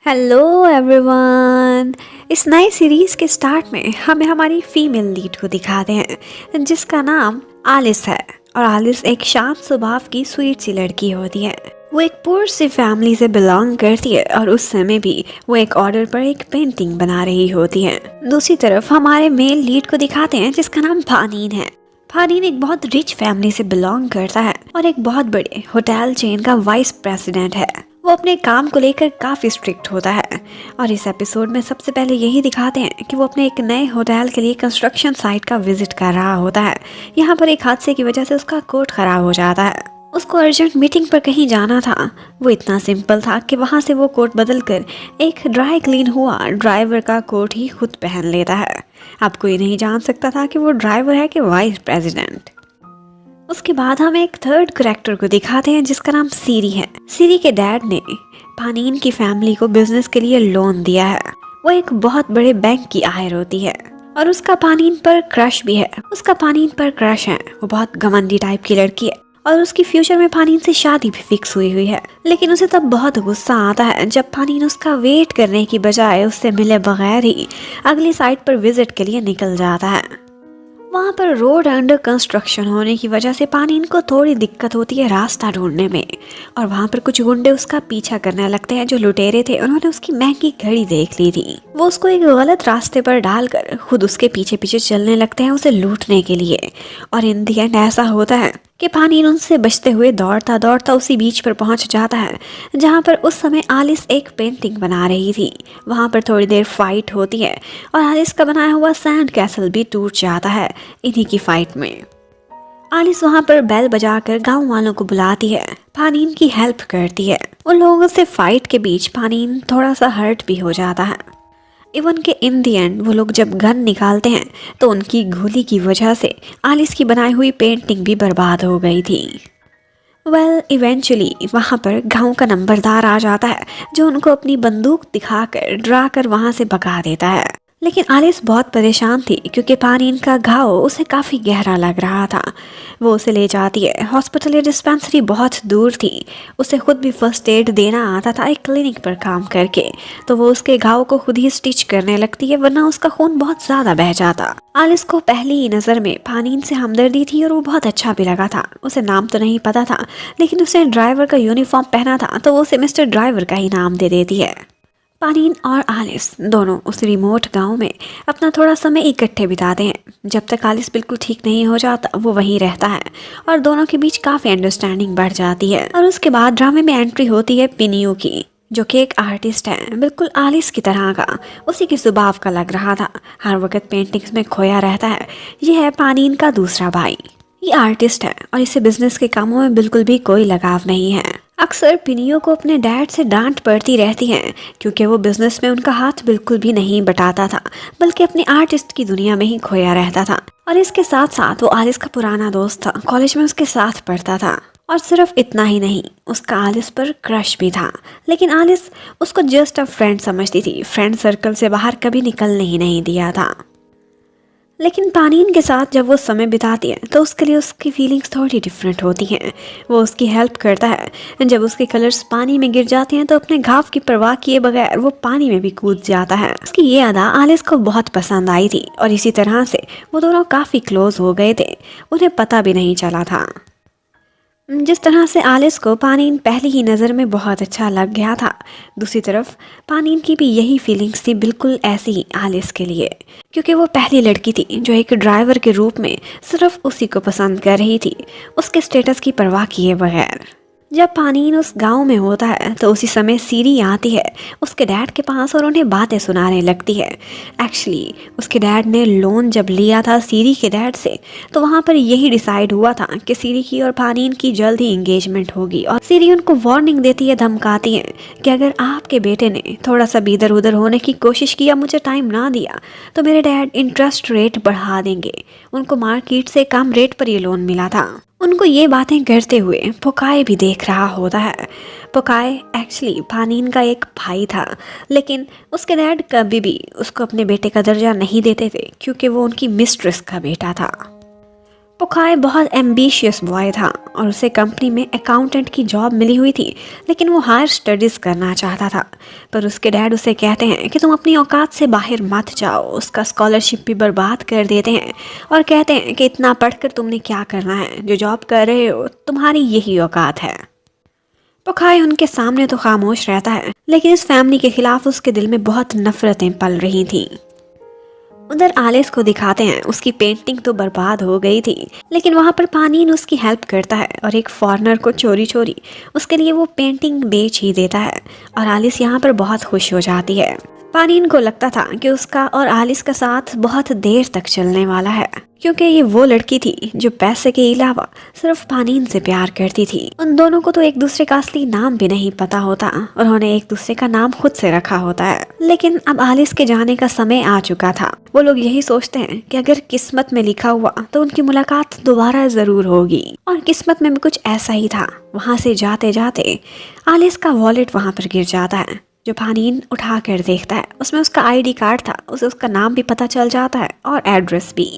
Hello everyone. इस नए series के स्टार्ट में हमें हमारी फीमेल लीड को दिखाते हैं जिसका नाम आलिस है। और आलिस एक शांत स्वभाव की स्वीट सी लड़की होती है। वो एक पुअर सी फैमिली से बिलोंग करती है और उस समय भी वो एक ऑर्डर पर एक पेंटिंग बना रही होती है। दूसरी तरफ हमारे मेल लीड को दिखाते हैं जिसका नाम फानीन है। फानीन एक बहुत रिच फैमिली से बिलोंग करता है और एक बहुत बड़े होटल चेन का वाइस प्रेसिडेंट है। वो अपने काम को लेकर काफी स्ट्रिक्ट होता है और इस एपिसोड में सबसे पहले यही दिखाते हैं कि वो अपने एक नए होटल के लिए कंस्ट्रक्शन साइट का विजिट कर रहा होता है। यहाँ पर एक हादसे की वजह से उसका कोट खराब हो जाता है। उसको अर्जेंट मीटिंग पर कहीं जाना था। वो इतना सिंपल था कि वहाँ से वो कोट बदल कर एक ड्राई क्लीन हुआ ड्राइवर का कोट ही खुद पहन लेता है। अब कोई नहीं जान सकता था कि वो ड्राइवर है कि वाइस प्रेसिडेंट। उसके बाद हम एक थर्ड करेक्टर को दिखाते हैं जिसका नाम सीरी है। सीरी के डैड ने पानीन की फैमिली को बिजनेस के लिए लोन दिया है। वो एक बहुत बड़े बैंक की हायर होती है और उसका पानीन पर क्रश भी है। वो बहुत घमंडी टाइप की लड़की है और उसकी फ्यूचर में पानीन से शादी भी फिक्स हुई है। लेकिन उसे तब बहुत गुस्सा आता है जब पानीन उसका वेट करने की बजाय उससे मिले बगैर ही अगली साइट पर विजिट के लिए निकल जाता है। वहाँ पर रोड अंडर कंस्ट्रक्शन होने की वजह से पानीन को थोड़ी दिक्कत होती है रास्ता ढूंढने में। और वहाँ पर कुछ गुंडे उसका पीछा करने लगते हैं जो लुटेरे थे। उन्होंने उसकी महंगी घड़ी देख ली थी। वो उसको एक गलत रास्ते पर डालकर खुद उसके पीछे पीछे चलने लगते हैं उसे लूटने के लिए। और इन दी एंड ऐसा होता है कि पानीन उनसे बचते हुए दौड़ता दौड़ता उसी बीच पर पहुंच जाता है जहां पर उस समय आलिस एक पेंटिंग बना रही थी। वहां पर थोड़ी देर फाइट होती है और आलिस का बनाया हुआ सैंड कैसल भी टूट जाता है इन्हीं की फाइट में। आलिस वहां पर बेल बजाकर गांव वालों को बुलाती है, पानीन की हेल्प करती है। उन लोगों से फाइट के बीच पानीन थोड़ा सा हर्ट भी हो जाता है। इवन के इन दी एंड वो लोग जब गन निकालते हैं तो उनकी गोली की वजह से आलिस की बनाई हुई पेंटिंग भी बर्बाद हो गई थी। इवेंचुअली वहाँ पर गांव का नंबरदार आ जाता है जो उनको अपनी बंदूक दिखाकर डरा कर वहाँ से भगा देता है। लेकिन आलिस बहुत परेशान थी क्योंकि पानीन का घाव उसे काफ़ी गहरा लग रहा था। वो उसे ले जाती है। हॉस्पिटल या डिस्पेंसरी बहुत दूर थी। उसे खुद भी फर्स्ट एड देना आता था एक क्लिनिक पर काम करके। तो वो उसके घाव को खुद ही स्टिच करने लगती है वरना उसका खून बहुत ज़्यादा बह जाता। आलिस को पहली ही नज़र में पानीन से हमदर्दी थी और वो बहुत अच्छा भी लगा था। उसे नाम तो नहीं पता था लेकिन उसने ड्राइवर का यूनिफॉर्म पहना था तो वो उसे मिस्टर ड्राइवर का ही नाम दे देती है। पानीन और आलिस दोनों उस रिमोट गांव में अपना थोड़ा समय इकट्ठे बिताते हैं। जब तक आलिस बिल्कुल ठीक नहीं हो जाता वो वहीं रहता है और दोनों के बीच काफ़ी अंडरस्टैंडिंग बढ़ जाती है। और उसके बाद ड्रामे में एंट्री होती है पिनियो की जो कि एक आर्टिस्ट है बिल्कुल आलिस की तरह का। उसी की स्वभाव का लग रहा था, हर वक्त पेंटिंग्स में खोया रहता है। ये है पानीन का दूसरा भाई। ये आर्टिस्ट है और इसे बिजनेस के कामों में बिल्कुल भी कोई लगाव नहीं है। अक्सर पिनियो को अपने डैड से डांट पड़ती रहती है क्योंकि वो बिजनेस में उनका हाथ बिल्कुल भी नहीं बटाता था बल्कि अपने आर्टिस्ट की दुनिया में ही खोया रहता था। और इसके साथ साथ वो आलिस का पुराना दोस्त था, कॉलेज में उसके साथ पढ़ता था। और सिर्फ इतना ही नहीं, उसका आलिस पर क्रश भी था। लेकिन आलिस उसको जस्ट अ फ्रेंड समझती थी, फ्रेंड सर्कल से बाहर कभी निकलने ही नहीं दिया था। लेकिन पानीन के साथ जब वो समय बिताती है तो उसके लिए उसकी फीलिंग्स थोड़ी डिफरेंट होती हैं। वो उसकी हेल्प करता है। जब उसके कलर्स पानी में गिर जाते हैं तो अपने घाव की परवाह किए बगैर वो पानी में भी कूद जाता है। उसकी ये अदा आलिस को बहुत पसंद आई थी और इसी तरह से वो दोनों काफ़ी क्लोज हो गए थे, उन्हें पता भी नहीं चला था। जिस तरह से आलिस को पानीन पहली ही नज़र में बहुत अच्छा लग गया था, दूसरी तरफ पानीन की भी यही फीलिंग्स थी बिल्कुल ऐसी ही आलिस के लिए, क्योंकि वो पहली लड़की थी जो एक ड्राइवर के रूप में सिर्फ उसी को पसंद कर रही थी, उसके स्टेटस की परवाह किए बगैर। जब पानीन उस गांव में होता है तो उसी समय सीरी आती है उसके डैड के पास और उन्हें बातें सुनाने लगती है। एक्चुअली उसके डैड ने लोन जब लिया था सीरी के डैड से तो वहाँ पर यही डिसाइड हुआ था कि सीरी की और पानीन की जल्द ही एंगेजमेंट होगी। और सीरी उनको वार्निंग देती है, धमकाती है कि अगर आपके बेटे ने थोड़ा सा भी इधर उधर होने की कोशिश की या मुझे टाइम ना दिया तो मेरे डैड इंटरेस्ट रेट बढ़ा देंगे। उनको मार्केट से कम रेट पर ये लोन मिला था। उनको ये बातें करते हुए पोकाए भी देख रहा होता है। पोकाए एक्चुअली पानीन का एक भाई था, लेकिन उसके डैड कभी भी उसको अपने बेटे का दर्जा नहीं देते थे क्योंकि वो उनकी मिस्ट्रेस का बेटा था। पुखाय बहुत एम्बिशियस बॉय था और उसे कंपनी में अकाउंटेंट की जॉब मिली हुई थी, लेकिन वो हायर स्टडीज़ करना चाहता था। पर उसके डैड उसे कहते हैं कि तुम अपनी औकात से बाहर मत जाओ। उसका स्कॉलरशिप भी बर्बाद कर देते हैं और कहते हैं कि इतना पढ़कर तुमने क्या करना है, जो जॉब कर रहे हो तुम्हारी यही औकात है। पुखाय उनके सामने तो खामोश रहता है, लेकिन इस फैमिली के खिलाफ उसके दिल में बहुत नफरतें पल रही थीं। उधर आलिस को दिखाते हैं उसकी पेंटिंग तो बर्बाद हो गई थी, लेकिन वहाँ पर पानीन उसकी हेल्प करता है और एक फॉरेनर को चोरी चोरी उसके लिए वो पेंटिंग बेच ही देता है और आलिस यहाँ पर बहुत खुश हो जाती है। पानीन को लगता था कि उसका और आलिस का साथ बहुत देर तक चलने वाला है, क्योंकि ये वो लड़की थी जो पैसे के अलावा सिर्फ पानीन से प्यार करती थी। उन दोनों को तो एक दूसरे का असली नाम भी नहीं पता होता, उन्होंने एक दूसरे का नाम खुद से रखा होता है। लेकिन अब आलिस के जाने का समय आ चुका था। वो लोग यही सोचते हैं कि अगर किस्मत में लिखा हुआ तो उनकी मुलाकात दोबारा जरूर होगी, और किस्मत में भी कुछ ऐसा ही था। वहाँ से जाते जाते आलिस का वॉलेट वहाँ पर गिर जाता है, जो पानीन उठा कर देखता है। उसमें उसका आईडी कार्ड था, उसे उसका नाम भी पता चल जाता है और एड्रेस भी।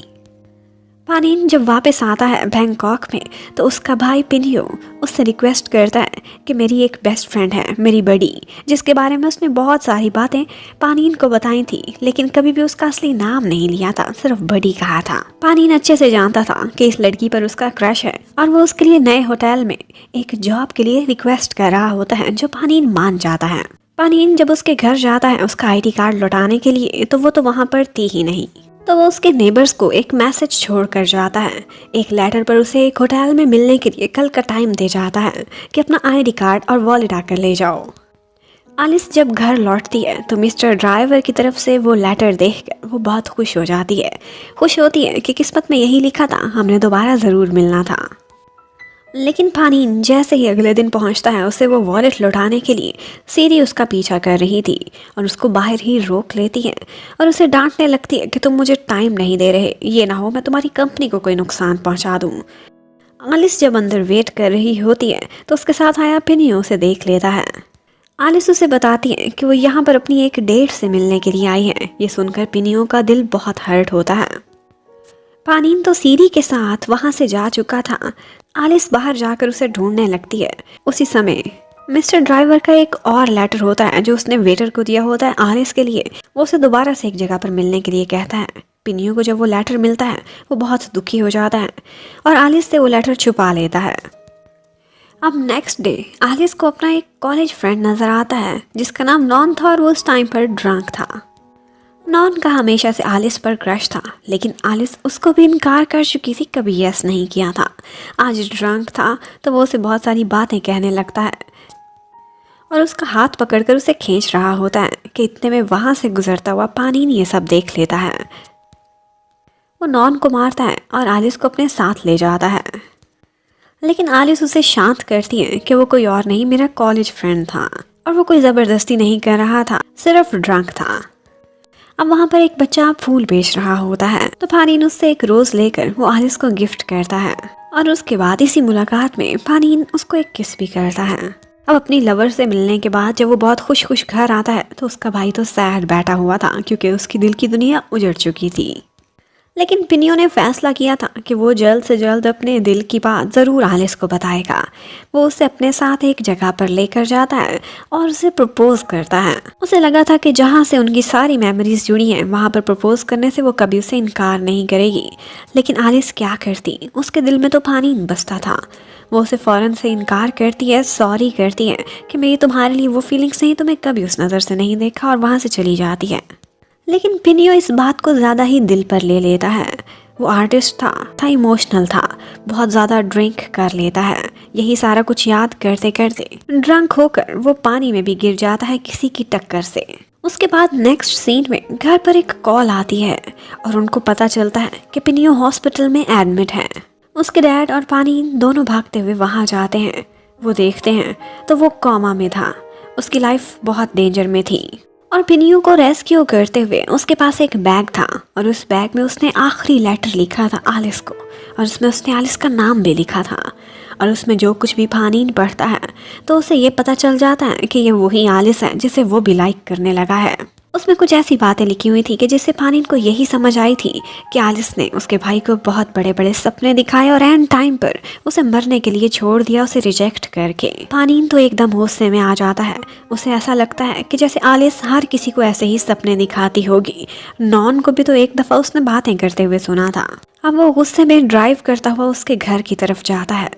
पानीन जब वापस आता है बैंकॉक में तो उसका भाई पिनियो उससे रिक्वेस्ट करता है कि मेरी एक बेस्ट फ्रेंड है, मेरी बड़ी, जिसके बारे में उसने बहुत सारी बातें पानीन को बताई थी, लेकिन कभी भी उसका असली नाम नहीं लिया था, सिर्फ बड़ी कहा था। पानीन अच्छे से जानता था कि इस लड़की पर उसका क्रश है और वो उसके लिए नए होटल में एक जॉब के लिए रिक्वेस्ट कर रहा होता है, जो पानीन मान जाता है। पानीन जब उसके घर जाता है उसका आईडी कार्ड लौटाने के लिए, तो वो तो वहाँ पर थी ही नहीं, तो वो उसके नेबर्स को एक मैसेज छोड़ कर जाता है। एक लेटर पर उसे एक होटल में मिलने के लिए कल का टाइम दे जाता है कि अपना आईडी कार्ड और वॉलेट आकर ले जाओ। आलिस जब घर लौटती है तो मिस्टर ड्राइवर की तरफ से वो लेटर देखकर वो बहुत खुश हो जाती है। खुश होती है कि किस्मत में यही लिखा था, हमने दोबारा ज़रूर मिलना था। लेकिन पानीन जैसे ही अगले दिन पहुंचता है, उसे वो वॉलेट लौटाने के लिए सीरी उसका पीछा कर रही थी और उसको बाहर ही रोक लेती है और उसे डांटने लगती है कि तुम मुझे टाइम नहीं दे रहे, ये ना हो मैं तुम्हारी कंपनी को कोई नुकसान पहुंचा दूं। आलिस जब अंदर वेट कर रही होती है तो उसके साथ आया पिनियो उसे देख लेता है। आलिस उसे बताती है कि वो यहाँ पर अपनी एक डेट से मिलने के लिए आई है। ये सुनकर पिनियो का दिल बहुत हर्ट होता है। पानीन तो सीरी के साथ वहाँ से जा चुका था। आलिस बाहर जाकर उसे ढूंढने लगती है। उसी समय मिस्टर ड्राइवर का एक और लेटर होता है जो उसने वेटर को दिया होता है आलिस के लिए। वो उसे दोबारा से एक जगह पर मिलने के लिए कहता है। पिनियो को जब वो लेटर मिलता है वो बहुत दुखी हो जाता है और आलिस से वो लेटर छुपा लेता है। अब नेक्स्ट डे आलिस को अपना एक कॉलेज फ्रेंड नज़र आता है जिसका नाम नॉन था और वो उस टाइम पर ड्रंक था। नॉन का हमेशा से आलिस पर क्रश था, लेकिन आलिस उसको भी इनकार कर चुकी थी, कभी यस नहीं किया था। आज ड्रंक था तो वो उसे बहुत सारी बातें कहने लगता है और उसका हाथ पकड़कर उसे खींच रहा होता है कि इतने में वहाँ से गुजरता हुआ पानीन ये सब देख लेता है। वो नॉन को मारता है और आलिस को अपने साथ ले जाता है, लेकिन आलिस उसे शांत करती है कि वो कोई और नहीं, मेरा कॉलेज फ्रेंड था और वो कोई ज़बरदस्ती नहीं कर रहा था, सिर्फ ड्रंक था। अब वहाँ पर एक बच्चा फूल बेच रहा होता है तो पानीन उससे एक रोज लेकर वो आलिस को गिफ्ट करता है और उसके बाद इसी मुलाकात में पानीन उसको एक किस भी करता है। अब अपनी लवर से मिलने के बाद जब वो बहुत खुश खुश घर आता है तो उसका भाई तो सैड बैठा हुआ था क्योंकि उसकी दिल की दुनिया उजड़ चुकी थी। लेकिन पिनियो ने फैसला किया था कि वो जल्द से जल्द अपने दिल की बात ज़रूर आलिस को बताएगा। वो उसे अपने साथ एक जगह पर लेकर जाता है और उसे प्रपोज करता है। उसे लगा था कि जहाँ से उनकी सारी मेमोरीज जुड़ी हैं वहाँ पर प्रपोज करने से वो कभी उसे इनकार नहीं करेगी। लेकिन आलिस क्या करती, उसके दिल में तो पानीन बसता था। वो उसे फ़ौरन से इनकार करती है, सॉरी करती है कि मेरी तुम्हारे लिए वो फीलिंग्स नहीं, तुम्हें कभी उस नज़र से नहीं देखा, और वहाँ से चली जाती है। लेकिन पिनियो इस बात को ज़्यादा ही दिल पर ले लेता है। वो आर्टिस्ट था इमोशनल था, बहुत ज़्यादा ड्रिंक कर लेता है। यही सारा कुछ याद करते करते ड्रंक होकर वो पानी में भी गिर जाता है किसी की टक्कर से। उसके बाद नेक्स्ट सीन में घर पर एक कॉल आती है और उनको पता चलता है कि पिनियो हॉस्पिटल में एडमिट है। उसके डैड और पानीन दोनों भागते हुए वहाँ जाते हैं। वो देखते हैं तो वो कोमा में था, उसकी लाइफ बहुत डेंजर में थी। और पिनियो को रेस्क्यू करते हुए उसके पास एक बैग था और उस बैग में उसने आखिरी लेटर लिखा था आलिस को, और उसमें उसने आलिस का नाम भी लिखा था। और उसमें जो कुछ भी पानीन पढ़ता है तो उसे ये पता चल जाता है कि ये वही आलिस है जिसे वो भी लाइक करने लगा है। उसमें कुछ ऐसी बातें लिखी हुई थी कि जिससे पानीन को यही समझ आई थी कि आलिस ने उसके भाई को बहुत बड़े बड़े सपने दिखाए और एंड टाइम पर उसे मरने के लिए छोड़ दिया, उसे रिजेक्ट करके। पानीन तो एकदम गुस्से में आ जाता है। उसे ऐसा लगता है कि जैसे आलिस हर किसी को ऐसे ही सपने दिखाती होगी। नॉन को भी तो एक दफ़ा उसने बातें करते हुए सुना था। अब वो गुस्से में ड्राइव करता हुआ उसके घर की तरफ जाता है।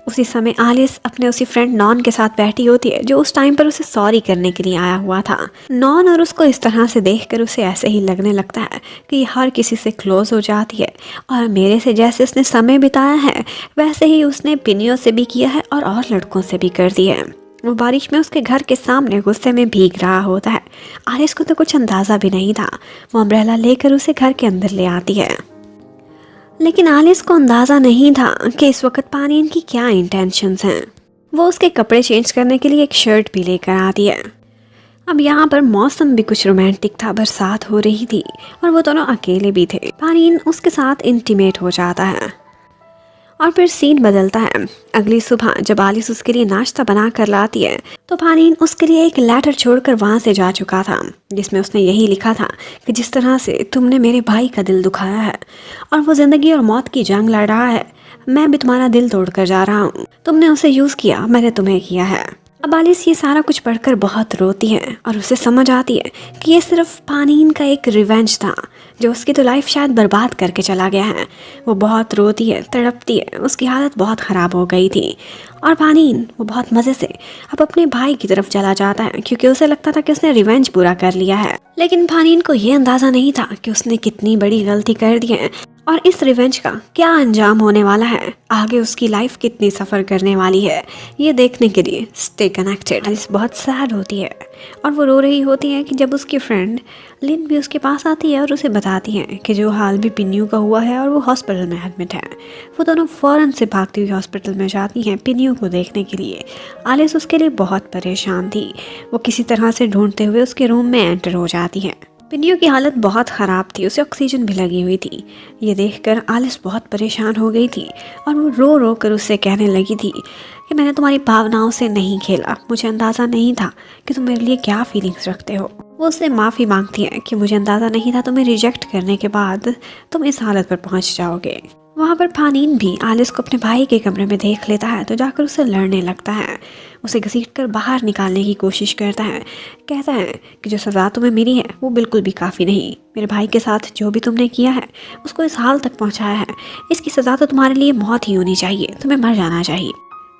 उसी समय आलिस अपने उसी फ्रेंड नॉन के साथ बैठी होती है जो उस टाइम पर उसे सॉरी करने के लिए आया हुआ था। नॉन और उसको इस तरह से देखकर उसे ऐसे ही लगने लगता है कि ये हर किसी से क्लोज हो जाती है और मेरे से जैसे उसने समय बिताया है वैसे ही उसने पिनियों से भी किया है और लड़कों से भी कर दिया है। वो बारिश में उसके घर के सामने गुस्से में भीग रहा होता है। आलिस को तो कुछ अंदाज़ा भी नहीं था। वो अम्ब्रेला लेकर उसे घर के अंदर ले आती है, लेकिन आलिस को अंदाज़ा नहीं था कि इस वक्त पानीन की क्या इंटेंशंस हैं। वो उसके कपड़े चेंज करने के लिए एक शर्ट भी लेकर आती है। अब यहाँ पर मौसम भी कुछ रोमांटिक था, बरसात हो रही थी और वो दोनों अकेले भी थे। पानीन उसके साथ इंटीमेट हो जाता है और फिर सीन बदलता है। अगली सुबह जब आलिस उसके लिए नाश्ता बना कर लाती है तो पानीन उसके लिए एक लेटर छोड़कर वहाँ से जा चुका था जिसमें उसने यही लिखा था कि जिस तरह से तुमने मेरे भाई का दिल दुखाया है और वो ज़िंदगी और मौत की जंग लड़ रहा है, मैं भी तुम्हारा दिल तोड़ कर जा रहा हूँ। तुमने उसे यूज़ किया, मैंने तुम्हें किया है। अब आलिस ये सारा कुछ पढ़कर बहुत रोती है और उसे समझ आती है कि ये सिर्फ पानीन का एक रिवेंज था जो उसकी तो लाइफ शायद बर्बाद करके चला गया है। वो बहुत रोती है, तड़पती है, उसकी हालत बहुत ख़राब हो गई थी और पानीन वो बहुत मज़े से अब अपने भाई की तरफ चला जाता है क्योंकि उसे लगता था कि उसने रिवेंज पूरा कर लिया है। लेकिन पानीन को ये अंदाज़ा नहीं था कि उसने कितनी बड़ी गलती कर दी है और इस रिवेंज का क्या अंजाम होने वाला है, आगे उसकी लाइफ कितनी सफ़र करने वाली है। ये देखने के लिए स्टे कनेक्टेड। आलिस बहुत सैड होती है और वो रो रही होती है कि जब उसकी फ्रेंड लिन भी उसके पास आती है और उसे बताती है कि जो हाल भी पिन्यू का हुआ है और वो हॉस्पिटल में एडमिट है। वो दोनों फ़ौरन से भागती हुई हॉस्पिटल में जाती हैं पिन्यू को देखने के लिए। आलिस उसके लिए बहुत परेशान थी। वो किसी तरह से ढूंढते हुए उसके रूम में एंटर हो जाती है। पिन्यू की हालत बहुत ख़राब थी, उसे ऑक्सीजन भी लगी हुई थी। ये देखकर आलिस बहुत परेशान हो गई थी और वो रो रो कर उससे कहने लगी थी कि मैंने तुम्हारी भावनाओं से नहीं खेला, मुझे अंदाज़ा नहीं था कि तुम मेरे लिए क्या फीलिंग्स रखते हो। वो उससे माफ़ी मांगती है कि मुझे अंदाज़ा नहीं था तुम्हें रिजेक्ट करने के बाद तुम इस हालत पर पहुंच जाओगे। वहाँ पर पानीन भी आलिस को अपने भाई के कमरे में देख लेता है तो जाकर उससे लड़ने लगता है। उसे घसीटकर बाहर निकालने की कोशिश करता है। कहता है कि जो सज़ा तुम्हें मिली है वो बिल्कुल भी काफ़ी नहीं। मेरे भाई के साथ जो भी तुमने किया है उसको इस हाल तक पहुँचाया है, इसकी सज़ा तो तुम्हारे लिए मौत ही होनी चाहिए, तुम्हें मर जाना चाहिए।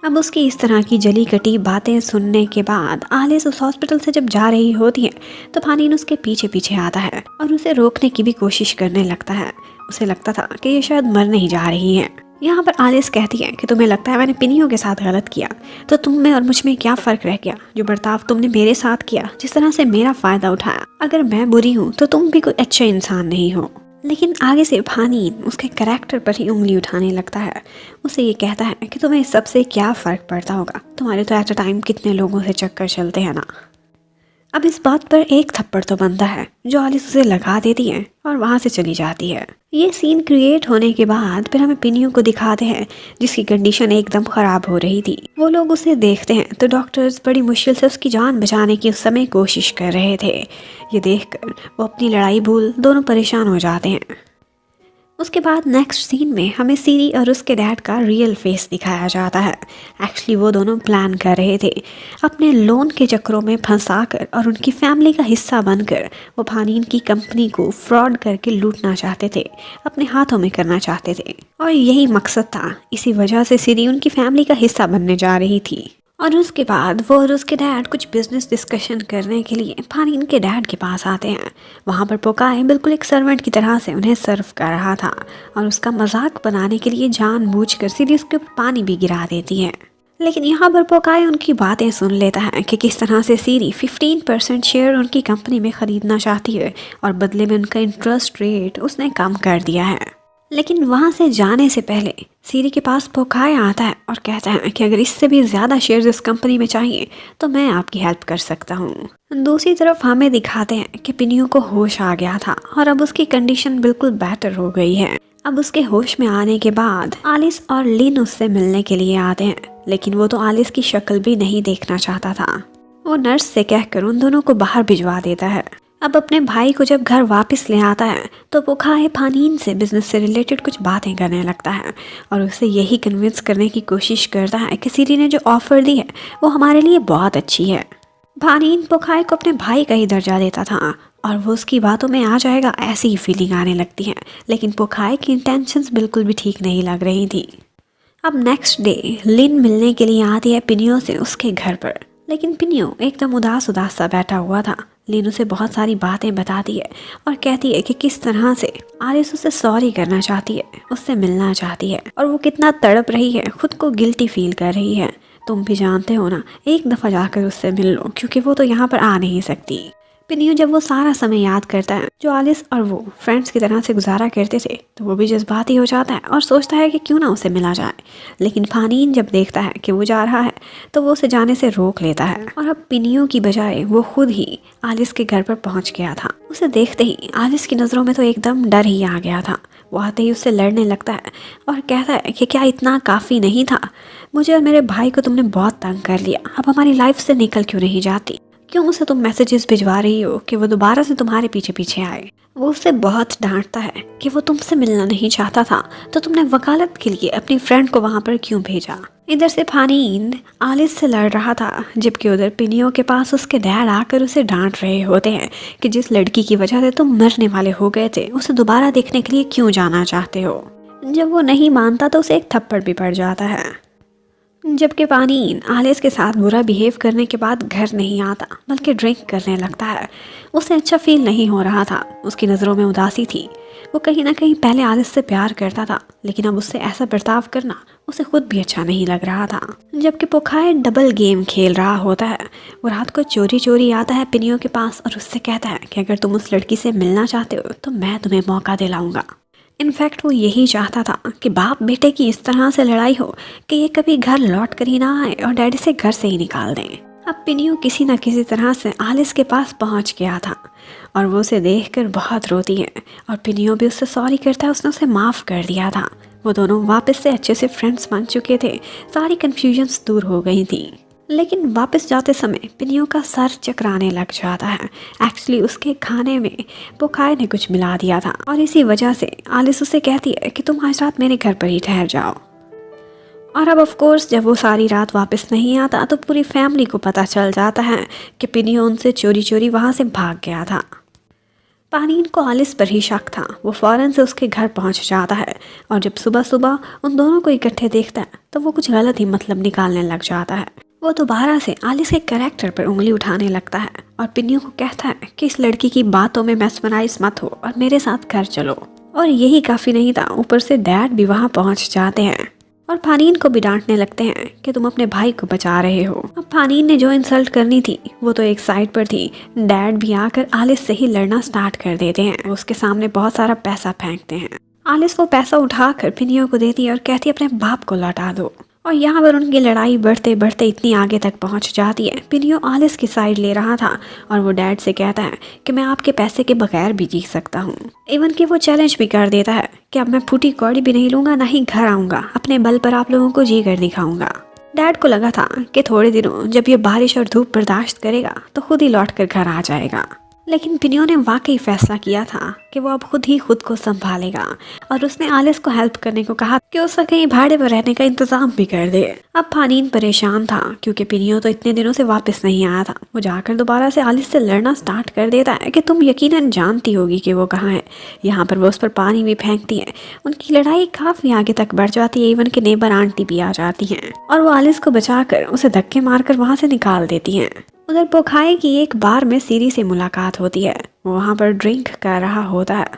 अब उसकी इस तरह की जली कटी बातें सुनने के बाद आलिस उस हॉस्पिटल से जब जा रही होती है तो पानीन उसके पीछे पीछे आता है और उसे रोकने की भी कोशिश करने लगता है। उसे लगता था कि ये शायद मर नहीं जा रही है। यहाँ पर आलिस कहती है कि तुम्हें लगता है मैंने पिनियों के साथ गलत किया, तो तुम में और मुझ में क्या फ़र्क रह गया। जो बर्ताव तुमने मेरे साथ किया, जिस तरह से मेरा फ़ायदा उठाया, अगर मैं बुरी हूँ तो तुम भी कोई अच्छे इंसान नहीं हो। लेकिन आगे से पानीन उसके करैक्टर पर ही उंगली उठाने लगता है। उसे ये कहता है कि तुम्हें इस सबसे क्या फ़र्क पड़ता होगा, तुम्हारे तो एट अ टाइम कितने लोगों से चक्कर चलते हैं ना। अब इस बात पर एक थप्पड़ तो बनता है जो आलिस उसे लगा देती है और वहाँ से चली जाती है। ये सीन क्रिएट होने के बाद फिर हमें पिनियों को दिखाते हैं जिसकी कंडीशन एकदम ख़राब हो रही थी। वो लोग उसे देखते हैं तो डॉक्टर्स बड़ी मुश्किल से उसकी जान बचाने की उस समय कोशिश कर रहे थे। ये देखकर वो अपनी लड़ाई भूल दोनों परेशान हो जाते हैं। उसके बाद नेक्स्ट सीन में हमें सीरी और उसके डैड का रियल फेस दिखाया जाता है। एक्चुअली वो दोनों प्लान कर रहे थे, अपने लोन के चक्करों में फंसाकर और उनकी फैमिली का हिस्सा बनकर वो पानीन की कंपनी को फ्रॉड करके लूटना चाहते थे, अपने हाथों में करना चाहते थे और यही मकसद था। इसी वजह से सीरी उनकी फैमिली का हिस्सा बनने जा रही थी। और उसके बाद वो और उसके डैड कुछ बिजनेस डिस्कशन करने के लिए पानीन के डैड के पास आते हैं। वहाँ पर पोकाए बिल्कुल एक सर्वेंट की तरह से उन्हें सर्व कर रहा था और उसका मजाक बनाने के लिए जानबूझकर सीरी उसके ऊपर पानी भी गिरा देती है। लेकिन यहाँ पर पोकाए उनकी बातें सुन लेता है कि किस तरह से सीरी 15% शेयर उनकी कंपनी में ख़रीदना चाहती है और बदले में उनका इंटरेस्ट रेट उसने कम कर दिया है। लेकिन वहाँ से जाने से पहले सीरी के पास पोकाए आता है और कहता है कि अगर इससे भी ज़्यादा शेयर्स इस कंपनी में चाहिए तो मैं आपकी हेल्प कर सकता हूँ। दूसरी तरफ हमें दिखाते हैं कि पिनियो को होश आ गया था और अब उसकी कंडीशन बिल्कुल बेटर हो गई है। अब उसके होश में आने के बाद आलिस और लिन उससे मिलने के लिए आते हैं, लेकिन वो तो आलिस की शक्ल भी नहीं देखना चाहता था। वो नर्स से कहकर उन दोनों को बाहर भिजवा देता है। अब अपने भाई को जब घर वापस ले आता है तो पोखाए पानीन से बिजनेस से रिलेटेड कुछ बातें करने लगता है और उसे यही कन्विंस करने की कोशिश करता है कि सीरी ने जो ऑफ़र दी है वो हमारे लिए बहुत अच्छी है। पानीन पोखाए को अपने भाई का ही दर्जा देता था और वो उसकी बातों में आ जाएगा ऐसी ही फीलिंग आने लगती है, लेकिन पोखाए की इंटेंशंस बिल्कुल भी ठीक नहीं लग रही थी। अब नेक्स्ट डे लिन मिलने के लिए आती है पिनियो से उसके घर पर, लेकिन पिनियो एकदम उदास उदास सा बैठा हुआ था। लिन उसे बहुत सारी बातें बताती है और कहती है कि किस तरह से आलिस उसे सॉरी करना चाहती है, उससे मिलना चाहती है और वो कितना तड़प रही है, खुद को गिल्टी फील कर रही है। तुम भी जानते हो ना, एक दफ़ा जाकर उससे मिल लो क्योंकि वो तो यहाँ पर आ नहीं सकती। पिनियो जब वो सारा समय याद करता है जो आलिस और वो फ्रेंड्स की तरह से गुजारा करते थे तो वो भी जज्बाती हो जाता है और सोचता है कि क्यों ना उसे मिला जाए। लेकिन पानीन जब देखता है कि वो जा रहा है तो वो उसे जाने से रोक लेता है और अब पिनियो की बजाय वो खुद ही आलिस के घर पर पहुंच गया था। उसे देखते ही आलिस की नज़रों में तो एकदम डर ही आ गया था। वो आते ही उससे लड़ने लगता है और कहता है कि क्या इतना काफ़ी नहीं था? मुझे और मेरे भाई को तुमने बहुत तंग कर लिया, अब हमारी लाइफ से निकल क्यों नहीं जाती? क्यों उसे तुम मैसेजेस भिजवा रही हो कि वो दोबारा से तुम्हारे पीछे पीछे आए? वो उसे बहुत डांटता है कि वो तुमसे मिलना नहीं चाहता था तो तुमने वकालत के लिए अपनी फ्रेंड को वहाँ पर क्यों भेजा? इधर से पानीन आलिस से लड़ रहा था जबकि उधर पिनियो के पास उसके डैड आकर उसे डांट रहे होते हैं कि जिस लड़की की वजह से तुम मरने वाले हो गए थे उसे दोबारा देखने के लिए क्यों जाना चाहते हो। जब वो नहीं मानता तो उसे एक थप्पड़ भी पड़ जाता है। जबकि पानीन आलिस के साथ बुरा बिहेव करने के बाद घर नहीं आता बल्कि ड्रिंक करने लगता है। उसे अच्छा फील नहीं हो रहा था, उसकी नज़रों में उदासी थी। वो कहीं ना कहीं पहले आलिस से प्यार करता था लेकिन अब उससे ऐसा बर्ताव करना उसे खुद भी अच्छा नहीं लग रहा था। जबकि पोखाए डबल गेम खेल रहा होता है, वो रात को चोरी चोरी आता है पिनियो के पास और उससे कहता है कि अगर तुम उस लड़की से मिलना चाहते हो तो मैं तुम्हें मौका दिलाऊंगा। इनफैक्ट वो यही चाहता था कि बाप बेटे की इस तरह से लड़ाई हो कि ये कभी घर लौट कर ही ना आए और डैडी से घर से ही निकाल दें। अब पिनियो किसी न किसी तरह से आलिस के पास पहुंच गया था और वो उसे देखकर बहुत रोती है और पिनियो भी उससे सॉरी करता है, उसने उसे माफ़ कर दिया था। वो दोनों वापस से अच्छे से फ्रेंड्स बन चुके थे, सारी कन्फ्यूजन्स दूर हो गई थी। लेकिन वापस जाते समय पिनियो का सर चकराने लग जाता है। एक्चुअली उसके खाने में पोखाए ने कुछ मिला दिया था और इसी वजह से आलिस उसे कहती है कि तुम आज रात मेरे घर पर ही ठहर जाओ। और अब ऑफ कोर्स जब वो सारी रात वापस नहीं आता तो पूरी फैमिली को पता चल जाता है कि पिनियो उनसे चोरी चोरी वहाँ से भाग गया था। पानीन को आलिस पर ही शक था। वो फ़ौरन से उसके घर पहुंच जाता है और जब सुबह सुबह उन दोनों को इकट्ठे देखता है तो वो कुछ गलत ही मतलब निकालने लग जाता है। वो दोबारा से आलिस के कैरेक्टर पर उंगली उठाने लगता है और पिनियो को कहता है कि इस लड़की की बातों में मैस्मराइज मत हो और मेरे साथ घर चलो। और यही काफ़ी नहीं था, ऊपर से डैड भी वहाँ पहुँच जाते हैं और पानीन को भी डांटने लगते हैं कि तुम अपने भाई को बचा रहे हो। अब पानीन ने जो इंसल्ट करनी थी वो तो एक साइड पर थी, डैड भी आकर आलिस से ही लड़ना स्टार्ट कर देते हैं। वो उसके सामने बहुत सारा पैसा फेंकते हैं। आलिस वो पैसा उठाकर पिनियो को देती है और कहती है अपने बाप को लौटा दो। और यहाँ पर उनकी लड़ाई बढ़ते बढ़ते इतनी आगे तक पहुँच जाती है। पिनियो आलिस की साइड ले रहा था और वो डैड से कहता है कि मैं आपके पैसे के बगैर भी जी सकता हूँ। इवन कि वो चैलेंज भी कर देता है कि अब मैं फूटी कौड़ी भी नहीं लूँगा, ना ही घर आऊँगा, अपने बल पर आप लोगों को जी कर दिखाऊँगा। डैड को लगा था कि थोड़े दिनों जब ये बारिश और धूप बर्दाश्त करेगा तो खुद ही लौट कर घर आ जाएगा, लेकिन पिनियो ने वाकई फैसला किया था कि वो अब खुद ही खुद को संभालेगा और उसने आलिस को हेल्प करने को कहा कि उसका कहीं भाड़े पर रहने का इंतजाम भी कर दे। अब पानीन परेशान था क्योंकि पिनियो तो इतने दिनों से वापस नहीं आया था। वो जाकर दोबारा से आलिस से लड़ना स्टार्ट कर देता है कि तुम यकीनन जानती होगी कि वो कहाँ है। यहाँ पर वो उस पर पानी भी फेंकती है। उनकी लड़ाई काफ़ी आगे तक बढ़ जाती है, इवन कि नेबर आंटी भी आ जाती हैं और वो आलिस को बचाकर उसे धक्के मारकर वहाँ से निकाल देती हैं। उधर पोखाए की एक बार में सीरी से मुलाकात होती है। वो वहाँ पर ड्रिंक कर रहा होता है।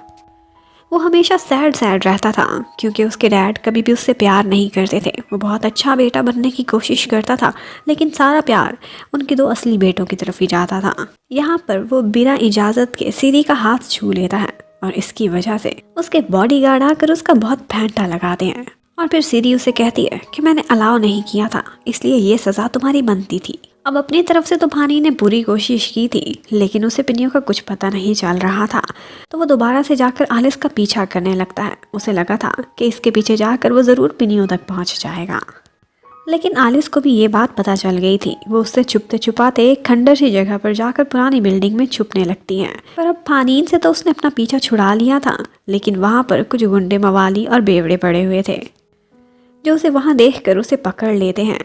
वो हमेशा सैड रहता था क्योंकि उसके डैड कभी भी उससे प्यार नहीं करते थे। वो बहुत अच्छा बेटा बनने की कोशिश करता था लेकिन सारा प्यार उनके दो असली बेटों की तरफ ही जाता था। यहाँ पर वो बिना इजाज़त के सीरी का हाथ छू लेता है और इसकी वजह से उसके बॉडीगार्ड आकर उसका बहुत फेंटा लगाते हैं और फिर सीरी उसे कहती है कि मैंने अलाउ नहीं किया था इसलिए ये सज़ा तुम्हारी बनती थी। अब अपनी तरफ से तो पानी ने पूरी कोशिश की थी लेकिन उसे पिनियो का कुछ पता नहीं चल रहा था, तो वो दोबारा से जाकर आलिस का पीछा करने लगता है। उसे लगा था कि इसके पीछे जाकर वो ज़रूर पिनियो तक पहुंच जाएगा। लेकिन आलिस को भी ये बात पता चल गई थी। वो उससे छुपते छुपाते एक खंडर सी जगह पर जाकर पुरानी बिल्डिंग में छुपने लगती हैं। पर अब पानीन से तो उसने अपना पीछा छुड़ा लिया था, लेकिन वहाँ पर कुछ गुंडे मवाली और बेवड़े पड़े हुए थे जो उसे वहाँ देखकर उसे पकड़ लेते हैं।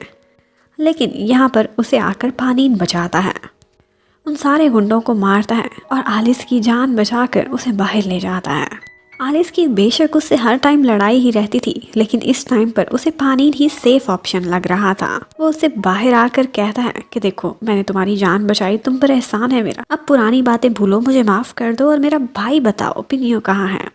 लेकिन यहाँ पर उसे आकर पानीन बचाता है, उन सारे गुंडों को मारता है और आलिस की जान बचाकर उसे बाहर ले जाता है। आलिस की बेशक उससे हर टाइम लड़ाई ही रहती थी, लेकिन इस टाइम पर उसे पानीन ही सेफ ऑप्शन लग रहा था। वो उससे बाहर आकर कहता है कि देखो, मैंने तुम्हारी जान बचाई, तुम पर एहसान है मेरा। अब पुरानी बातें भूलो, मुझे माफ कर दो और मेरा भाई बताओ पिनियो कहाँ है।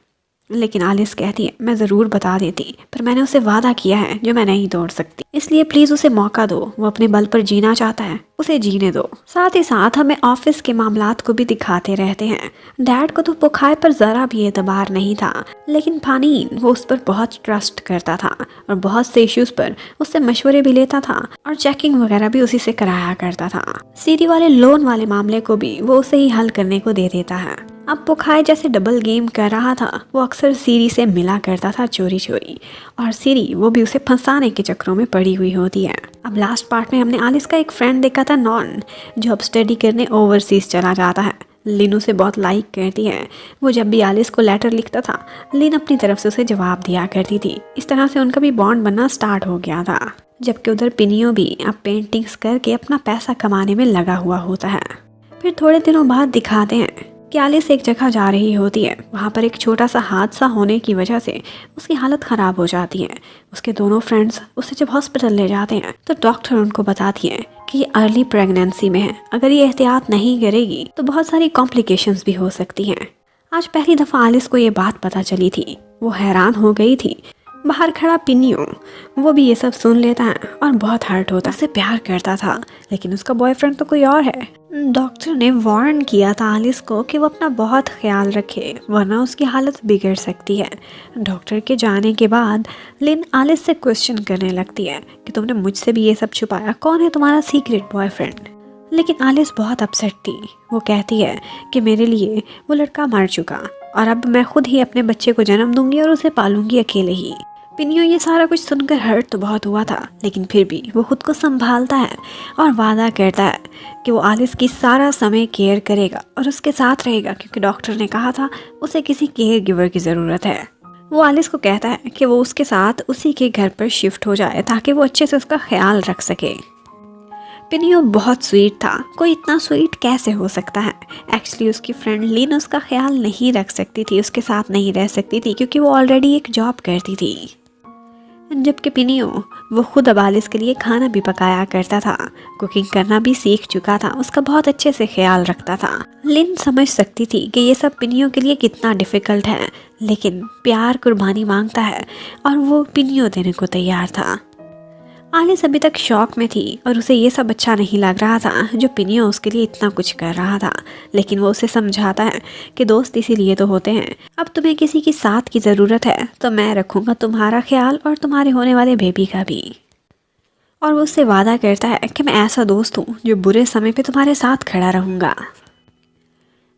लेकिन आलिस कहती है, मैं ज़रूर बता देती, पर मैंने उसे वादा किया है जो मैं नहीं तोड़ सकती, इसलिए प्लीज़ उसे मौका दो। वो अपने बल पर जीना चाहता है, उसे जीने दो। साथ ही साथ हमें ऑफिस के मामलात को भी दिखाते रहते हैं। डैड को तो पोखाय पर ज़रा भी एतबार नहीं था, लेकिन पानीन वो उस पर बहुत ट्रस्ट करता था और बहुत से इश्यूज़ पर उससे मशवरे भी लेता था और चेकिंग वगैरह भी उसी से कराया करता था। सीरी वाले लोन वाले मामले को भी वो उसे ही हल करने को दे देता है। अब पोखाय जैसे डबल गेम कर रहा था, वो अक्सर सीरी से मिला करता था चोरी चोरी, और सीरी वो भी उसे फंसाने के चक्रों में पड़ी हुई होती है। अब लास्ट पार्ट में हमने आलिस का एक फ्रेंड देखा था, नॉन, जो अब स्टडी करने ओवरसीज चला जाता है। लिन उसे बहुत लाइक करती है। वो जब भी आलिस को लेटर लिखता था, लिन अपनी तरफ से उसे जवाब दिया करती थी। इस तरह से उनका भी बॉन्ड बनना स्टार्ट हो गया था। जबकि उधर पिनियो भी अब पेंटिंग्स करके अपना पैसा कमाने में लगा हुआ होता है। फिर थोड़े दिनों बाद दिखाते हैं कि आलिस एक जगह जा रही होती है। वहाँ पर एक छोटा सा हादसा होने की वजह से उसकी हालत ख़राब हो जाती है। उसके दोनों फ्रेंड्स उसे जब हॉस्पिटल ले जाते हैं तो डॉक्टर उनको बताती है कि ये अर्ली प्रेगनेंसी में है, अगर ये एहतियात नहीं करेगी तो बहुत सारी कॉम्प्लिकेशंस भी हो सकती हैं। आज पहली दफ़ा आलिस को ये बात पता चली थी। वो हैरान हो गई थी। बाहर खड़ा पिनियो वो भी ये सब सुन लेता है और बहुत हर्ट होता है। उसे प्यार करता था, लेकिन उसका बॉयफ्रेंड तो कोई और है। डॉक्टर ने वार्न किया था आलिस को कि वो अपना बहुत ख्याल रखे, वरना उसकी हालत बिगड़ सकती है। डॉक्टर के जाने के बाद लिन आलिस से क्वेश्चन करने लगती है कि तुमने मुझसे भी ये सब छुपाया, कौन है तुम्हारा सीक्रेट बॉयफ्रेंड। लेकिन आलिस बहुत अपसेट थी। वो कहती है कि मेरे लिए वो लड़का मर चुका और अब मैं खुद ही अपने बच्चे को जन्म दूंगी और उसे पालूंगी अकेले ही। पिनियो ये सारा कुछ सुनकर हर्ट तो बहुत हुआ था, लेकिन फिर भी वो खुद को संभालता है और वादा करता है कि वो आलिस की सारा समय केयर करेगा और उसके साथ रहेगा, क्योंकि डॉक्टर ने कहा था उसे किसी केयर गिवर की ज़रूरत है। वो आलिस को कहता है कि वो उसके साथ उसी के घर पर शिफ्ट हो जाए ताकि वो अच्छे से उसका ख्याल रख सके। पिनियो बहुत स्वीट था। कोई इतना स्वीट कैसे हो सकता है। एक्चुअली उसकी फ्रेंड लिन उसका ख्याल नहीं रख सकती थी, उसके साथ नहीं रह सकती थी, क्योंकि वो ऑलरेडी एक जॉब करती थी। जबकि पिनियो वो खुद अब आलिस के लिए खाना भी पकाया करता था, कुकिंग करना भी सीख चुका था, उसका बहुत अच्छे से ख्याल रखता था। लिन समझ सकती थी कि ये सब पिनियो के लिए कितना डिफ़िकल्ट है, लेकिन प्यार कुर्बानी मांगता है और वो पिनियो देने को तैयार था। आलिस अभी तक शॉक में थी और उसे ये सब अच्छा नहीं लग रहा था जो पिनियो उसके लिए इतना कुछ कर रहा था, लेकिन वो उसे समझाता है कि दोस्त इसीलिए तो होते हैं। अब तुम्हें किसी की साथ की ज़रूरत है तो मैं रखूँगा तुम्हारा ख्याल और तुम्हारे होने वाले बेबी का भी। और वो उससे वादा करता है कि मैं ऐसा दोस्त हूँ जो बुरे समय पे तुम्हारे साथ खड़ा रहूँगा।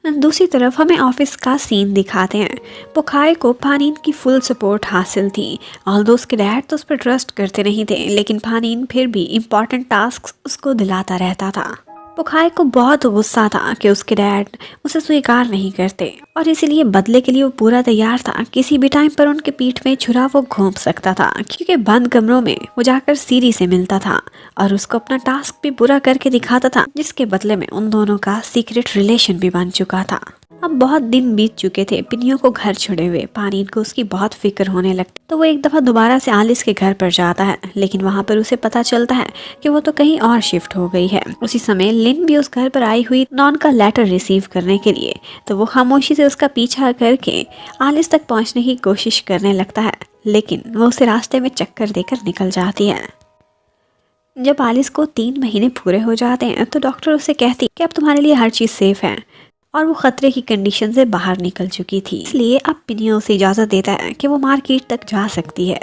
दूसरी तरफ हमें ऑफिस का सीन दिखाते हैं। पोखाय को पानीन की फुल सपोर्ट हासिल थी। ऑल्दो उसके डैड तो उस पर ट्रस्ट करते नहीं थे, लेकिन पानीन फिर भी इम्पॉर्टेंट टास्क उसको दिलाता रहता था। पोखाय को बहुत गुस्सा था कि उसके डैड उसे स्वीकार नहीं करते और इसीलिए बदले के लिए वो पूरा तैयार था। किसी भी टाइम पर उनके पीठ में छुरा वो घोंप सकता था, क्योंकि बंद कमरों में वो जाकर सीरी से मिलता था और उसको अपना टास्क भी पूरा करके दिखाता था, जिसके बदले में उन दोनों का सीक्रेट रिलेशन भी बन चुका था। अब बहुत दिन बीत चुके थे पिनियो को घर छोड़े हुए। पानीन को उसकी बहुत फिक्र होने लगती, तो वो एक दफ़ा दोबारा से आलिस के घर पर जाता है, लेकिन वहाँ पर उसे पता चलता है कि वो तो कहीं और शिफ्ट हो गई है। उसी समय लिन भी उस घर पर आई हुई नॉन का लेटर रिसीव करने के लिए, तो वो खामोशी से उसका पीछा करके आलिस तक पहुँचने की कोशिश करने लगता है, लेकिन वो उसे रास्ते में चक्कर देकर निकल जाती है। जब आलिस को 3 महीने पूरे हो जाते हैं तो डॉक्टर उसे कहती कि अब तुम्हारे लिए हर चीज़ सेफ है और वो खतरे की कंडीशन से बाहर निकल चुकी थी, इसलिए अब पिनियो उसे इजाज़त देता है कि वो मार्केट तक जा सकती है।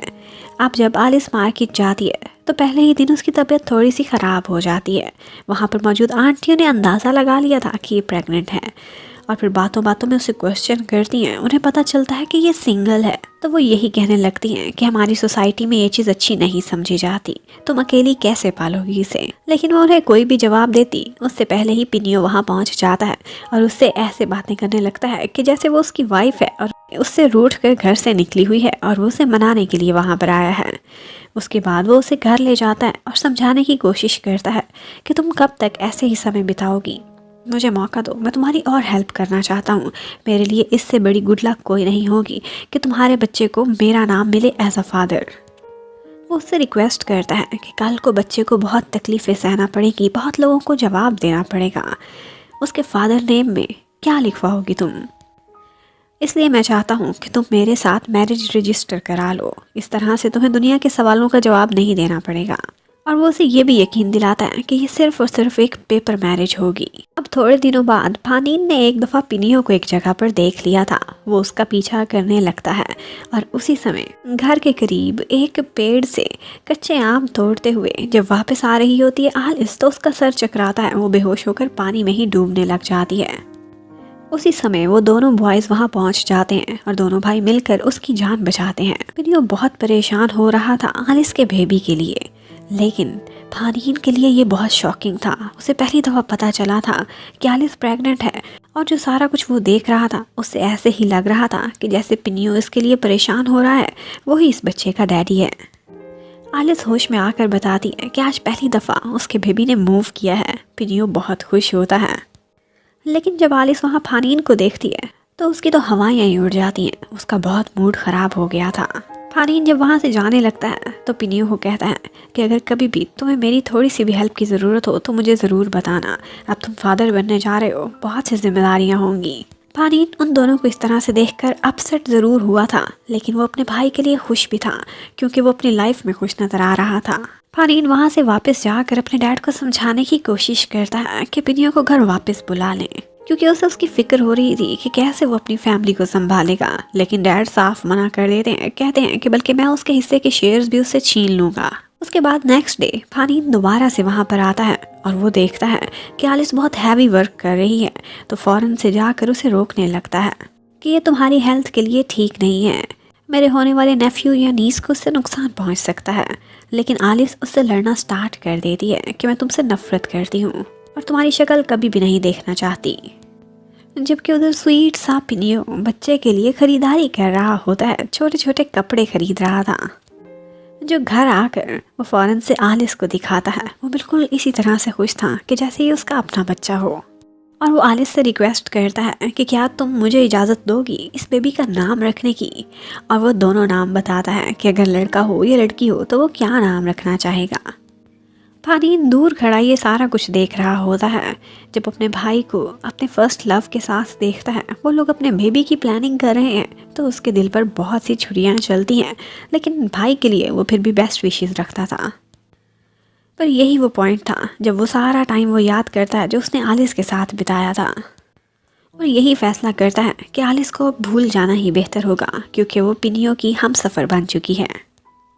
अब जब आलिस मार्केट जाती है तो पहले ही दिन उसकी तबीयत थोड़ी सी ख़राब हो जाती है। वहाँ पर मौजूद आंटियों ने अंदाज़ा लगा लिया था कि ये प्रेग्नेंट है और फिर बातों बातों में उसे क्वेश्चन करती हैं। उन्हें पता चलता है कि ये सिंगल है, तो वो यही कहने लगती हैं कि हमारी सोसाइटी में ये चीज़ अच्छी नहीं समझी जाती, तुम अकेली कैसे पालोगी इसे। लेकिन वो उन्हें कोई भी जवाब देती उससे पहले ही पिनियो वहाँ पहुँच जाता है और उससे ऐसे बातें करने लगता है कि जैसे वो उसकी वाइफ है और उससे रूठ कर घर से निकली हुई है और वो उसे मनाने के लिए वहाँ पर आया है। उसके बाद वो उसे घर ले जाता है और समझाने की कोशिश करता है कि तुम कब तक ऐसे ही समय बिताओगी, मुझे मौका दो, मैं तुम्हारी और हेल्प करना चाहता हूँ। मेरे लिए इससे बड़ी गुड लक कोई नहीं होगी कि तुम्हारे बच्चे को मेरा नाम मिले एज अ फादर। वो उससे रिक्वेस्ट करता है कि कल को बच्चे को बहुत तकलीफ़ें सहना पड़ेगी, बहुत लोगों को जवाब देना पड़ेगा, उसके फादर नेम में क्या लिखवाओगी तुम। इसलिए मैं चाहता हूँ कि तुम मेरे साथ मैरिज रजिस्टर करा लो, इस तरह से तुम्हें दुनिया के सवालों का जवाब नहीं देना पड़ेगा। और वो उसे ये भी यकीन दिलाता है कि ये सिर्फ और सिर्फ एक पेपर मैरिज होगी। अब थोड़े दिनों बाद फानीन ने एक दफ़ा पिनियो को एक जगह पर देख लिया था। वो उसका पीछा करने लगता है और उसी समय घर के करीब एक पेड़ से कच्चे आम तोड़ते हुए जब वापस आ रही होती है आलिस, तो उसका सर चकराता है, वो बेहोश होकर पानी में ही डूबने लग जाती है। उसी समय वो दोनों बॉयज़ वहाँ पहुँच जाते हैं और दोनों भाई मिलकर उसकी जान बचाते हैं। पिनियो बहुत परेशान हो रहा था आलिस के बेबी के लिए, लेकिन फानीन के लिए ये बहुत शॉकिंग था। उसे पहली दफ़ा पता चला था कि आलिस प्रेग्नेंट है और जो सारा कुछ वो देख रहा था उससे ऐसे ही लग रहा था कि जैसे पिनियो इसके लिए परेशान हो रहा है वही इस बच्चे का डैडी है। आलिस होश में आकर बताती है कि आज पहली दफ़ा उसके बेबी ने मूव किया है। पिनियो बहुत खुश होता है, लेकिन जब आलिस वहाँ फानीन को देखती है तो उसकी तो हवाएं ही उड़ जाती हैं। उसका बहुत मूड ख़राब हो गया था। फानीन जब वहाँ से जाने लगता है तो पिनियो को कहता है कि अगर कभी भी तुम्हें मेरी थोड़ी सी भी हेल्प की ज़रूरत हो तो मुझे ज़रूर बताना। अब तुम फादर बनने जा रहे हो, बहुत सी जिम्मेदारियाँ होंगी। फानीन उन दोनों को इस तरह से देखकर अपसेट ज़रूर हुआ था, लेकिन वो अपने भाई के लिए खुश भी था क्योंकि वो अपनी लाइफ में खुश नज़र आ रहा था। फानीन वहाँ से वापस जाकर अपने डैड को समझाने की कोशिश करता है कि पिनियो को घर वापस बुला लें, क्योंकि उसे उसकी फिक्र हो रही थी कि कैसे वो अपनी फैमिली को संभालेगा। लेकिन डैड साफ मना कर देते हैं, कहते हैं कि बल्कि मैं उसके हिस्से के शेयर्स भी उससे छीन लूँगा। उसके बाद नेक्स्ट डे फानीन दोबारा से वहाँ पर आता है और वो देखता है कि आलिस बहुत हैवी वर्क कर रही है, तो फ़ौरन से जाकर उसे रोकने लगता है कि ये तुम्हारी हेल्थ के लिए ठीक नहीं है, मेरे होने वाले नेफ्यू या नीस को उससे नुकसान पहुँच सकता है। लेकिन आलिस उससे लड़ना स्टार्ट कर देती है कि मैं तुमसे नफरत करती हूँ और तुम्हारी शक्ल कभी भी नहीं देखना चाहती। जबकि उधर स्वीट सा पिनियो बच्चे के लिए खरीदारी कर रहा होता है, छोटे छोटे कपड़े खरीद रहा था। जो घर आकर वो फ़ौरन से आलिस को दिखाता है। वो बिल्कुल इसी तरह से खुश था कि जैसे ये उसका अपना बच्चा हो, और वो आलिस से रिक्वेस्ट करता है कि क्या तुम मुझे इजाज़त दोगी इस बेबी का नाम रखने की। और वो दोनों नाम बताता है कि अगर लड़का हो या लड़की हो तो वो क्या नाम रखना चाहेगा। फानीन दूर खड़ा ये सारा कुछ देख रहा होता है। जब अपने भाई को अपने फर्स्ट लव के साथ देखता है, वो लोग अपने बेबी की प्लानिंग कर रहे हैं, तो उसके दिल पर बहुत सी छुरियां चलती हैं, लेकिन भाई के लिए वो फिर भी बेस्ट विशेस रखता था। पर यही वो पॉइंट था जब वो सारा टाइम वो याद करता है जो उसने आलिस के साथ बिताया था, और यही फैसला करता है कि आलिस को भूल जाना ही बेहतर होगा, क्योंकि वो पिनियो की हम सफ़र बन चुकी है।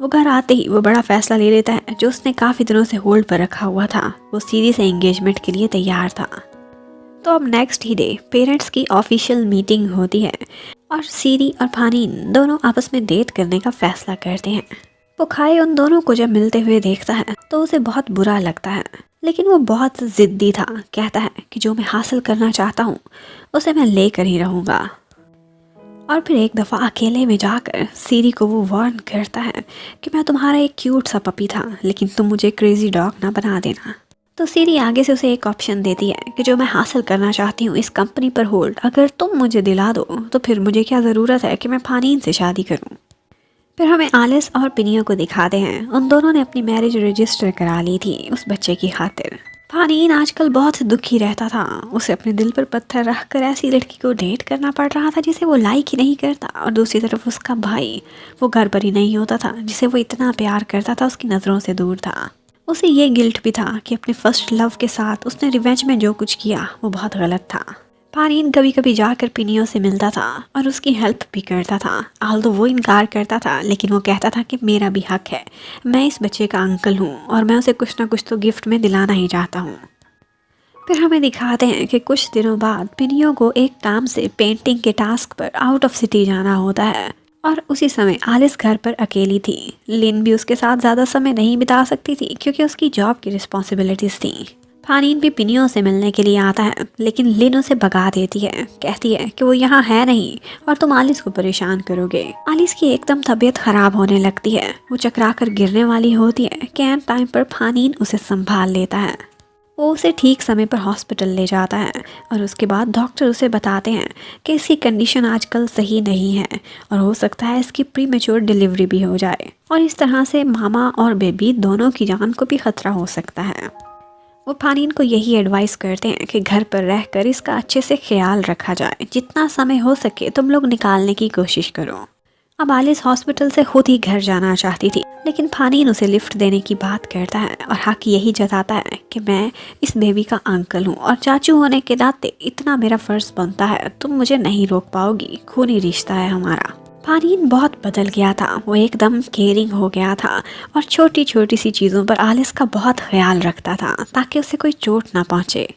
वो घर आते ही वो बड़ा फैसला ले लेता है जो उसने काफ़ी दिनों से होल्ड पर रखा हुआ था। वो सीरी से एंगेजमेंट के लिए तैयार था। तो अब नेक्स्ट ही डे पेरेंट्स की ऑफिशियल मीटिंग होती है और सीरी और फानीन दोनों आपस में डेट करने का फैसला करते हैं। पुखाई उन दोनों को जब मिलते हुए देखता है तो उसे बहुत बुरा लगता है, लेकिन वो बहुत ज़िद्दी था। कहता है कि जो मैं हासिल करना चाहता हूँ उसे मैं लेकर ही रहूँगा। और फिर एक दफ़ा अकेले में जाकर सीरी को वो वार्न करता है कि मैं तुम्हारा एक क्यूट सा पपी था, लेकिन तुम मुझे क्रेजी डॉग ना बना देना। तो सीरी आगे से उसे एक ऑप्शन देती है कि जो मैं हासिल करना चाहती हूँ इस कंपनी पर होल्ड अगर तुम मुझे दिला दो तो फिर मुझे क्या ज़रूरत है कि मैं फानीन से शादी करूँ। फिर हमें आलिस और पिनियो को दिखाते हैं। उन दोनों ने अपनी मैरिज रजिस्टर करा ली थी उस बच्चे की खातिर। फानीन आजकल बहुत दुखी रहता था। उसे अपने दिल पर पत्थर रखकर ऐसी लड़की को डेट करना पड़ रहा था जिसे वो लाइक ही नहीं करता, और दूसरी तरफ उसका भाई वो घर पर ही नहीं होता था जिसे वो इतना प्यार करता था, उसकी नज़रों से दूर था। उसे ये गिल्ट भी था कि अपने फर्स्ट लव के साथ उसने रिवेंज में जो कुछ किया वो बहुत गलत था। फानीन कभी कभी जाकर पिनियो से मिलता था और उसकी हेल्प भी करता था। आल्दो वो इनकार करता था, लेकिन वो कहता था कि मेरा भी हक है, मैं इस बच्चे का अंकल हूँ और मैं उसे कुछ ना कुछ तो गिफ्ट में दिलाना ही चाहता हूँ। फिर हमें दिखाते हैं कि कुछ दिनों बाद पिनियो को एक काम से पेंटिंग के टास्क पर आउट ऑफ सिटी जाना होता है, और उसी समय आलिस घर पर अकेली थी। लिन भी उसके साथ ज़्यादा समय नहीं बिता सकती थी क्योंकि उसकी जॉब की रिस्पॉन्सिबिलिटीज़ थी। फानीन भी पिनियो से मिलने के लिए आता है, लेकिन लिन उसे भगा देती है, कहती है कि वो यहाँ है नहीं और तुम आलिस को परेशान करोगे। आलिस की एकदम तबीयत खराब होने लगती है, वो चकरा कर गिरने वाली होती है कि एन टाइम पर फानीन उसे संभाल लेता है। वो उसे ठीक समय पर हॉस्पिटल ले जाता है और उसके बाद डॉक्टर उसे बताते हैं कि इसकी कंडीशन आजकल सही नहीं है और हो सकता है इसकी प्रीमेच्योर डिलीवरी भी हो जाए और इस तरह से मामा और बेबी दोनों की जान को भी खतरा हो सकता है। वो फानीन को यही एडवाइस करते हैं कि घर पर रहकर इसका अच्छे से ख्याल रखा जाए, जितना समय हो सके तुम लोग निकालने की कोशिश करो। अब आलिस हॉस्पिटल से खुद ही घर जाना चाहती थी, लेकिन फानीन उसे लिफ्ट देने की बात करता है और हक यही जताता है कि मैं इस बेबी का अंकल हूँ और चाचू होने के नाते इतना मेरा फ़र्ज बनता है, तुम मुझे नहीं रोक पाओगी, खूनी रिश्ता है हमारा। फानीन बहुत बदल गया था, वो एकदम केयरिंग हो गया था और छोटी छोटी सी चीज़ों पर आलिस का बहुत ख्याल रखता था ताकि उसे कोई चोट ना पहुँचे।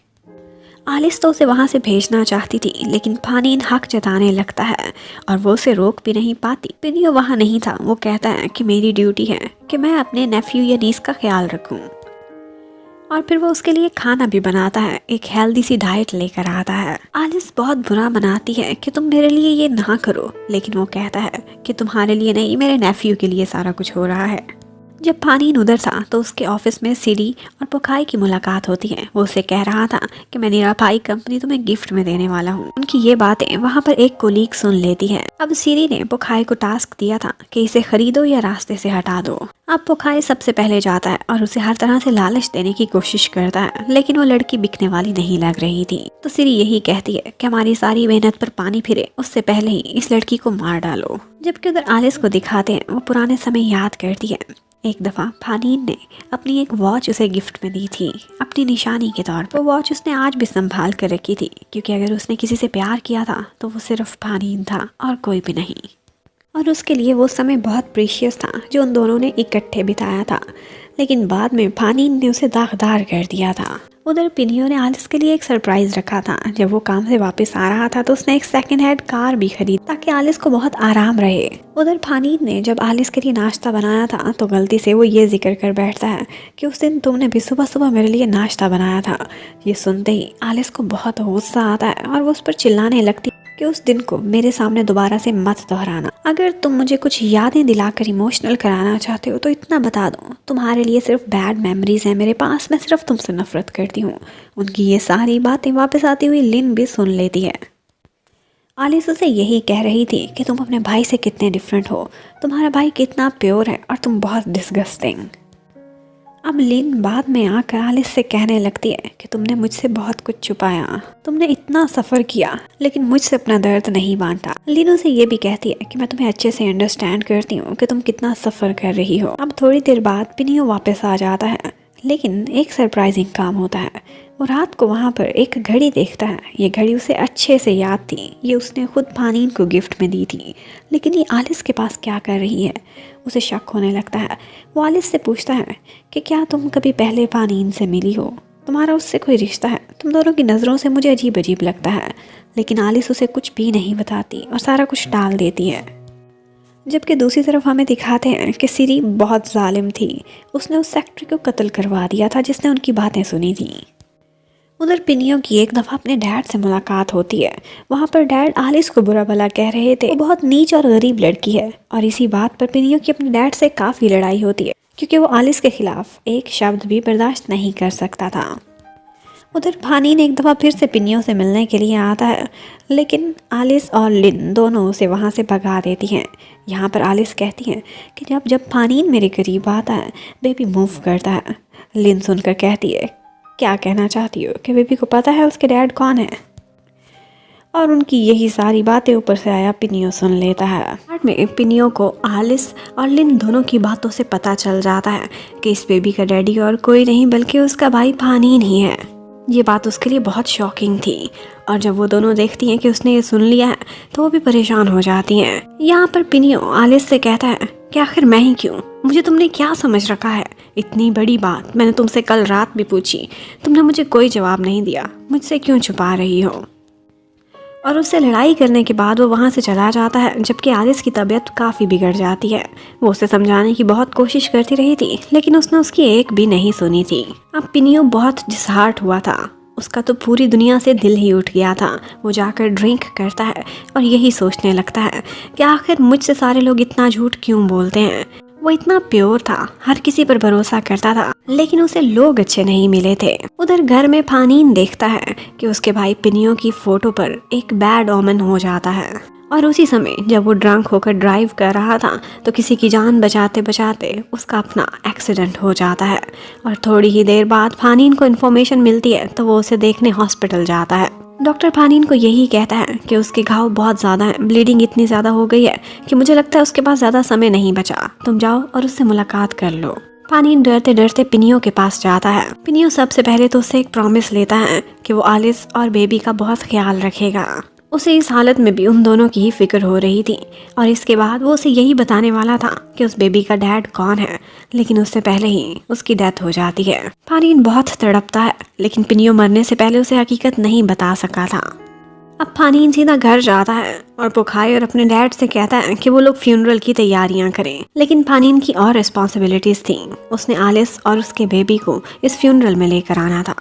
आलिस तो उसे वहाँ से भेजना चाहती थी, लेकिन फानीन हक जताने लगता है और वो उसे रोक भी नहीं पाती। पिनियो वहाँ नहीं था, वो कहता है कि मेरी ड्यूटी है कि मैं अपने नेफ्यू या नीस का ख्याल रखूँ और फिर वो उसके लिए खाना भी बनाता है, एक हेल्दी सी डाइट लेकर आता है। आलिस बहुत बुरा मनाती है कि तुम मेरे लिए ये ना करो, लेकिन वो कहता है कि तुम्हारे लिए नहीं, मेरे नेफ्यू के लिए सारा कुछ हो रहा है। जब फानीन उधर था तो उसके ऑफिस में सिरी और पोखाई की मुलाकात होती है। वो उसे कह रहा था कि मैं निरापाई कंपनी तुम्हें गिफ्ट में देने वाला हूँ। उनकी ये बातें वहाँ पर एक कोलीग सुन लेती है। अब सिरी ने पोखाई को टास्क दिया था कि इसे खरीदो या रास्ते से हटा दो। अब पोखाई सबसे पहले जाता है और उसे हर तरह से लालच देने की कोशिश करता है, लेकिन वो लड़की बिकने वाली नहीं लग रही थी। तो सिरी यही कहती है कि हमारी सारी मेहनत पर पानी फिरे, उससे पहले ही इस लड़की को मार डालो। जबकि उधर आलिस को दिखाते हैं, वो पुराने समय याद करती है। एक दफ़ा फानीन ने अपनी एक वॉच उसे गिफ्ट में दी थी, अपनी निशानी के तौर पर। वो वॉच उसने आज भी संभाल कर रखी थी, क्योंकि अगर उसने किसी से प्यार किया था तो वो सिर्फ फानीन था और कोई भी नहीं। और उसके लिए वो समय बहुत प्रीशियस था जो उन दोनों ने इकट्ठे बिताया था, लेकिन बाद में फानीन ने उसे दागदार कर दिया था। उधर पिनियो ने आलिस के लिए एक सरप्राइज रखा था। जब वो काम से वापस आ रहा था तो उसने एक सेकंड हैंड कार भी खरीदी ताकि आलिस को बहुत आराम रहे। उधर फानीन ने जब आलिस के लिए नाश्ता बनाया था तो गलती से वो ये जिक्र कर बैठता है कि उस दिन तुमने भी सुबह सुबह मेरे लिए नाश्ता बनाया था। ये सुनते ही आलिस को बहुत गुस्सा आता है और वो उस पर चिल्लाने लगती कि उस दिन को मेरे सामने दोबारा से मत दोहराना। अगर तुम मुझे कुछ यादें दिलाकर इमोशनल कराना चाहते हो तो इतना बता दो, तुम्हारे लिए सिर्फ बैड मेमोरीज हैं मेरे पास, मैं सिर्फ तुमसे नफरत करती हूँ। उनकी ये सारी बातें वापस आती हुई लिन भी सुन लेती है। आलिस उसे यही कह रही थी कि तुम अपने भाई से कितने डिफरेंट हो, तुम्हारा भाई कितना प्योर है और तुम बहुत डिस्गस्टिंग। अब लिन बाद में आकर आलिस से कहने लगती है कि तुमने मुझसे बहुत कुछ छुपाया, तुमने इतना सफ़र किया लेकिन मुझसे अपना दर्द नहीं बांटा। लिन उसे ये भी कहती है कि मैं तुम्हें अच्छे से अंडरस्टैंड करती हूँ कि तुम कितना सफ़र कर रही हो। अब थोड़ी देर बाद पिनियो वापस आ जाता है, लेकिन एक सरप्राइजिंग काम होता है। वो रात को वहाँ पर एक घड़ी देखता है। ये घड़ी उसे अच्छे से याद थी, ये उसने खुद फानीन को गिफ्ट में दी थी, लेकिन ये आलिस के पास क्या कर रही है, उसे शक होने लगता है। वो आलिस से पूछता है कि क्या तुम कभी पहले फानीन से मिली हो, तुम्हारा उससे कोई रिश्ता है, तुम दोनों की नज़रों से मुझे अजीब अजीब लगता है। लेकिन आलिस उसे कुछ भी नहीं बताती और सारा कुछ टाल देती है। जबकि दूसरी तरफ हमें दिखाते हैं कि सिरी बहुत जालिम थी, उसने उस सेक्रेटरी को कत्ल करवा दिया था जिसने उनकी बातें सुनी थी। उधर पिनियो की एक दफ़ा अपने डैड से मुलाकात होती है। वहाँ पर डैड आलिस को बुरा भला कह रहे थे, वो बहुत नीच और गरीब लड़की है, और इसी बात पर पिनियो की अपने डैड से काफ़ी लड़ाई होती है क्योंकि वो आलिस के खिलाफ एक शब्द भी बर्दाश्त नहीं कर सकता था। उधर फानीन एक दफ़ा फिर से पिनियो से मिलने के लिए आता है, लेकिन आलिस और लिन दोनों उसे वहाँ से भगा देती हैं। यहाँ पर आलिस कहती है कि जब फानीन मेरे करीब आता है बेबी मूव करता है। लिन सुनकर कहती है क्या कहना चाहती हो कि बेबी को पता है उसके डैड कौन है? और उनकी यही सारी बातें ऊपर से आया पिनियो सुन लेता है। बाद में पिनियो को आलिस और लिन दोनों की बातों से पता चल जाता है कि इस बेबी का डैडी और कोई नहीं बल्कि उसका भाई फानीन ही है। ये बात उसके लिए बहुत शॉकिंग थी, और जब वो दोनों देखती हैं कि उसने ये सुन लिया है तो वो भी परेशान हो जाती हैं। यहाँ पर पिनियो आलिस से कहता है कि आखिर मैं ही क्यों, मुझे तुमने क्या समझ रखा है, इतनी बड़ी बात मैंने तुमसे कल रात भी पूछी, तुमने मुझे कोई जवाब नहीं दिया, मुझसे क्यों छुपा रही हो? और उससे लड़ाई करने के बाद वो वहाँ से चला जाता है, जबकि आलिस की तबीयत काफ़ी बिगड़ जाती है। वो उसे समझाने की बहुत कोशिश करती रही थी, लेकिन उसने उसकी एक भी नहीं सुनी थी। अब पिनियो बहुत डिसहार्ट हुआ था। उसका तो पूरी दुनिया से दिल ही उठ गया था। वो जाकर ड्रिंक करता है और यही सोचने लगता है कि आखिर मुझसे सारे लोग इतना झूठ क्यों बोलते हैं। वो इतना प्योर था, हर किसी पर भरोसा करता था, लेकिन उसे लोग अच्छे नहीं मिले थे। उधर घर में फानीन देखता है कि उसके भाई पिनियो की फोटो पर एक बैड ओमन हो जाता है। और उसी समय जब वो ड्रंक होकर ड्राइव कर रहा था तो किसी की जान बचाते बचाते उसका अपना एक्सीडेंट हो जाता है। और थोड़ी ही देर बाद फानीन को इन्फॉर्मेशन मिलती है तो वो उसे देखने हॉस्पिटल जाता है। डॉक्टर फानीन को यही कहता है कि उसके घाव बहुत ज़्यादा है, ब्लीडिंग इतनी ज़्यादा हो गई है कि मुझे लगता है उसके पास ज़्यादा समय नहीं बचा, तुम जाओ और उससे मुलाकात कर लो। फानीन डरते डरते पिनियो के पास जाता है। पिनियो सबसे पहले तो उससे एक प्रॉमिस लेता है कि वो आलिस और बेबी का बहुत ख्याल रखेगा। उसे इस हालत में भी उन दोनों की ही फिक्र हो रही थी, और इसके बाद वो उसे यही बताने वाला था कि उस बेबी का डैड कौन है, लेकिन उससे पहले ही उसकी डेथ हो जाती है। फानीन बहुत तड़पता है, लेकिन पिनियो मरने से पहले उसे हकीकत नहीं बता सका था। अब फानीन सीधा घर जाता है और पोखाई और अपने डैड से कहता है कि वो लोग फ्यूनरल की तैयारियां करें, लेकिन फानीन की और रिस्पॉन्सिबिलिटीज थी। उसने आलिस और उसके बेबी को इस फ्यूनरल में लेकर आना था।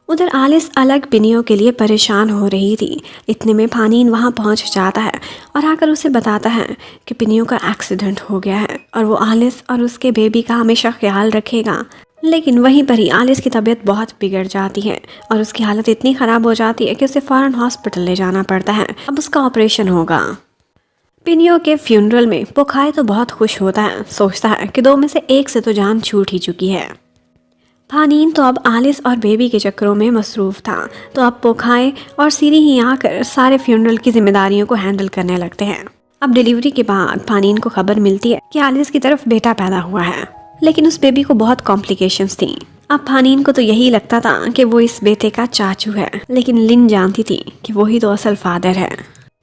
उधर आलिस अलग पिनियो के लिए परेशान हो रही थी। इतने में फानीन वहां पहुंच जाता है और आकर उसे बताता है कि पिनियो का एक्सीडेंट हो गया है और वो आलिस और उसके बेबी का हमेशा ख्याल रखेगा। लेकिन वहीं पर ही आलिस की तबीयत बहुत बिगड़ जाती है और उसकी हालत इतनी ख़राब हो जाती है कि उसे फ़ौरन हॉस्पिटल ले जाना पड़ता है। अब उसका ऑपरेशन होगा। पिनियो के फ्यूनरल में पोखाई तो बहुत खुश होता है, सोचता है कि दो में से एक से तो जान छूट ही चुकी है। फानीन तो अब आलिस और बेबी के चक्करों में मसरूफ़ था, तो अब पोखाई और सीरी ही आकर सारे फ्यूनरल की जिम्मेदारियों को हैंडल करने लगते हैं। अब डिलीवरी के बाद फानीन को खबर मिलती है कि आलिस की तरफ बेटा पैदा हुआ है, लेकिन उस बेबी को बहुत कॉम्प्लिकेशंस थी। अब फानीन को तो यही लगता था कि वो इस बेटे का चाचू है, लेकिन लिन जानती थी कि वही तो असल फादर है।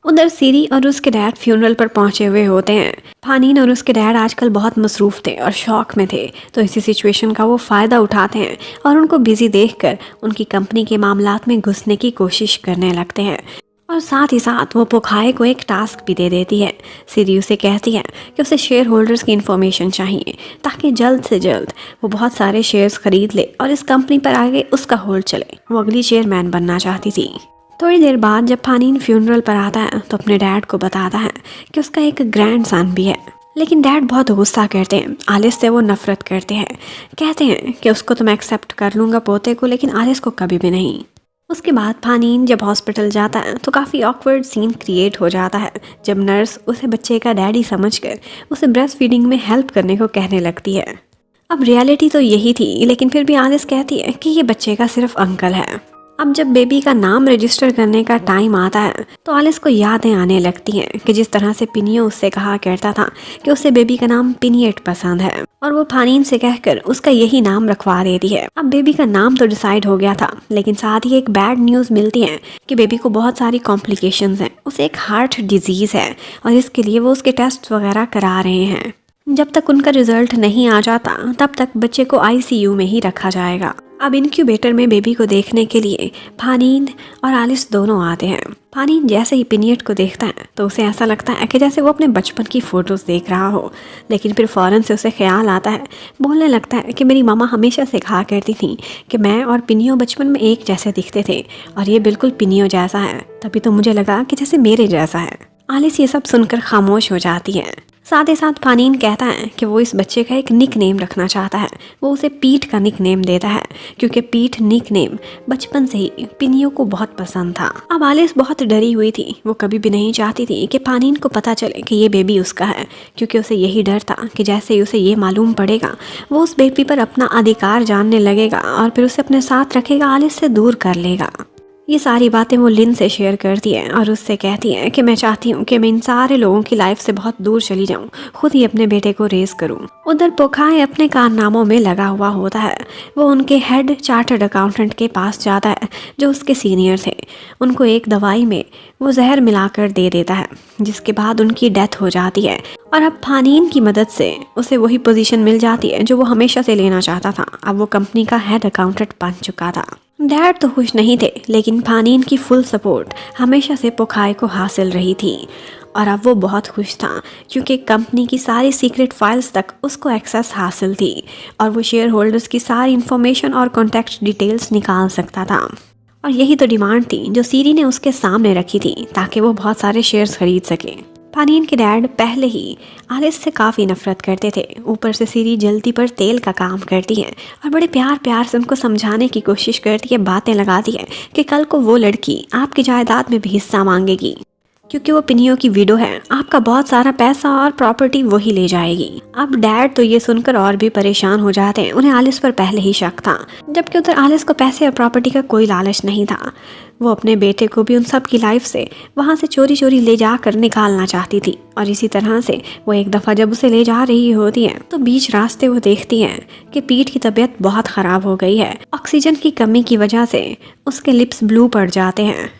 उधर सीरी और उसके डैड फ्यूनरल पर पहुंचे हुए होते हैं। फानीन और उसके डैड आजकल बहुत मसरूफ़ थे और शौक में थे, तो इसी सिचुएशन का वो फ़ायदा उठाते हैं और उनको बिजी देखकर उनकी कंपनी के मामलात में घुसने की कोशिश करने लगते हैं। और साथ ही साथ वो पोखाई को एक टास्क भी दे देती है। सीरी उसे कहती है कि उसे शेयर होल्डर्स की इन्फॉर्मेशन चाहिए, ताकि जल्द से जल्द वो बहुत सारे शेयर्स खरीद ले और इस कंपनी पर आगे उसका होल्ड चले। वो अगली चेयरमैन बनना चाहती थी। थोड़ी देर बाद जब फानीन फ्यूनरल पर आता है तो अपने डैड को बताता है कि उसका एक ग्रैंड सन भी है, लेकिन डैड बहुत गुस्सा करते हैं। आलिस से वो नफरत करते हैं, कहते हैं कि उसको तो मैं एक्सेप्ट कर लूँगा पोते को, लेकिन आलिस को कभी भी नहीं। उसके बाद फानीन जब हॉस्पिटल जाता है तो काफ़ी ऑकवर्ड सीन क्रिएट हो जाता है, जब नर्स उसे बच्चे का डैडी समझकर उसे ब्रेस्ट फीडिंग में हेल्प करने को कहने लगती है। अब रियलिटी तो यही थी, लेकिन फिर भी आलिस कहती है कि ये बच्चे का सिर्फ अंकल है। अब जब बेबी का नाम रजिस्टर करने का टाइम आता है तो आलिस को यादें आने लगती हैं कि जिस तरह से पिनियो उससे कहा करता था कि उसे बेबी का नाम पिनिएट पसंद है, और वो फानीन से कहकर उसका यही नाम रखवा देती है। अब बेबी का नाम तो डिसाइड हो गया था, लेकिन साथ ही एक बैड न्यूज़ मिलती है कि बेबी को बहुत सारी कॉम्प्लिकेशंस हैं। उसे एक हार्ट डिजीज़ है और इसके लिए वो उसके टेस्ट वगैरह करा रहे हैं। जब तक उनका रिजल्ट नहीं आ जाता तब तक बच्चे को आईसीयू में ही रखा जाएगा। अब इनक्यूबेटर में बेबी को देखने के लिए फानीन और आलिस दोनों आते हैं। फानीन जैसे ही पिनिएट को देखता है तो उसे ऐसा लगता है कि जैसे वो अपने बचपन की फ़ोटोज़ देख रहा हो, लेकिन फिर फ़ौरन से उसे ख्याल आता है। बोलने लगता है कि मेरी मामा हमेशा से कहा करती थी कि मैं और पिनियो बचपन में एक जैसे दिखते थे, और ये बिल्कुल पिनियो जैसा है, तभी तो मुझे लगा कि जैसे मेरे जैसा है। आलिस ये सब सुनकर खामोश हो जाती है। साथ ही साथ फानीन कहता है कि वो इस बच्चे का एक निक नेम रखना चाहता है। वो उसे पीठ का निक नेम देता है, क्योंकि पीठ निक नेम बचपन से ही पिनियो को बहुत पसंद था। अब आलिस बहुत डरी हुई थी। वो कभी भी नहीं चाहती थी कि फानीन को पता चले कि ये बेबी उसका है, क्योंकि उसे यही डर था कि जैसे ही उसे ये मालूम पड़ेगा वो उस बेबी पर अपना अधिकार जानने लगेगा और फिर उसे अपने साथ रखेगा, आलिस से दूर कर लेगा। ये सारी बातें वो लिन से शेयर करती है और उससे कहती है कि मैं चाहती हूँ कि मैं इन सारे लोगों की लाइफ से बहुत दूर चली जाऊँ, खुद ही अपने बेटे को रेस करूँ। उधर पोखाई अपने कारनामों में लगा हुआ होता है। वो उनके हेड चार्टर्ड अकाउंटेंट के पास जाता है जो उसके सीनियर थे। उनको एक दवाई में वो जहर मिलाकर दे देता है, जिसके बाद उनकी डेथ हो जाती है। और अब फानीन की मदद से उसे वही पोजीशन मिल जाती है जो वो हमेशा से लेना चाहता था। अब वो कंपनी का हेड अकाउंटेंट बन चुका था। डैड तो खुश नहीं थे, लेकिन फानीन की फुल सपोर्ट हमेशा से पोखाई को हासिल रही थी। और अब वो बहुत खुश था क्योंकि कंपनी की सारी सीक्रेट फाइल्स तक उसको एक्सेस हासिल थी और वो शेयर होल्डर्स की सारी इन्फॉर्मेशन और कॉन्टैक्ट डिटेल्स निकाल सकता था। और यही तो डिमांड थी जो सीरी ने उसके सामने रखी थी ताकि वो बहुत सारे शेयर्स खरीद सके। फानीन के डैड पहले ही आलिस से काफ़ी नफरत करते थे, ऊपर से सीरी जल्दी पर तेल का काम करती है और बड़े प्यार प्यार से उनको समझाने की कोशिश करती है, बातें लगाती है कि कल को वो लड़की आपकी जायदाद में भी हिस्सा मांगेगी क्योंकि वो पिनियो की विडो है, आपका बहुत सारा पैसा और प्रॉपर्टी वही ले जाएगी। अब डैड तो ये सुनकर और भी परेशान हो जाते हैं, उन्हें आलिस पर पहले ही शक था, जबकि उधर आलिस को पैसे और प्रॉपर्टी का कोई लालच नहीं था। वो अपने बेटे को भी उन सब की लाइफ से वहाँ से चोरी चोरी ले जाकर निकालना चाहती थी। और इसी तरह से वो एक दफ़ा जब उसे ले जा रही होती है तो बीच रास्ते वो देखती है कि पीठ की तबीयत बहुत ख़राब हो गई है, ऑक्सीजन की कमी की वजह से उसके लिप्स ब्लू पड़ जाते हैं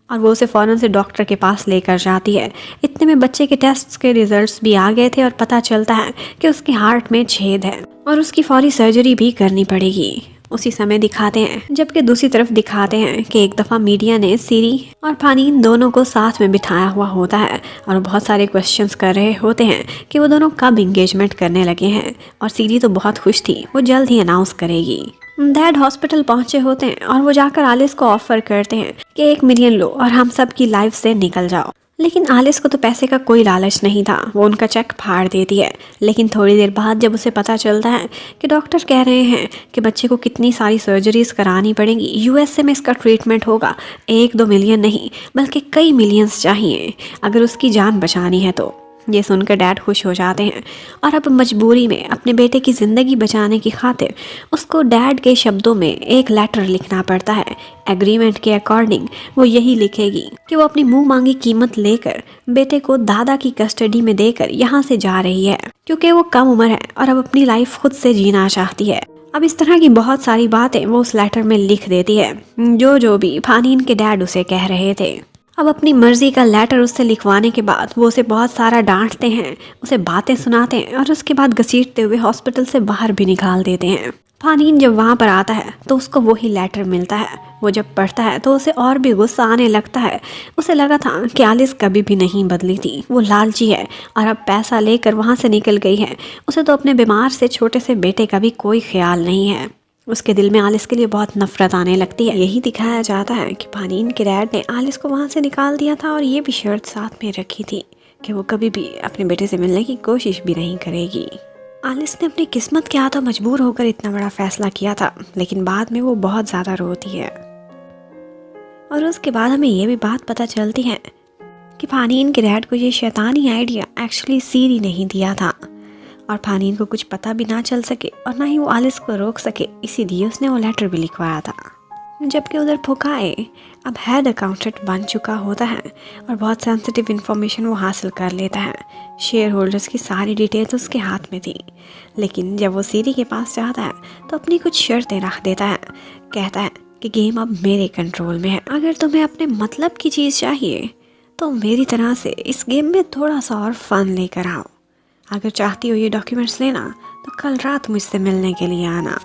और वो उसे फ़ौरन से डॉक्टर के पास लेकर जाती है। इतने में बच्चे के टेस्ट्स के रिजल्ट्स भी आ गए थे और पता चलता है कि उसके हार्ट में छेद है और उसकी फौरी सर्जरी भी करनी पड़ेगी। उसी समय दिखाते हैं, जबकि दूसरी तरफ दिखाते हैं कि एक दफ़ा मीडिया ने सीरी और फानीन दोनों को साथ में बिठाया हुआ होता है और बहुत सारे क्वेश्चंस कर रहे होते हैं कि वो दोनों कब इंगेजमेंट करने लगे हैं। और सीरी तो बहुत खुश थी, वो जल्द ही अनाउंस करेगी। डैड हॉस्पिटल पहुंचे होते हैं और वो जाकर आलिस को ऑफर करते हैं कि 1 मिलियन लो और हम सब की लाइफ से निकल जाओ। लेकिन आलिस को तो पैसे का कोई लालच नहीं था, वो उनका चेक फाड़ देती है। लेकिन थोड़ी देर बाद जब उसे पता चलता है कि डॉक्टर कह रहे हैं कि बच्चे को कितनी सारी सर्जरीज करानी पड़ेंगी, यूएसए में इसका ट्रीटमेंट होगा, 1-2 मिलियन नहीं बल्कि कई मिलियंस चाहिए अगर उसकी जान बचानी है तो। ये सुनकर डैड खुश हो जाते हैं और अब मजबूरी में अपने बेटे की ज़िंदगी बचाने की खातिर उसको डैड के शब्दों में एक लेटर लिखना पड़ता है। एग्रीमेंट के अकॉर्डिंग वो यही लिखेगी कि वो अपनी मुंह मांगी कीमत लेकर बेटे को दादा की कस्टडी में देकर यहाँ से जा रही है क्योंकि वो कम उम्र है और अब अपनी लाइफ खुद से जीना चाहती है। अब इस तरह की बहुत सारी बातें वो उस लेटर में लिख देती है जो भी फानीन के डैड उसे कह रहे थे। अब अपनी मर्जी का लेटर उससे लिखवाने के बाद वो उसे बहुत सारा डांटते हैं, उसे बातें सुनाते हैं और उसके बाद घसीटते हुए हॉस्पिटल से बाहर भी निकाल देते हैं। फानीन जब वहाँ पर आता है तो उसको वही लेटर मिलता है। वो जब पढ़ता है तो उसे और भी गुस्सा आने लगता है। उसे लगा था कि आलिस कभी भी नहीं बदली थी, वो लालची है और अब पैसा लेकर वहाँ से निकल गई है। उसे तो अपने बीमार से छोटे से बेटे का भी कोई ख्याल नहीं है। उसके दिल में आलिस के लिए बहुत नफरत आने लगती है। यही दिखाया जाता है कि फानीन के डैड ने आलिस को वहाँ से निकाल दिया था और ये भी शर्त साथ में रखी थी कि वो कभी भी अपने बेटे से मिलने की कोशिश भी नहीं करेगी। आलिस ने अपनी किस्मत के हाथों मजबूर होकर इतना बड़ा फैसला किया था, लेकिन बाद में वो बहुत ज़्यादा रोती है। और उसके बाद हमें ये भी बात पता चलती है कि फानीन के डैड को ये शैतानी आइडिया एक्चुअली सीरी नहीं दिया था और फानीन को कुछ पता भी ना चल सके और ना ही वो आलिस को रोक सके, इसीलिए उसने वो लेटर भी लिखवाया था। जबकि उधर फुकाए अब हेड अकाउंटेंट बन चुका होता है और बहुत सेंसिटिव इन्फॉर्मेशन वो हासिल कर लेता है। शेयर होल्डर्स की सारी डिटेल्स उसके हाथ में थी, लेकिन जब वो सीरी के पास जाता है तो अपनी कुछ शर्तें रख देता है। कहता है कि गेम अब मेरे कंट्रोल में है, अगर तुम्हें अपने मतलब की चीज़ चाहिए तो मेरी तरह से इस गेम में थोड़ा सा और फन लेकर आओ। अगर चाहती हो ये डॉक्यूमेंट्स लेना तो कल रात मुझसे मिलने के लिए आना।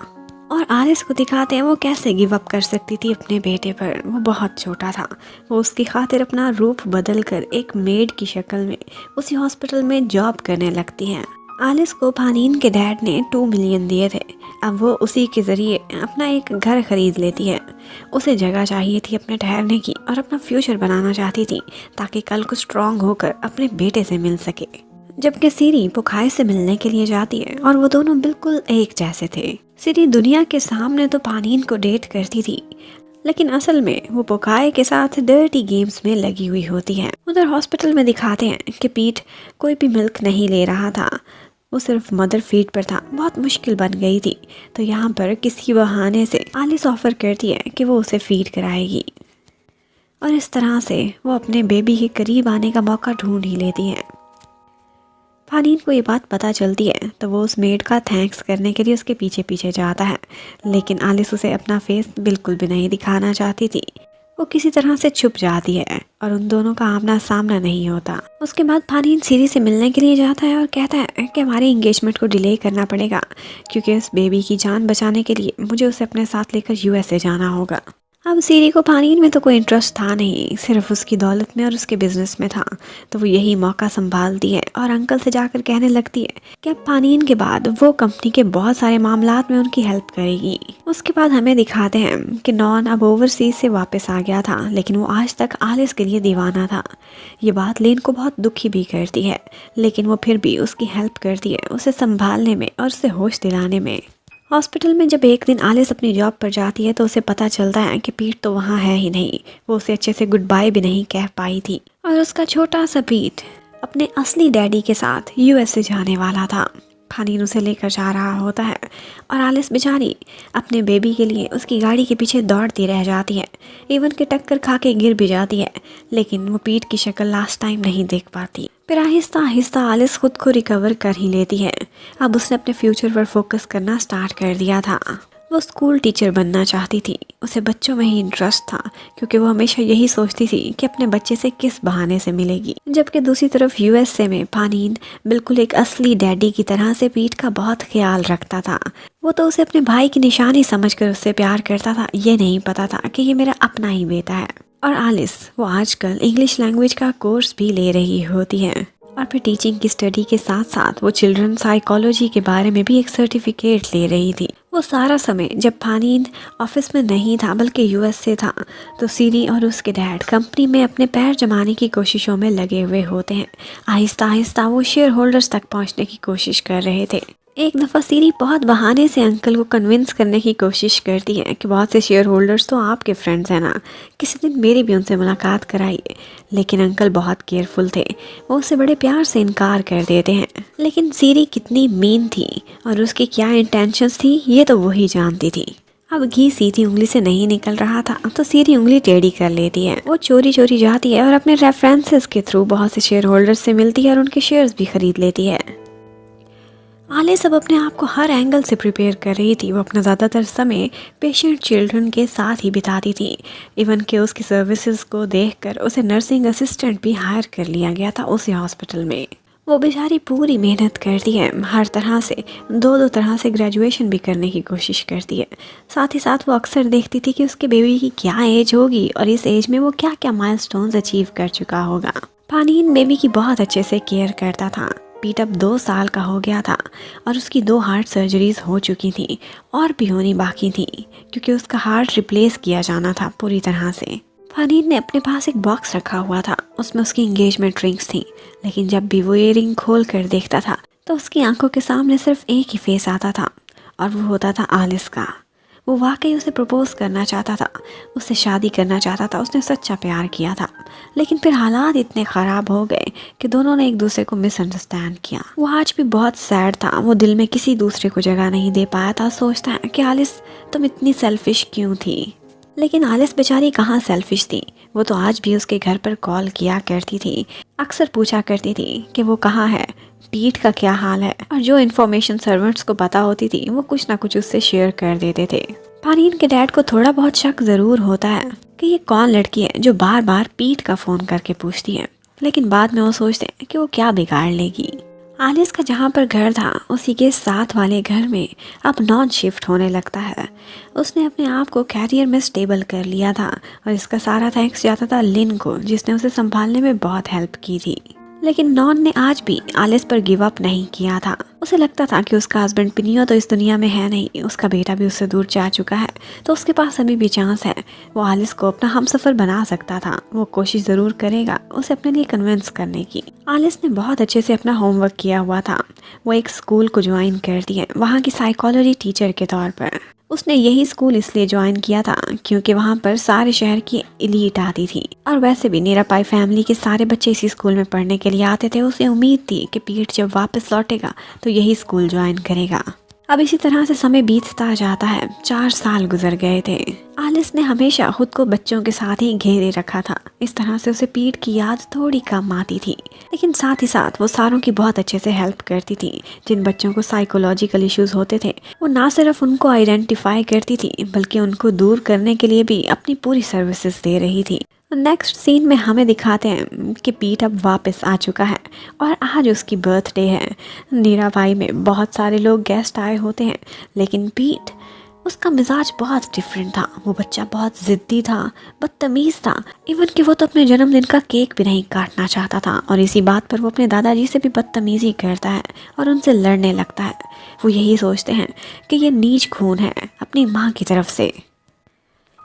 और आलिस को दिखाते हैं वो कैसे गिव अप कर सकती थी अपने बेटे पर। वो बहुत छोटा था, वो उसकी खातिर अपना रूप बदल कर एक मेड की शक्ल में उसी हॉस्पिटल में जॉब करने लगती है। आलिस को फानीन के डैड ने 2 मिलियन दिए थे, अब वो उसी के ज़रिए अपना एक घर खरीद लेती है। उसे जगह चाहिए थी अपने ठहरने की और अपना फ्यूचर बनाना चाहती थी ताकि कल को स्ट्रॉन्ग होकर अपने बेटे से मिल सके। जबकि सीरी पोखाई से मिलने के लिए जाती है और वो दोनों बिल्कुल एक जैसे थे। सीरी दुनिया के सामने तो फानीन को डेट करती थी, लेकिन असल में वो पोखाई के साथ डर्टी गेम्स में लगी हुई होती है। उधर हॉस्पिटल में दिखाते हैं कि पीठ कोई भी मिल्क नहीं ले रहा था, वो सिर्फ मदर फीड पर था, बहुत मुश्किल बन गई थी। तो यहाँ पर किसी बहाने से आलिस ऑफर करती है कि वो उसे फीड कराएगी और इस तरह से वो अपने बेबी के करीब आने का मौका ढूंढ ही लेती है। फानीन को ये बात पता चलती है तो वो उस मेड का थैंक्स करने के लिए उसके पीछे पीछे जाता है, लेकिन आलिस उसे अपना फेस बिल्कुल भी नहीं दिखाना चाहती थी। वो किसी तरह से छुप जाती है और उन दोनों का आमना सामना नहीं होता। उसके बाद पानीन सीरी से मिलने के लिए जाता है और कहता है कि हमारे एंगेजमेंट को डिले करना पड़ेगा क्योंकि उस बेबी की जान बचाने के लिए मुझे उसे अपने साथ लेकर यूएसए जाना होगा। अब सीरी को पानीन में तो कोई इंटरेस्ट था नहीं, सिर्फ उसकी दौलत में और उसके बिजनेस में था। तो वो यही मौका संभालती है और अंकल से जाकर कहने लगती है कि अब पानीन के बाद वो कंपनी के बहुत सारे मामलात में उनकी हेल्प करेगी। उसके बाद हमें दिखाते हैं कि नॉन अब ओवरसीज से वापस आ गया था, लेकिन वो आज तक आलिस के लिए दीवाना था। ये बात लेन को बहुत दुखी भी करती है, लेकिन वो फिर भी उसकी हेल्प करती है, उसे संभालने में और उसे होश दिलाने में। हॉस्पिटल में जब एक दिन आलिस अपनी जॉब पर जाती है तो उसे पता चलता है कि पीट तो वहाँ है ही नहीं। वो उसे अच्छे से गुड बाय भी नहीं कह पाई थी और उसका छोटा सा पीट अपने असली डैडी के साथ यूएसए जाने वाला था। पानीन उसे लेकर जा रहा होता है और आलिस बेचारी अपने बेबी के लिए उसकी गाड़ी के पीछे दौड़ती रह जाती है। इवन के टक्कर खा के गिर भी जाती है, लेकिन वो पीट की शक्ल लास्ट टाइम नहीं देख पाती। फिर आहिस्ता आहिस्ता आलिस खुद को रिकवर कर ही लेती है। अब उसने अपने फ्यूचर पर फोकस करना स्टार्ट कर दिया था। वो स्कूल टीचर बनना चाहती थी। उसे बच्चों में ही इंटरेस्ट था क्योंकि वो हमेशा यही सोचती थी कि अपने बच्चे से किस बहाने से मिलेगी। जबकि दूसरी तरफ यूएसए में पानीन बिल्कुल एक असली डैडी की तरह से पीट का बहुत ख्याल रखता था। वो तो उसे अपने भाई की निशानी समझकर उससे प्यार करता था। ये नहीं पता था कि ये मेरा अपना ही बेटा है। और आलिस वो आजकल इंग्लिश लैंग्वेज का कोर्स भी ले रही होती है और फिर टीचिंग की स्टडी के साथ साथ वो चिल्ड्रन साइकोलॉजी के बारे में भी एक सर्टिफिकेट ले रही थी। वो सारा समय जब पानीन ऑफिस में नहीं था बल्कि यूएस से था, तो सीरी और उसके डैड कंपनी में अपने पैर जमाने की कोशिशों में लगे हुए होते हैं। आहिस्ता आहिस्ता वो शेयर होल्डर्स तक पहुंचने की कोशिश कर रहे थे। एक दफ़ा सीरी बहुत बहाने से अंकल को कन्विंस करने की कोशिश करती है कि बहुत से शेयर होल्डर्स तो आपके फ्रेंड्स हैं ना, किसी दिन मेरी भी उनसे मुलाकात कराइए। लेकिन अंकल बहुत केयरफुल थे, वो उसे बड़े प्यार से इनकार कर देते हैं। लेकिन सीरी कितनी मीन थी और उसकी क्या इंटेंशंस थी ये तो वो ही जानती थी। अब घी सीधी उंगली से नहीं निकल रहा था तो सीरी उंगली टेढ़ी कर लेती है। वो चोरी चोरी जाती है और अपने रेफरेंसेस के थ्रू बहुत से शेयर होल्डर्स से मिलती है और उनके शेयर्स भी खरीद लेती है। आलिस अब अपने आप को हर एंगल से प्रिपेयर कर रही थी। वो अपना ज़्यादातर समय पेशेंट चिल्ड्रन के साथ ही बिताती थी। इवन के उसकी सर्विसेज को देखकर उसे नर्सिंग असिस्टेंट भी हायर कर लिया गया था उसी हॉस्पिटल में। वो बेचारी पूरी मेहनत करती है, हर तरह से दो तरह से ग्रेजुएशन भी करने की कोशिश करती है। साथ ही साथ वो अक्सर देखती थी कि उसके बेबी की क्या एज होगी और इस एज में वो क्या क्या माइलस्टोन्स अचीव कर चुका होगा। पानीन बेबी की बहुत अच्छे से केयर करता था। पीट अब 2 साल का हो गया था और उसकी 2 हार्ट सर्जरीज हो चुकी थी और भी होनी बाकी थी क्योंकि उसका हार्ट रिप्लेस किया जाना था पूरी तरह से। पानीन ने अपने पास एक बॉक्स रखा हुआ था, उसमें उसकी एंगेजमेंट रिंग्स थी। लेकिन जब भी वो ये रिंग खोल कर देखता था तो उसकी आंखों के सामने सिर्फ एक ही फेस आता था और वो होता था आलिस का। वो वाकई उसे प्रपोज करना चाहता था, उससे शादी करना चाहता था, उसने सच्चा प्यार किया था। लेकिन फिर हालात इतने ख़राब हो गए कि दोनों ने एक दूसरे को मिसअंडरस्टैंड किया। वो आज भी बहुत सैड था। वो दिल में किसी दूसरे को जगह नहीं दे पाया था। सोचता है कि आलिस तुम इतनी सेल्फिश क्यों थी। लेकिन आलिस बेचारी कहाँ सेल्फिश थी। वो तो आज भी उसके घर पर कॉल किया करती थी, अक्सर पूछा करती थी कि वो कहाँ है, पीट का क्या हाल है। और जो इन्फॉर्मेशन सर्वेंट्स को पता होती थी वो कुछ ना कुछ उससे शेयर कर देते थे। पानीन के डैड को थोड़ा बहुत शक ज़रूर होता है कि ये कौन लड़की है जो बार बार पीट का फ़ोन करके पूछती है। लेकिन बाद में वो सोचते हैं कि वो क्या बिगाड़ लेगी। आलिस का जहाँ पर घर था उसी के साथ वाले घर में अब नॉन शिफ्ट होने लगता है। उसने अपने आप को कैरियर में स्टेबल कर लिया था और इसका सारा थैंक्स जाता था लिन को, जिसने उसे संभालने में बहुत हेल्प की थी। लेकिन नॉन ने आज भी आलिस पर गिव अप नहीं किया था। उसे लगता था कि उसका हस्बैंड पिनियो तो इस दुनिया में है नहीं, उसका बेटा भी उससे दूर जा चुका है, तो उसके पास अभी भी चांस है। वो आलिस को अपना हमसफर बना सकता था। वो कोशिश ज़रूर करेगा उसे अपने लिए कन्विंस करने की। आलिस ने बहुत अच्छे से अपना होमवर्क किया हुआ था। वो एक स्कूल को ज्वाइन करती है, वहाँ की साइकोलॉजी टीचर के तौर पर। उसने यही स्कूल इसलिए ज्वाइन किया था क्योंकि वहाँ पर सारे शहर की एलीट आती थी और वैसे भी नीरापाई फैमिली के सारे बच्चे इसी स्कूल में पढ़ने के लिए आते थे। उसे उम्मीद थी कि पीट जब वापस लौटेगा तो यही स्कूल ज्वाइन करेगा। अब इसी तरह से समय बीतता जाता है। 4 साल गुजर गए थे। आलिस ने हमेशा खुद को बच्चों के साथ ही घेरे रखा था। इस तरह से उसे पीठ की याद थोड़ी कम आती थी, लेकिन साथ ही साथ वो सारों की बहुत अच्छे से हेल्प करती थी। जिन बच्चों को साइकोलॉजिकल इश्यूज होते थे, वो ना सिर्फ उनको आइडेंटिफाई करती थी, बल्कि उनको दूर करने के लिए भी अपनी पूरी सर्विसेज दे रही थी। नेक्स्ट सीन में हमें दिखाते हैं कि पीट अब वापस आ चुका है और आज उसकी बर्थडे है। नीरा भाई में बहुत सारे लोग गेस्ट आए होते हैं, लेकिन पीट, उसका मिजाज बहुत डिफरेंट था। वो बच्चा बहुत ज़िद्दी था, बदतमीज़ था, इवन कि वो तो अपने जन्मदिन का केक भी नहीं काटना चाहता था। और इसी बात पर वो अपने दादाजी से भी बदतमीज़ी करता है और उनसे लड़ने लगता है। वो यही सोचते हैं कि ये नीच खून है अपनी माँ की तरफ से।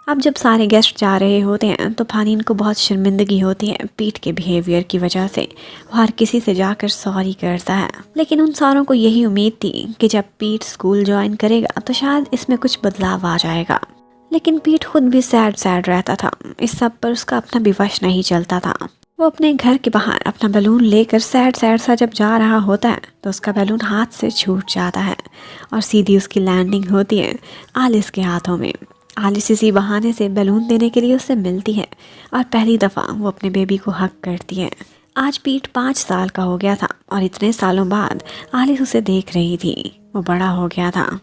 अब जब सारे गेस्ट जा रहे होते हैं तो फानीन को बहुत शर्मिंदगी होती है पीट के बिहेवियर की वजह से। वो हर किसी से जाकर सॉरी करता है, लेकिन उन सारों को यही उम्मीद थी कि जब पीट स्कूल ज्वाइन करेगा तो शायद इसमें कुछ बदलाव आ जाएगा। लेकिन पीट खुद भी सैड रहता था। इस सब पर उसका अपना भी वश नहीं चलता था। वो अपने घर के बाहर अपना बैलून लेकर सैड सा जब जा रहा होता है तो उसका बैलून हाथ से छूट जाता है और सीधी उसकी लैंडिंग होती है आलिस के हाथों में। आलिस इसी बहाने से बैलून देने के लिए उससे मिलती है और पहली दफ़ा वो अपने बेबी को हक करती है। आज पीट 5 साल का हो गया था और इतने सालों बाद आलिस उसे देख रही थी। वो बड़ा हो गया था।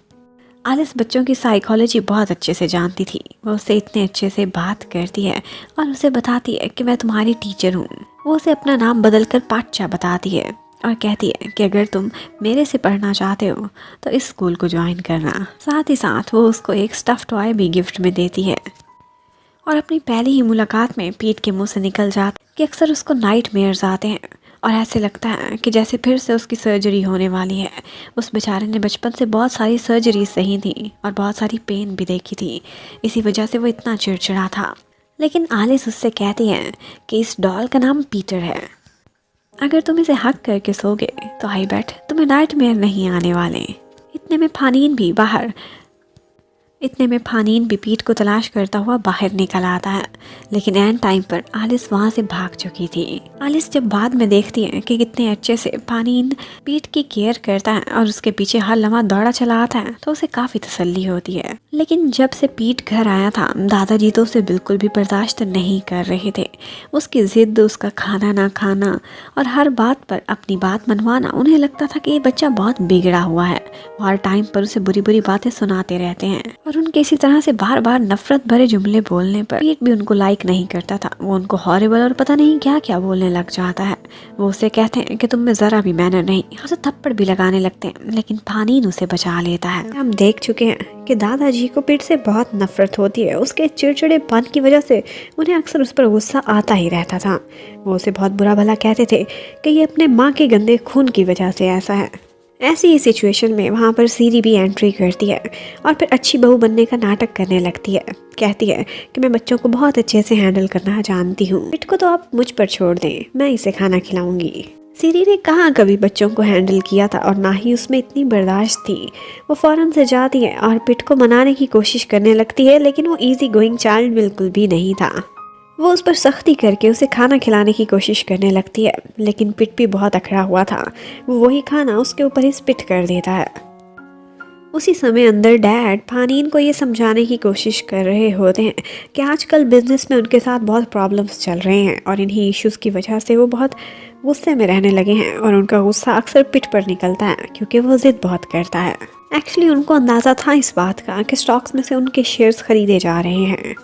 आलिस बच्चों की साइकोलॉजी बहुत अच्छे से जानती थी। वो उससे इतने अच्छे से बात करती है और उसे बताती है कि मैं तुम्हारी टीचर हूँ। वो उसे अपना नाम बदलकर पाच्चा बताती है और कहती है कि अगर तुम मेरे से पढ़ना चाहते हो तो इस स्कूल को ज्वाइन करना। साथ ही साथ वो उसको एक स्टफ टॉय भी गिफ्ट में देती है। और अपनी पहली ही मुलाकात में पीट के मुंह से निकल जाता कि अक्सर उसको नाइटमेयर्स आते हैं और ऐसे लगता है कि जैसे फिर से उसकी सर्जरी होने वाली है। उस बेचारे ने बचपन से बहुत सारी सर्जरी सही थी और बहुत सारी पेन भी देखी थी, इसी वजह से वो इतना चिड़चिड़ा था। लेकिन आलिस उससे कहती है कि इस डॉल का नाम पीटर है। अगर तुम इसे हक करके सोगे तो आई बैठ तुम्हें नाइटमेयर नहीं आने वाले। इतने में फानीन भी पीट को तलाश करता हुआ बाहर निकल आता है, लेकिन एंड टाइम पर आलिस वहाँ से भाग चुकी थी। आलिस जब बाद में देखती है कि कितने अच्छे से फानीन पीट की केयर करता है और उसके पीछे हर लम्हा दौड़ा चला आता है तो उसे काफ़ी तसल्ली होती है। लेकिन जब से पीट घर आया था दादाजी तो उसे बिल्कुल भी बर्दाश्त नहीं कर रहे थे। उसकी ज़िद, उसका खाना ना खाना और हर बात पर अपनी बात मनवाना, उन्हें लगता था कि ये बच्चा बहुत बिगड़ा हुआ है। वो हर टाइम पर उसे बुरी बुरी बातें सुनाते रहते हैं और उनके इसी तरह से बार बार नफरत भरे जुमले बोलने पर पीट भी उनको लाइक नहीं करता था। वो उनको हॉरिबल और पता नहीं क्या क्या बोलने लग जाता है। वो उसे कहते हैं कि तुम में जरा भी मैनर नहीं, उसे थप्पड़ भी लगाने लगते हैं, लेकिन फानीन उसे बचा लेता है। हम देख चुके हैं कि दादाजी को पीट से बहुत नफरत होती है। उसके चिड़चिड़ेपन की वजह से उन्हें अक्सर उस पर गुस्सा आता ही रहता था। वो उसे बहुत बुरा भला कहते थे कि ये अपने माँ के गंदे खून की वजह से ऐसा है। ऐसी ही सिचुएशन में वहाँ पर सीरी भी एंट्री करती है और फिर अच्छी बहू बनने का नाटक करने लगती है। कहती है कि मैं बच्चों को बहुत अच्छे से हैंडल करना जानती हूँ, पिट को तो आप मुझ पर छोड़ दें, मैं इसे खाना खिलाऊंगी। सीरी ने कहाँ कभी बच्चों को हैंडल किया था और ना ही उसमें इतनी बर्दाश्त थी। वो फ़ौरन से जाती है और पिट को मनाने की कोशिश करने लगती है, लेकिन वो ईजी गोइंग चाइल्ड बिल्कुल भी नहीं था। वो उस पर सख्ती करके उसे खाना खिलाने की कोशिश करने लगती है, लेकिन पिट भी बहुत अखड़ा हुआ था। वो वही खाना उसके ऊपर ही स्पिट कर देता है। उसी समय अंदर डैड फानीन को ये समझाने की कोशिश कर रहे होते हैं कि आजकल बिजनेस में उनके साथ बहुत प्रॉब्लम्स चल रहे हैं और इन्हीं इश्यूज़ की वजह से वो बहुत गुस्से में रहने लगे हैं और उनका गुस्सा अक्सर पिट पर निकलता है क्योंकि वो ज़िद बहुत करता है। एक्चुअली उनको अंदाज़ा था इस बात का कि स्टॉक्स में से उनके शेयर्स खरीदे जा रहे हैं।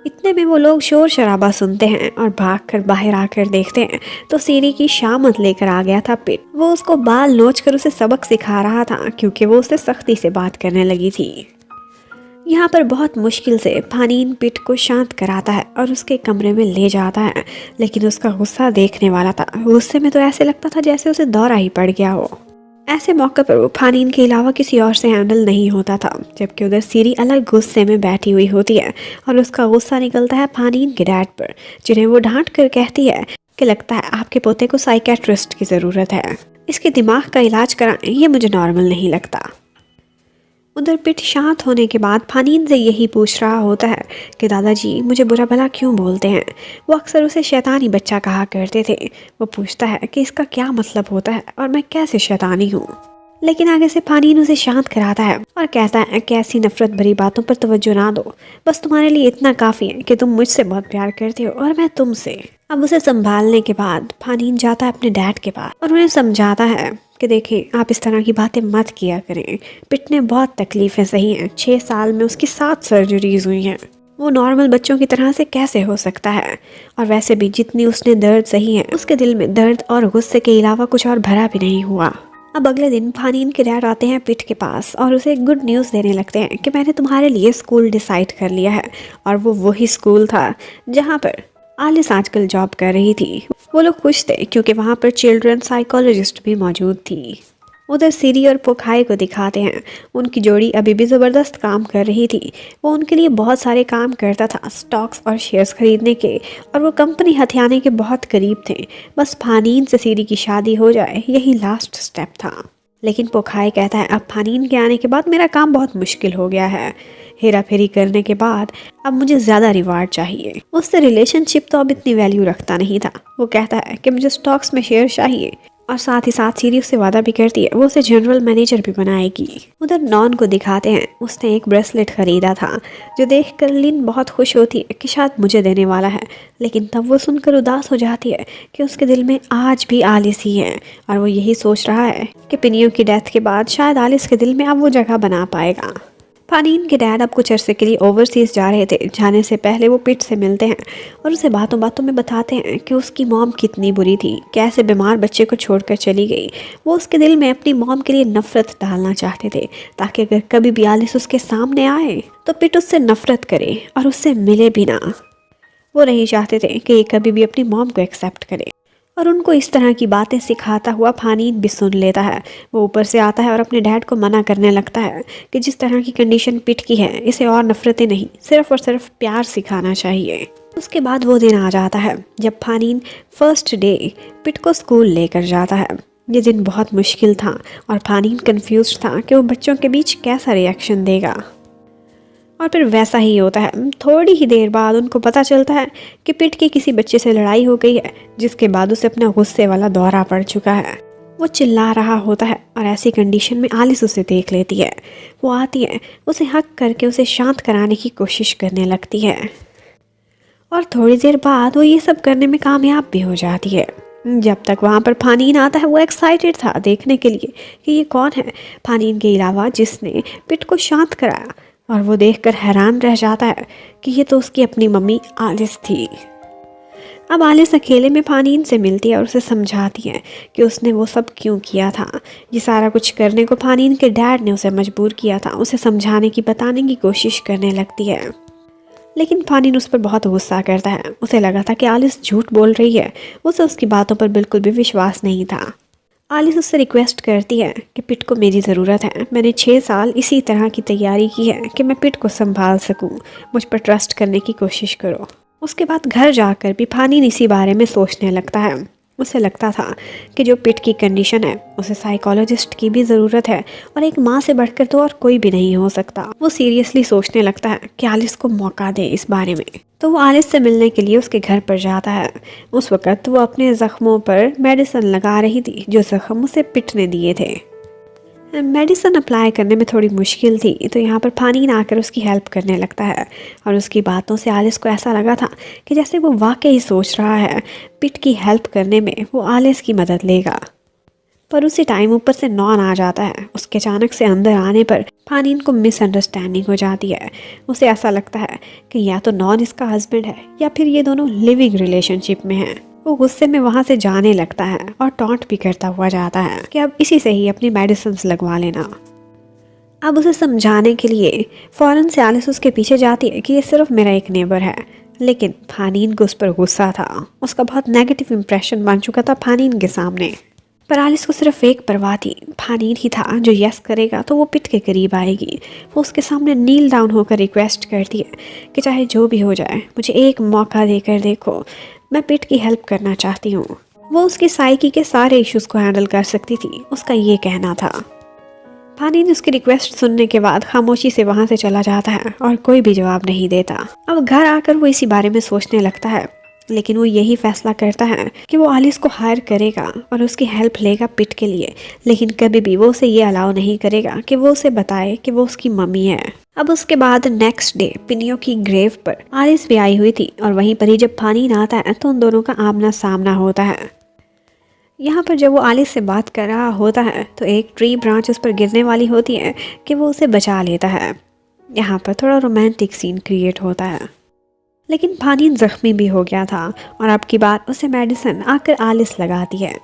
इतने में वो लोग शोर शराबा सुनते हैं और भागकर बाहर आकर देखते हैं तो सीरी की शामत लेकर आ गया था पिट। वो उसको बाल नोचकर उसे सबक सिखा रहा था क्योंकि वो उससे सख्ती से बात करने लगी थी। यहाँ पर बहुत मुश्किल से फानीन पिट को शांत कराता है और उसके कमरे में ले जाता है, लेकिन उसका गुस्सा देखने वाला था। गुस्से में तो ऐसे लगता था जैसे उसे दौरा ही पड़ गया हो। ऐसे मौके पर वो फानीन के अलावा किसी और से हैंडल नहीं होता था, जबकि उधर सीरी अलग गुस्से में बैठी हुई होती है और उसका गुस्सा निकलता है फानीन के डैड पर, जिन्हें वो डांट कर कहती है कि लगता है आपके पोते को साइकेट्रिस्ट की ज़रूरत है, इसके दिमाग का इलाज कराएं, ये मुझे नॉर्मल नहीं लगता। उधर पिट शांत होने के बाद फानीन से यही पूछ रहा होता है कि दादाजी मुझे बुरा भला क्यों बोलते हैं। वो अक्सर उसे शैतानी बच्चा कहा करते थे। वो पूछता है कि इसका क्या मतलब होता है और मैं कैसे शैतानी हूँ। लेकिन आगे से फानीन उसे शांत कराता है और कहता है कि ऐसी नफरत भरी बातों पर तवज्जो ना दो, बस तुम्हारे लिए इतना काफी है कि तुम मुझसे बहुत प्यार करते हो और मैं तुमसे। अब उसे संभालने के बाद फानीन जाता है अपने डैड के पास और उन्हें समझाता है कि देखिए आप इस तरह की बातें मत किया करें, पिट ने बहुत तकलीफें सही हैं, 6 साल में उसकी 7 सर्जरीज हुई हैं, वो नॉर्मल बच्चों की तरह से कैसे हो सकता है, और वैसे भी जितनी उसने दर्द सही है उसके दिल में दर्द और गुस्से के अलावा कुछ और भरा भी नहीं हुआ। अब अगले दिन फानीन के डैड आते हैं पिट के पास और उसे गुड न्यूज़ देने लगते हैं कि मैंने तुम्हारे लिए स्कूल डिसाइड कर लिया है, और वो वही स्कूल था जहाँ पर आलिस आजकल जॉब कर रही थी। वो लोग खुश थे क्योंकि वहाँ पर चिल्ड्रन साइकोलॉजिस्ट भी मौजूद थी। उधर सीरी और पोखाई को दिखाते हैं, उनकी जोड़ी अभी भी ज़बरदस्त काम कर रही थी। वो उनके लिए बहुत सारे काम करता था, स्टॉक्स और शेयर्स खरीदने के, और वो कंपनी हथियाने के बहुत करीब थे। बस फानीन से सीरी की शादी हो जाए यही लास्ट स्टेप था। लेकिन पोखाई कहता है अब फानीन के आने के बाद मेरा काम बहुत मुश्किल हो गया है, हेरा फेरी करने के बाद अब मुझे ज़्यादा रिवार्ड चाहिए। उससे रिलेशनशिप तो अब इतनी वैल्यू रखता नहीं था। वो कहता है कि मुझे स्टॉक्स में शेयर चाहिए, और साथ ही साथ सीरी उससे वादा भी करती है वो उसे जनरल मैनेजर भी बनाएगी। उधर नॉन को दिखाते हैं, उसने एक ब्रेसलेट खरीदा था जो देखकर लिन बहुत खुश होती है कि शायद मुझे देने वाला है, लेकिन तब वो सुनकर उदास हो जाती है कि उसके दिल में आज भी आलिस ही है, और वो यही सोच रहा है कि पिनियो की डेथ के बाद शायद आलिस के दिल में अब वो जगह बना पाएगा। फानीन के डैड अब कुछ अरसे के लिए ओवरसीज जा रहे थे। जाने से पहले वो पिट से मिलते हैं और उसे बातों बातों में बताते हैं कि उसकी मॉम कितनी बुरी थी, कैसे बीमार बच्चे को छोड़कर चली गई। वो उसके दिल में अपनी मॉम के लिए नफरत डालना चाहते थे ताकि अगर कभी भी आलिस उसके सामने आए तो पिट उससे नफरत करे और उससे मिले भी ना। वो नहीं चाहते थे कि ये कभी भी अपनी मॉम को एक्सेप्ट करे, और उनको इस तरह की बातें सिखाता हुआ फानीन भी सुन लेता है। वो ऊपर से आता है और अपने डैड को मना करने लगता है कि जिस तरह की कंडीशन पिट की है इसे और नफरतें नहीं, सिर्फ और सिर्फ प्यार सिखाना चाहिए। उसके बाद वो दिन आ जाता है जब फानीन फर्स्ट डे पिट को स्कूल लेकर जाता है। ये दिन बहुत मुश्किल था और फानीन कंफ्यूज था कि वो बच्चों के बीच कैसा रिएक्शन देगा, और फिर वैसा ही होता है। थोड़ी ही देर बाद उनको पता चलता है कि पिट के किसी बच्चे से लड़ाई हो गई है, जिसके बाद उसे अपना गुस्से वाला दौरा पड़ चुका है। वो चिल्ला रहा होता है और ऐसी कंडीशन में आलिस उसे देख लेती है। वो आती है, उसे हक करके उसे शांत कराने की कोशिश करने लगती है, और थोड़ी देर बाद वो ये सब करने में कामयाब भी हो जाती है। जब तक वहाँ पर फानीन आता है वो एक्साइटेड था देखने के लिए कि ये कौन है फानीन के अलावा जिसने पिट को शांत कराया, और वो देखकर हैरान रह जाता है कि ये तो उसकी अपनी मम्मी आलिस थी। अब आलिस अकेले में फानीन से मिलती है और उसे समझाती है कि उसने वो सब क्यों किया था। ये सारा कुछ करने को फानीन के डैड ने उसे मजबूर किया था। उसे समझाने की, बताने की कोशिश करने लगती है, लेकिन फानीन उस पर बहुत गुस्सा करता है। उसे लगा था कि आलिस झूठ बोल रही है, उसे उसकी बातों पर बिल्कुल भी विश्वास नहीं था। आलिस उससे रिक्वेस्ट करती है कि पिट को मेरी ज़रूरत है, मैंने 6 साल इसी तरह की तैयारी की है कि मैं पिट को संभाल सकूं, मुझ पर ट्रस्ट करने की कोशिश करो। उसके बाद घर जाकर भी फानीन इसी बारे में सोचने लगता है। उसे लगता था कि जो पिट की कंडीशन है उसे साइकोलॉजिस्ट की भी ज़रूरत है, और एक माँ से बढ़कर तो और कोई भी नहीं हो सकता। वो सीरियसली सोचने लगता है कि आलिस को मौका दे इस बारे में। तो वो आलिस से मिलने के लिए उसके घर पर जाता है। उस वक़्त वो अपने ज़ख्मों पर मेडिसिन लगा रही थी जो ज़ख्म उसे पिट ने दिए थे। मेडिसिन अप्लाई करने में थोड़ी मुश्किल थी, तो यहाँ पर फानीन आकर उसकी हेल्प करने लगता है, और उसकी बातों से आलिस को ऐसा लगा था कि जैसे वो वाकई सोच रहा है पिट की हेल्प करने में वो आलिस की मदद लेगा। पर उसी टाइम ऊपर से नॉन आ जाता है। उसके अचानक से अंदर आने पर फानीन को मिसअंडरस्टैंडिंग हो जाती है। उसे ऐसा लगता है कि या तो नॉन इसका हस्बैंड है या फिर ये दोनों लिविंग रिलेशनशिप में हैं। वो गुस्से में वहाँ से जाने लगता है और टॉन्ट भी करता हुआ जाता है कि अब इसी से ही अपनी मेडिसिन लगवा लेना। अब उसे समझाने के लिए फ़ौरन से आलिस उसके पीछे जाती है कि ये सिर्फ मेरा एक नेबर है, लेकिन फानीन को उस पर गुस्सा था। उसका बहुत नेगेटिव इंप्रेशन बन चुका था फानीन के सामने। पर आलिस को सिर्फ एक परवाह थी, फानीन ही था जो यस करेगा तो वो पिट के करीब आएगी। वो उसके सामने नील डाउन होकर रिक्वेस्ट करती है कि चाहे जो भी हो जाए मुझे एक मौका देकर देखो, मैं पिट की हेल्प करना चाहती हूँ। वो उसकी साइकी के सारे इश्यूज को हैंडल कर सकती थी, उसका ये कहना था। फानीन उसकी रिक्वेस्ट सुनने के बाद खामोशी से वहाँ से चला जाता है और कोई भी जवाब नहीं देता। अब घर आकर वो इसी बारे में सोचने लगता है, लेकिन वो यही फैसला करता है कि वो आलिस को हायर करेगा और उसकी हेल्प लेगा पिट के लिए, लेकिन कभी भी वो उसे ये अलाउ नहीं करेगा कि वो उसे बताए कि वो उसकी मम्मी है। अब उसके बाद नेक्स्ट डे पिनियो की ग्रेव पर आलिस भी आई हुई थी और वहीं पर ही जब फानीन आता है तो उन दोनों का आमना सामना होता है। यहाँ पर जब वो आलिस से बात कर रहा होता है तो एक ट्री ब्रांच उस पर गिरने वाली होती है कि वो उसे बचा लेता है। यहाँ पर थोड़ा रोमांटिक सीन क्रिएट होता है, लेकिन फानीन जख्मी भी हो गया था और अब की बार उसे मेडिसिन आकर आलिस लगाती है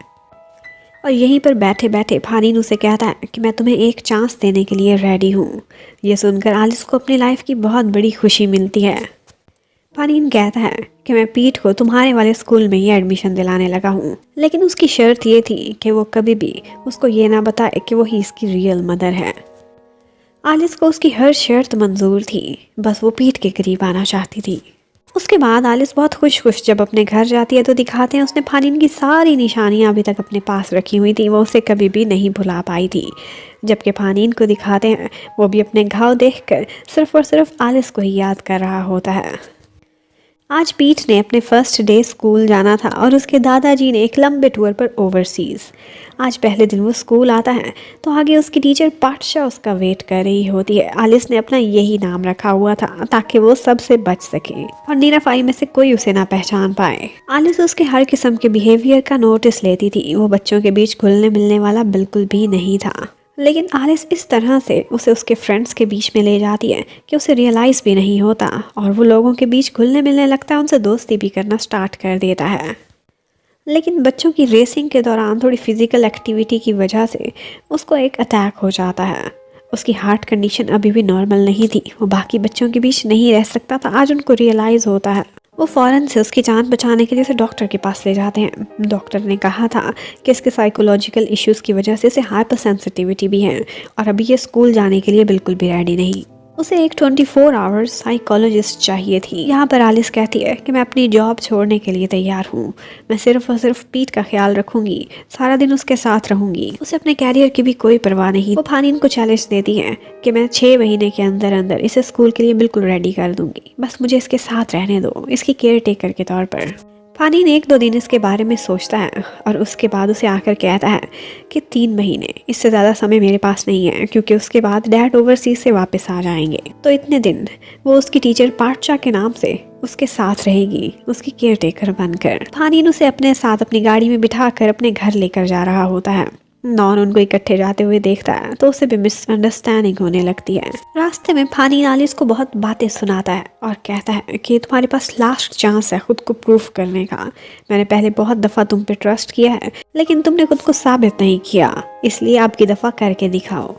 और यहीं पर बैठे बैठे फानीन उसे कहता है कि मैं तुम्हें एक चांस देने के लिए रेडी हूँ। ये सुनकर आलिस को अपनी लाइफ की बहुत बड़ी खुशी मिलती है। फानीन कहता है कि मैं पीट को तुम्हारे वाले स्कूल में ही एडमिशन दिलाने लगा हूँ, लेकिन उसकी शर्त ये थी कि वो कभी भी उसको ये ना बताए कि वो ही इसकी रियल मदर है। आलिस को उसकी हर शर्त मंजूर थी, बस वो पीट के करीब आना चाहती थी। उसके बाद आलिस बहुत खुश जब अपने घर जाती है तो दिखाते हैं उसने फानीन की सारी निशानियां अभी तक अपने पास रखी हुई थी, वो उसे कभी भी नहीं भुला पाई थी। जबकि फानीन को दिखाते हैं वो भी अपने घाव देखकर सिर्फ और सिर्फ आलिस को ही याद कर रहा होता है। आज पीट ने अपने फर्स्ट डे स्कूल जाना था और उसके दादाजी ने एक लंबे टूर पर ओवरसीज़। आज पहले दिन वो स्कूल आता है तो आगे उसकी टीचर पाटशा उसका वेट कर रही होती है। आलिस ने अपना यही नाम रखा हुआ था ताकि वो सबसे बच सके और नीराफाई में से कोई उसे ना पहचान पाए। आलिस उसके हर किस्म के बिहेवियर का नोटिस लेती थी। वो बच्चों के बीच घुलने मिलने वाला बिल्कुल भी नहीं था, लेकिन आलिस इस तरह से उसे उसके फ्रेंड्स के बीच में ले जाती है कि उसे रियलाइज़ भी नहीं होता और वो लोगों के बीच घुलने मिलने लगता है, उनसे दोस्ती भी करना स्टार्ट कर देता है। लेकिन बच्चों की रेसिंग के दौरान थोड़ी फिजिकल एक्टिविटी की वजह से उसको एक अटैक हो जाता है। उसकी हार्ट कंडीशन अभी भी नॉर्मल नहीं थी, वो बाकी बच्चों के बीच नहीं रह सकता था। आज उनको रियलाइज़ होता है। वो फ़ौरन से उसकी जान बचाने के लिए उसे डॉक्टर के पास ले जाते हैं। डॉक्टर ने कहा था कि इसके साइकोलॉजिकल इश्यूज़ की वजह से इसे हाइपर सेंसिटिविटी भी है और अभी ये स्कूल जाने के लिए बिल्कुल भी रेडी नहीं। उसे एक 24 आवर्स साइकोलॉजिस्ट चाहिए थी। यहाँ पर आलिस कहती है कि मैं अपनी जॉब छोड़ने के लिए तैयार हूँ, मैं सिर्फ और सिर्फ पीट का ख्याल रखूंगी, सारा दिन उसके साथ रहूंगी। उसे अपने कैरियर की भी कोई परवाह नहीं। वो फानीन को चैलेंज देती है कि मैं 6 महीने के अंदर अंदर इसे स्कूल के लिए बिल्कुल रेडी कर दूंगी, बस मुझे इसके साथ रहने दो, इसकी केयर टेकर के तौर पर। फानीन 1-2 दिन इसके बारे में सोचता है और उसके बाद उसे आकर कहता है कि 3 महीने, इससे ज़्यादा समय मेरे पास नहीं है क्योंकि उसके बाद डैड ओवरसीज से वापस आ जाएंगे। तो इतने दिन वो उसकी टीचर पाटशा के नाम से उसके साथ रहेगी, उसकी केयर टेकर बनकर। फानीन उसे अपने साथ अपनी गाड़ी में बिठाकर अपने घर लेकर जा रहा होता है। नॉन उनको इकट्ठे जाते हुए देखता है तो उसे भी मिसअंडरस्टैंडिंग होने लगती है। रास्ते में फानीन आलिस को बहुत बातें सुनाता है और कहता है कि तुम्हारे पास लास्ट चांस है खुद को प्रूफ करने का। मैंने पहले बहुत दफ़ा तुम पे ट्रस्ट किया है लेकिन तुमने खुद को साबित नहीं किया, इसलिए अब की दफ़ा करके दिखाओ।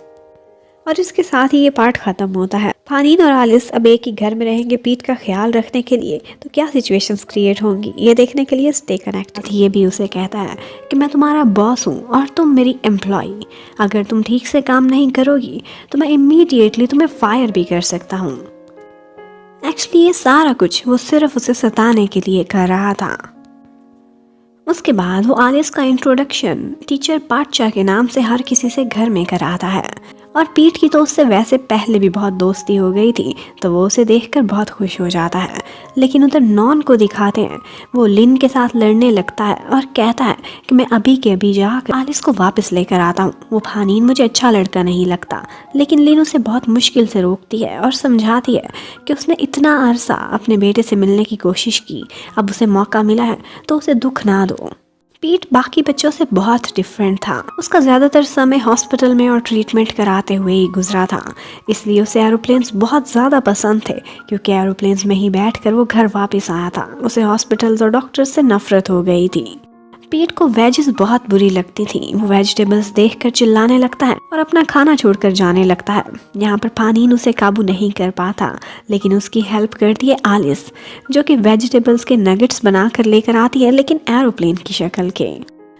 और इसके साथ ही ये पार्ट ख़त्म होता है। फानीन और आलिस अब एक ही घर में रहेंगे पीट का ख्याल रखने के लिए, तो क्या सिचुएशंस क्रिएट होंगी ये देखने के लिए स्टे कनेक्टेड। ये भी उसे कहता है कि मैं तुम्हारा बॉस हूँ और तुम मेरी एम्प्लॉई, अगर तुम ठीक से काम नहीं करोगी तो मैं इमीडिएटली तुम्हें फायर भी कर सकता हूँ। एक्चुअली ये सारा कुछ वो सिर्फ उसे सताने के लिए कर रहा था। उसके बाद वो आलिस का इंट्रोडक्शन टीचर पाटशा के नाम से हर किसी से घर में कराता है और पीट की तो उससे वैसे पहले भी बहुत दोस्ती हो गई थी, तो वो उसे देखकर बहुत खुश हो जाता है। लेकिन उधर नॉन को दिखाते हैं वो लिन के साथ लड़ने लगता है और कहता है कि मैं अभी के अभी जाकर आलिस को वापस लेकर आता हूँ। वो फानीन मुझे अच्छा लड़का नहीं लगता, लेकिन लिन उसे बहुत मुश्किल से रोकती है और समझाती है कि उसने इतना अरसा अपने बेटे से मिलने की कोशिश की, अब उसे मौका मिला है तो उसे दुख ना दो। पीट बाकी बच्चों से बहुत डिफरेंट था। उसका ज़्यादातर समय हॉस्पिटल में और ट्रीटमेंट कराते हुए ही गुजरा था, इसलिए उसे एरोप्लेन्स बहुत ज़्यादा पसंद थे क्योंकि एरोप्लेन्स में ही बैठकर वो घर वापस आया था। उसे हॉस्पिटल्स और डॉक्टर्स से नफरत हो गई थी। पीट को वेजेस बहुत बुरी लगती थी। वो वेजिटेबल्स देखकर चिल्लाने लगता है और अपना खाना छोड़कर जाने लगता है। यहाँ पर फानीन उसे काबू नहीं कर पाता, लेकिन उसकी हेल्प करती है आलिस, जो कि वेजिटेबल्स के नगेट्स बनाकर लेकर आती है, लेकिन एरोप्लेन की शक्ल के।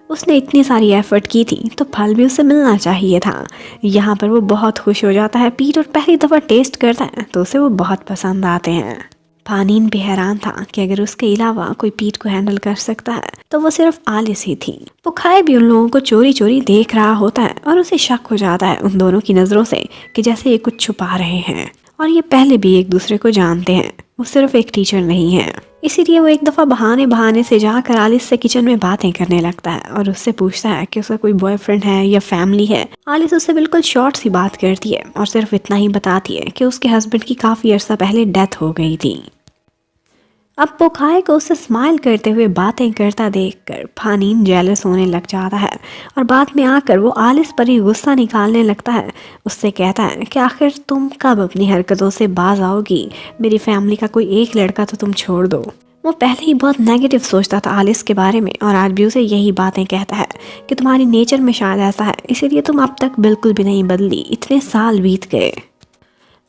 उसने इतनी सारी एफर्ट की थी तो फल भी उसे मिलना चाहिए था। यहाँ पर वो बहुत खुश हो जाता है पीट और पहली दफ़ा टेस्ट करता है तो उसे वो बहुत पसंद आते हैं। फानीन भी हैरान था कि अगर उसके अलावा कोई पीट को हैंडल कर सकता है तो वो सिर्फ आलिस ही थी। वो खाए भी उन लोगों को चोरी चोरी देख रहा होता है और उसे शक हो जाता है उन दोनों की नज़रों से कि जैसे ये कुछ छुपा रहे हैं और ये पहले भी एक दूसरे को जानते हैं। वो सिर्फ एक टीचर नहीं है। इसीलिए वो एक दफ़ा बहाने बहाने से जाकर आलिस से किचन में बातें करने लगता है और उससे पूछता है कि उसका कोई बॉयफ्रेंड है या फैमिली है। आलिस उससे बिल्कुल शॉर्ट सी बात करती है और सिर्फ इतना ही बताती है कि उसके हस्बैंड की काफ़ी अर्सा पहले डेथ हो गई थी। अब पोखाए को उससे स्माइल करते हुए बातें करता देखकर फानीन जेलस होने लग जाता है और बाद में आकर वो आलिस पर ही गुस्सा निकालने लगता है। उससे कहता है कि आखिर तुम कब अपनी हरकतों से बाज आओगी, मेरी फैमिली का कोई एक लड़का तो तुम छोड़ दो। वो पहले ही बहुत नेगेटिव सोचता था आलिस के बारे में और आज भी उसे यही बातें कहता है कि तुम्हारी नेचर में शायद ऐसा है, इसीलिए तुम अब तक बिल्कुल भी नहीं बदली, इतने साल बीत गए।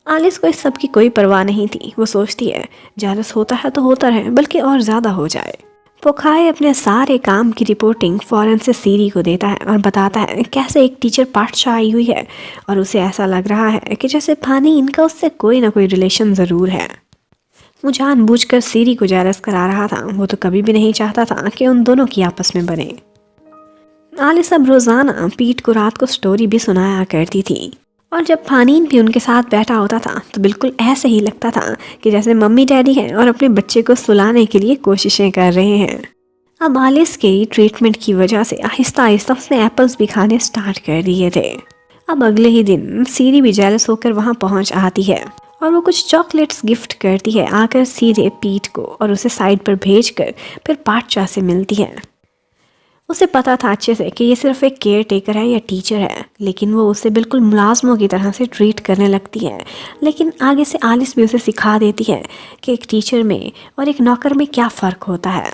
आलिस को इस सब की कोई परवाह नहीं थी। वो सोचती है जेलस होता है तो होता रहे, बल्कि और ज़्यादा हो जाए। पोखाए अपने सारे काम की रिपोर्टिंग फौरन से सीरी को देता है और बताता है कैसे एक टीचर पाठशाला आई हुई है और उसे ऐसा लग रहा है कि जैसे फानी इनका उससे कोई ना कोई रिलेशन ज़रूर है। वो जानबूझकर सीरी को जेलस करा रहा था। वो तो कभी भी नहीं चाहता था कि उन दोनों की आपस में बने। आलिस अब रोज़ाना पीट को रात को स्टोरी भी सुनाया करती थी और जब फानीन भी उनके साथ बैठा होता था तो बिल्कुल ऐसे ही लगता था कि जैसे मम्मी डैडी हैं और अपने बच्चे को सुलाने के लिए कोशिशें कर रहे हैं। अब आलिस के ट्रीटमेंट की वजह से आहिस्ता आहिस्ता उसने एप्पल्स भी खाने स्टार्ट कर दिए थे। अब अगले ही दिन सीरी भी जेलस होकर वहाँ पहुँच आती है और वो कुछ चॉकलेट्स गिफ्ट करती है आकर सीधे पीट को और उसे साइड पर भेजकर फिर पाठशाला से मिलती है। उसे पता था अच्छे से कि ये सिर्फ एक केयर टेकर है या टीचर है, लेकिन वो उसे बिल्कुल मुलाजमों की तरह से ट्रीट करने लगती है। लेकिन आगे से आलिस भी उसे सिखा देती है कि एक टीचर में और एक नौकर में क्या फ़र्क होता है।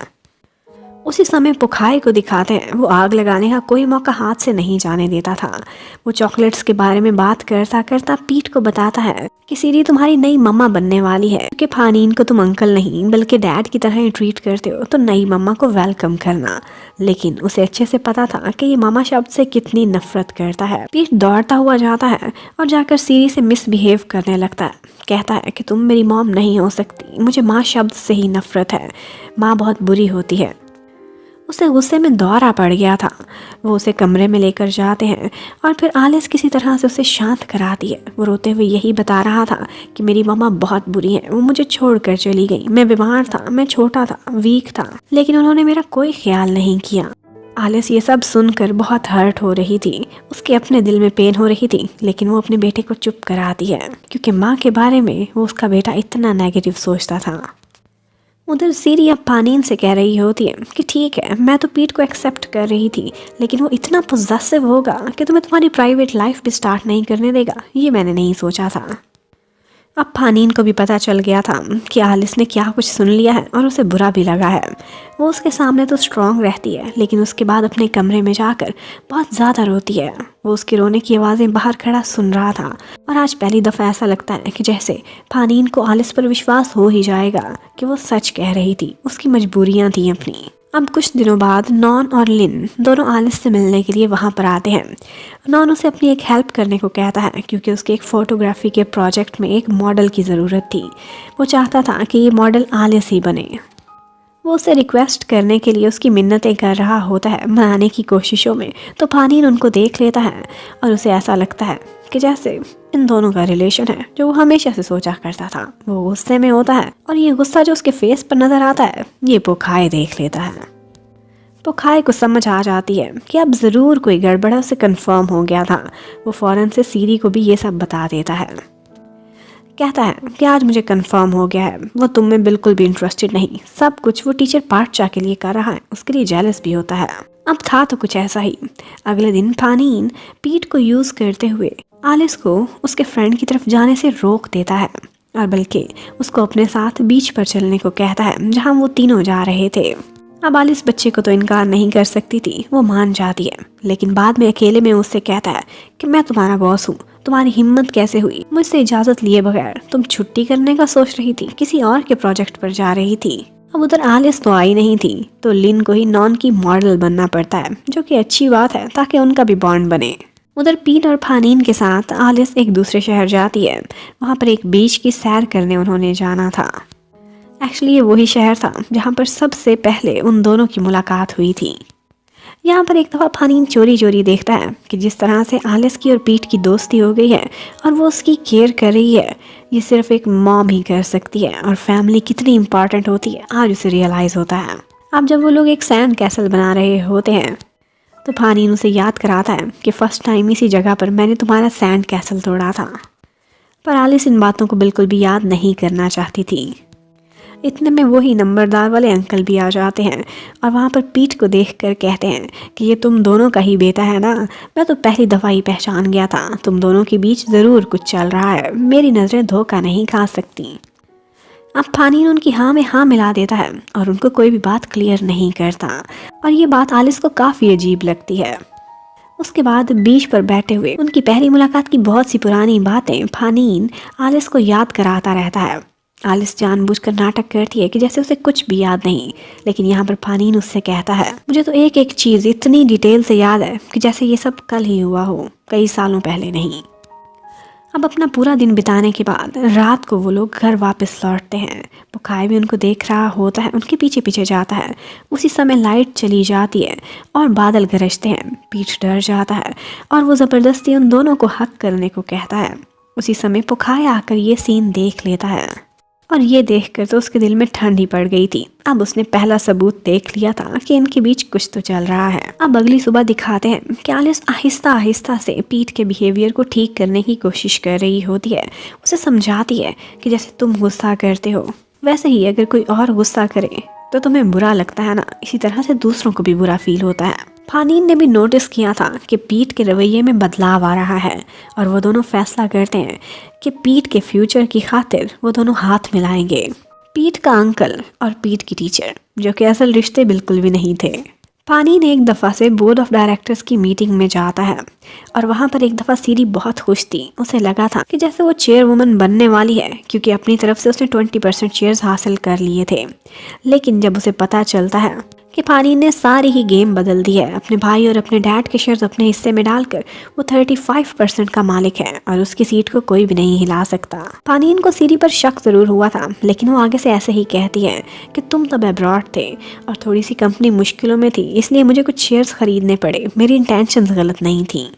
उसी समय पोखाए को दिखाते हैं वो आग लगाने का कोई मौका हाथ से नहीं जाने देता था। वो चॉकलेट्स के बारे में बात करता करता पीट को बताता है कि सीरी तुम्हारी नई मम्मा बनने वाली है, कि फानीन को तुम अंकल नहीं बल्कि डैड की तरह ही ट्रीट करते हो तो नई मम्मा को वेलकम करना। लेकिन उसे अच्छे से पता था कि ये मामा शब्द से कितनी नफरत करता है। पीट दौड़ता हुआ जाता है और जाकर सीरी से मिसबिहेव करने लगता है। कहता है कि तुम मेरी मॉम नहीं हो सकती, मुझे माँ शब्द से ही नफरत है, माँ बहुत बुरी होती है। उसे गुस्से में दौरा पड़ गया था। वो उसे कमरे में लेकर जाते हैं और फिर आलिस किसी तरह से उसे शांत कराती है। वो रोते हुए यही बता रहा था कि मेरी मम्मा बहुत बुरी है, वो मुझे छोड़कर चली गई, मैं बीमार था, मैं छोटा था, वीक था, लेकिन उन्होंने मेरा कोई ख्याल नहीं किया। आलिस ये सब सुनकर बहुत हर्ट हो रही थी। उसके अपने दिल में पेन हो रही थी, लेकिन वो अपने बेटे को चुप कराती है क्योंकि माँ के बारे में वो उसका बेटा इतना नेगेटिव सोचता था। उधर सीरी अब फानीन से कह रही होती है कि ठीक है, मैं तो पीट को एक्सेप्ट कर रही थी, लेकिन वो इतना पोजेसिव होगा कि तुम्हें तुम्हारी प्राइवेट लाइफ भी स्टार्ट नहीं करने देगा, ये मैंने नहीं सोचा था। अब फानीन को भी पता चल गया था कि आलिस ने क्या कुछ सुन लिया है और उसे बुरा भी लगा है। वो उसके सामने तो स्ट्रांग रहती है, लेकिन उसके बाद अपने कमरे में जाकर बहुत ज़्यादा रोती है। वो उसके रोने की आवाज़ें बाहर खड़ा सुन रहा था और आज पहली दफ़ा ऐसा लगता है कि जैसे फानीन को आलिस पर विश्वास हो ही जाएगा कि वो सच कह रही थी, उसकी मजबूरियाँ थी अपनी। अब कुछ दिनों बाद नॉन और लिन दोनों आलिस से मिलने के लिए वहाँ पर आते हैं। नॉन उसे अपनी एक हेल्प करने को कहता है क्योंकि उसके एक फ़ोटोग्राफी के प्रोजेक्ट में एक मॉडल की ज़रूरत थी। वो चाहता था कि ये मॉडल आलिस ही बने। वो उसे रिक्वेस्ट करने के लिए उसकी मिन्नतें कर रहा होता है मनाने की कोशिशों में, तो फानीन उनको देख लेता है और उसे ऐसा लगता है कि जैसे इन दोनों का रिलेशन है जो वो हमेशा से सोचा करता था। वो गुस्से में होता है और ये गुस्सा जो उसके फेस पर नज़र आता है ये पोखाए देख लेता है। पोखाए को समझ आ जाती है कि अब ज़रूर कोई गड़बड़ है, उसे कंफर्म हो गया था। वो फ़ौरन से सीरी को भी ये सब बता देता है। कहता है कि आज मुझे कंफर्म हो गया है वो तुम में बिल्कुल भी इंटरेस्टेड नहीं, सब कुछ वो टीचर पाठशाला के लिए कर रहा है, उसके लिए जेलस भी होता है। अब था तो कुछ ऐसा ही। अगले दिन फानीन पीट को यूज़ करते हुए आलिस को उसके फ्रेंड की तरफ जाने से रोक देता है और बल्कि उसको अपने साथ बीच पर चलने को कहता है जहाँ वो तीनों जा रहे थे। अब आलिस बच्चे को तो इनकार नहीं कर सकती थी, वो मान जाती है, लेकिन बाद में अकेले में उससे कहता है कि मैं तुम्हारा बॉस हूँ, तुम्हारी हिम्मत कैसे हुई मुझसे इजाज़त लिए बगैर तुम छुट्टी करने का सोच रही थी, किसी और के प्रोजेक्ट पर जा रही थी। अब उधर आलिस तो आई नहीं थी तो लिन को ही नॉन की मॉडल बनना पड़ता है, जो कि अच्छी बात है ताकि उनका भी बॉन्ड बने। उधर पीट और फानीन के साथ आलिस एक दूसरे शहर जाती है। वहाँ पर एक बीच की सैर करने उन्होंने जाना था। एक्चुअली ये वही शहर था जहाँ पर सबसे पहले उन दोनों की मुलाकात हुई थी। यहाँ पर एक दफ़ा फानीन चोरी चोरी देखता है कि जिस तरह से आलिस की और पीट की दोस्ती हो गई है और वो उसकी केयर कर रही है, ये सिर्फ एक मॉम ही कर सकती है और फैमिली कितनी इम्पॉर्टेंट होती है आज उसे रियलाइज़ होता है। अब जब वो लोग एक सैंड कैसल बना रहे होते हैं तो फानीन उसे याद कराता है कि फ़र्स्ट टाइम इसी जगह पर मैंने तुम्हारा सैंड कैसल तोड़ा था। पर आलिस इन बातों को बिल्कुल भी याद नहीं करना चाहती थी। इतने में वही नंबरदार वाले अंकल भी आ जाते हैं और वहाँ पर पीट को देखकर कहते हैं कि ये तुम दोनों का ही बेटा है ना, मैं तो पहली दफ़ा ही पहचान गया था, तुम दोनों के बीच ज़रूर कुछ चल रहा है, मेरी नज़रें धोखा नहीं खा सकती। अब फानीन उनकी हाँ में हाँ मिला देता है और उनको कोई भी बात क्लियर नहीं करता और ये बात आलिस को काफ़ी अजीब लगती है। उसके बाद बीच पर बैठे हुए उनकी पहली मुलाकात की बहुत सी पुरानी बातें फानीन आलिस को याद कराता रहता है। आलिस जानबूझकर नाटक करती है कि जैसे उसे कुछ भी याद नहीं, लेकिन यहाँ पर फानीन उससे कहता है मुझे तो एक एक चीज़ इतनी डिटेल से याद है कि जैसे ये सब कल ही हुआ हो, कई सालों पहले नहीं। अब अपना पूरा दिन बिताने के बाद रात को वो लोग घर वापस लौटते हैं। पुखाई भी उनको देख रहा होता है, उनके पीछे पीछे जाता है। उसी समय लाइट चली जाती है और बादल गरजते हैं। पीठ डर जाता है और वो ज़बरदस्ती उन दोनों को हक करने को कहता है। उसी समय पुखाई आकर ये सीन देख लेता है और ये देखकर तो उसके दिल में ठंड ही पड़ गई थी। अब उसने पहला सबूत देख लिया था कि इनके बीच कुछ तो चल रहा है। अब अगली सुबह दिखाते हैं कि आलिस आहिस्ता आहिस्ता से पीट के बिहेवियर को ठीक करने की कोशिश कर रही होती है। उसे समझाती है कि जैसे तुम गुस्सा करते हो वैसे ही अगर कोई और गुस्सा करे तो तुम्हें बुरा लगता है ना, इसी तरह से दूसरों को भी बुरा फील होता है। फानीन ने भी नोटिस किया था कि पीट के रवैये में बदलाव आ रहा है और वो दोनों फैसला करते हैं कि पीट के फ्यूचर की खातिर वो दोनों हाथ मिलाएंगे। पीट का अंकल और पीट की टीचर, जो कि असल रिश्ते बिल्कुल भी नहीं थे। फानीन एक दफ़ा से बोर्ड ऑफ डायरेक्टर्स की मीटिंग में जाता है और वहाँ पर एक दफ़ा सीरी बहुत खुश थी। उसे लगा था कि जैसे वो चेयरवुमन बनने वाली है, क्योंकि अपनी तरफ से उसने 20% शेयर्स हासिल कर लिए थे। लेकिन जब उसे पता चलता है कि फानीन ने सारी ही गेम बदल दी है, अपने भाई और अपने डैड के शेयर्स अपने हिस्से में डालकर वो 35% का मालिक है और उसकी सीट को कोई भी नहीं हिला सकता। फानीन को सीरी पर शक जरूर हुआ था, लेकिन वो आगे से ऐसे ही कहती है कि तुम तब अब्रॉड थे और थोड़ी सी कंपनी मुश्किलों में थी, इसलिए मुझे कुछ शेयर्स खरीदने पड़े, मेरी इंटेंशंस गलत नहीं थी।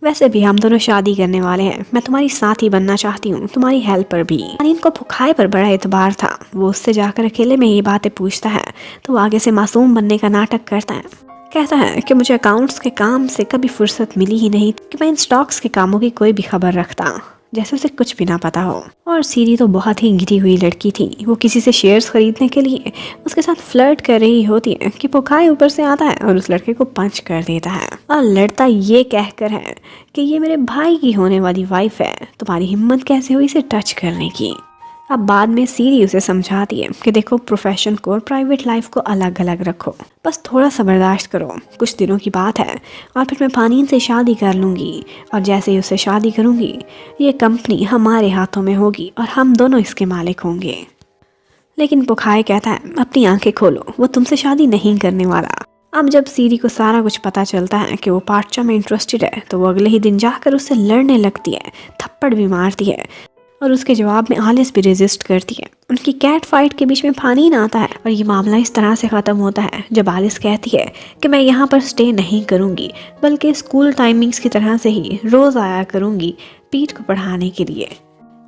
वैसे भी हम दोनों शादी करने वाले हैं, मैं तुम्हारी साथी बनना चाहती हूँ, तुम्हारी हेल्पर भी। फानीन को पुखाई पर बड़ा एतबार था। वो उससे जाकर अकेले में ये बातें पूछता है तो वो आगे से मासूम बनने का नाटक करता है। कहता है कि मुझे अकाउंट्स के काम से कभी फुर्सत मिली ही नहीं कि मैं इन स्टॉक्स के कामों की कोई भी खबर रखता, जैसे उसे कुछ भी ना पता हो। और सीरी तो बहुत ही गिरी हुई लड़की थी। वो किसी से शेयर्स खरीदने के लिए उसके साथ फ्लर्ट कर रही होती है कि पुखाई ऊपर से आता है और उस लड़के को पंच कर देता है और लड़ता ये कहकर है कि ये मेरे भाई की होने वाली वाइफ है, तुम्हारी हिम्मत कैसे हुई इसे टच करने की। अब बाद में सीरी उसे समझाती है कि देखो, प्रोफेशन को और प्राइवेट लाइफ को अलग अलग रखो, बस थोड़ा सा बर्दाश्त करो, कुछ दिनों की बात है और फिर मैं फानीन से शादी कर लूँगी और जैसे ही उससे शादी करूँगी ये कंपनी हमारे हाथों में होगी और हम दोनों इसके मालिक होंगे। लेकिन पुखाई कहता है अपनी आंखें खोलो, वो तुमसे शादी नहीं करने वाला। अब जब सीरी को सारा कुछ पता चलता है कि वो पार्चा में इंटरेस्टेड है तो वो अगले ही दिन जाकर उससे लड़ने लगती है, थप्पड़ भी मारती है और उसके जवाब में आलिस भी रेजिस्ट करती है। उनकी कैट फाइट के बीच में फानीन आता है और ये मामला इस तरह से ख़त्म होता है जब आलिस कहती है कि मैं यहाँ पर स्टे नहीं करूँगी, बल्कि स्कूल टाइमिंग्स की तरह से ही रोज़ आया करूँगी पीट को पढ़ाने के लिए।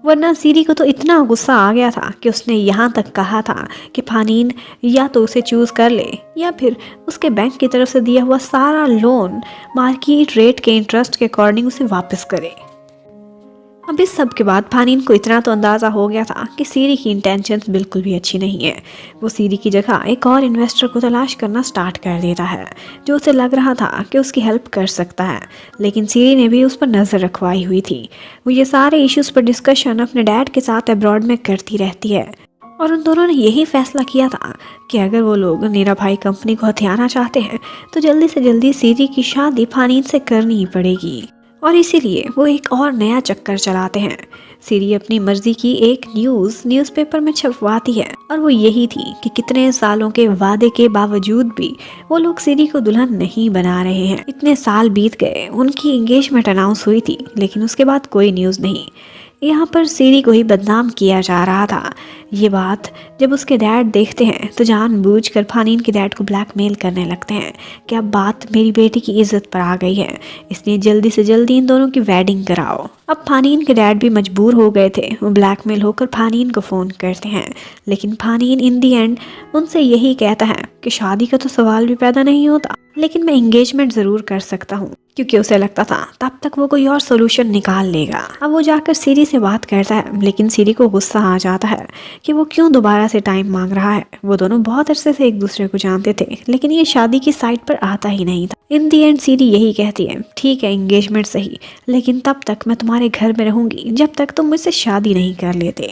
वरना सीरी को तो इतना गुस्सा आ गया था कि उसने यहाँ तक कहा था कि फानीन या तो उसे चूज़ कर ले या फिर उसके बैंक की तरफ से दिया हुआ सारा लोन मार्केट रेट के इंटरेस्ट के अकॉर्डिंग उसे वापस करे। अब इस सब के बाद फानीन को इतना तो अंदाज़ा हो गया था कि सीरी की इंटेंशंस बिल्कुल भी अच्छी नहीं है। वो सीरी की जगह एक और इन्वेस्टर को तलाश करना स्टार्ट कर देता है जो उसे लग रहा था कि उसकी हेल्प कर सकता है, लेकिन सीरी ने भी उस पर नज़र रखवाई हुई थी। वो ये सारे इश्यूज़ पर डिस्कशन अपने डैड के साथ अब्रॉड में करती रहती है और उन दोनों ने यही फैसला किया था कि अगर वो लोग नीरा भाई कंपनी को हथियाना चाहते हैं तो जल्दी से जल्दी सीरी की शादी फानीन से करनी ही पड़ेगी और इसीलिए वो एक और नया चक्कर चलाते हैं। सीरी अपनी मर्जी की एक न्यूज़पेपर में छपवाती है और वो यही थी कि कितने सालों के वादे के बावजूद भी वो लोग सीरी को दुल्हन नहीं बना रहे हैं। इतने साल बीत गए, उनकी एंगेजमेंट अनाउंस हुई थी लेकिन उसके बाद कोई न्यूज़ नहीं। यहाँ पर सीरी को ही बदनाम किया जा रहा था। ये बात जब उसके डैड देखते हैं तो जानबूझकर फानीन के डैड को ब्लैकमेल करने लगते हैं कि अब बात मेरी बेटी की इज्जत पर आ गई है, इसलिए जल्दी से जल्दी इन दोनों की वेडिंग कराओ। अब फानीन के डैड भी मजबूर हो गए थे, वो ब्लैकमेल होकर फानीन को फ़ोन करते हैं, लेकिन फानीन इन दी एंड उनसे यही कहता है कि शादी का तो सवाल भी पैदा नहीं होता, लेकिन मैं एंगेजमेंट ज़रूर कर सकता हूँ, क्योंकि उसे लगता था तब तक वो कोई और सोल्यूशन निकाल लेगा। अब वो जाकर सीरी से बात करता है, लेकिन सीरी को गुस्सा आ जाता है कि वो क्यों दोबारा से टाइम मांग रहा है। वो दोनों बहुत अरसे से एक दूसरे को जानते थे, लेकिन ये शादी की साइड पर आता ही नहीं था। इन दी एंड सीरी यही कहती है, ठीक है एंगेजमेंट सही, लेकिन तब तक मैं तुम्हारे घर में रहूंगी जब तक तुम मुझसे शादी नहीं कर लेते।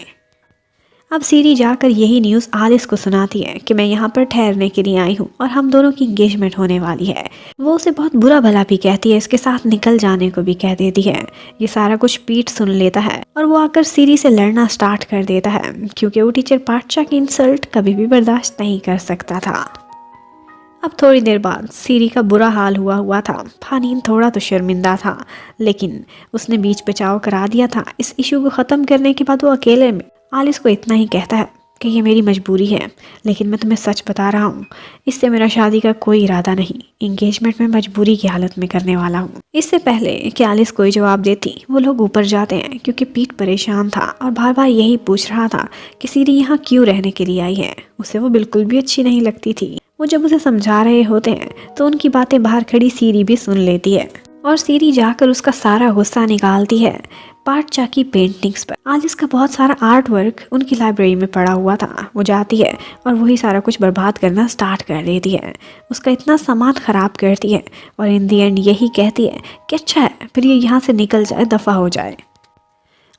अब सीरी जाकर यही न्यूज़ आलिस को सुनाती है कि मैं यहाँ पर ठहरने के लिए आई हूँ और हम दोनों की इंगेजमेंट होने वाली है। वो उसे बहुत बुरा भला भी कहती है, इसके साथ निकल जाने को भी कह देती है। ये सारा कुछ पीट सुन लेता है और वो आकर सीरी से लड़ना स्टार्ट कर देता है, क्योंकि वो टीचर पाटचा की इंसल्ट कभी भी बर्दाश्त नहीं कर सकता था। अब थोड़ी देर बाद सीरी का बुरा हाल हुआ था। फानीन थोड़ा तो शर्मिंदा था, लेकिन उसने बीच बचाव करा दिया था। इस इशू को ख़त्म करने के बाद वो अकेले में आलिस को इतना ही कहता है कि ये मेरी मजबूरी है, लेकिन मैं तुम्हें सच बता रहा हूँ, इससे मेरा शादी का कोई इरादा नहीं। एंगेजमेंट में मजबूरी की हालत में करने वाला हूँ। इससे पहले कि आलिस कोई जवाब देती, वो लोग ऊपर जाते हैं, क्योंकि पीट परेशान था और बार बार यही पूछ रहा था कि सीरी यहाँ क्यों रहने के लिए आई है। उसे वो बिल्कुल भी अच्छी नहीं लगती थी। वो जब उसे समझा रहे होते हैं तो उनकी बातें बाहर खड़ी सीरी भी सुन लेती है और सीरी जाकर उसका सारा गुस्सा निकालती है पाटचा की पेंटिंग्स पर। आज इसका बहुत सारा आर्ट वर्क उनकी लाइब्रेरी में पड़ा हुआ था। वो जाती है और वही सारा कुछ बर्बाद करना स्टार्ट कर देती है। उसका इतना सामान ख़राब करती है और इन दी एंड यही कहती है कि अच्छा है फिर ये यहाँ से निकल जाए, दफ़ा हो जाए।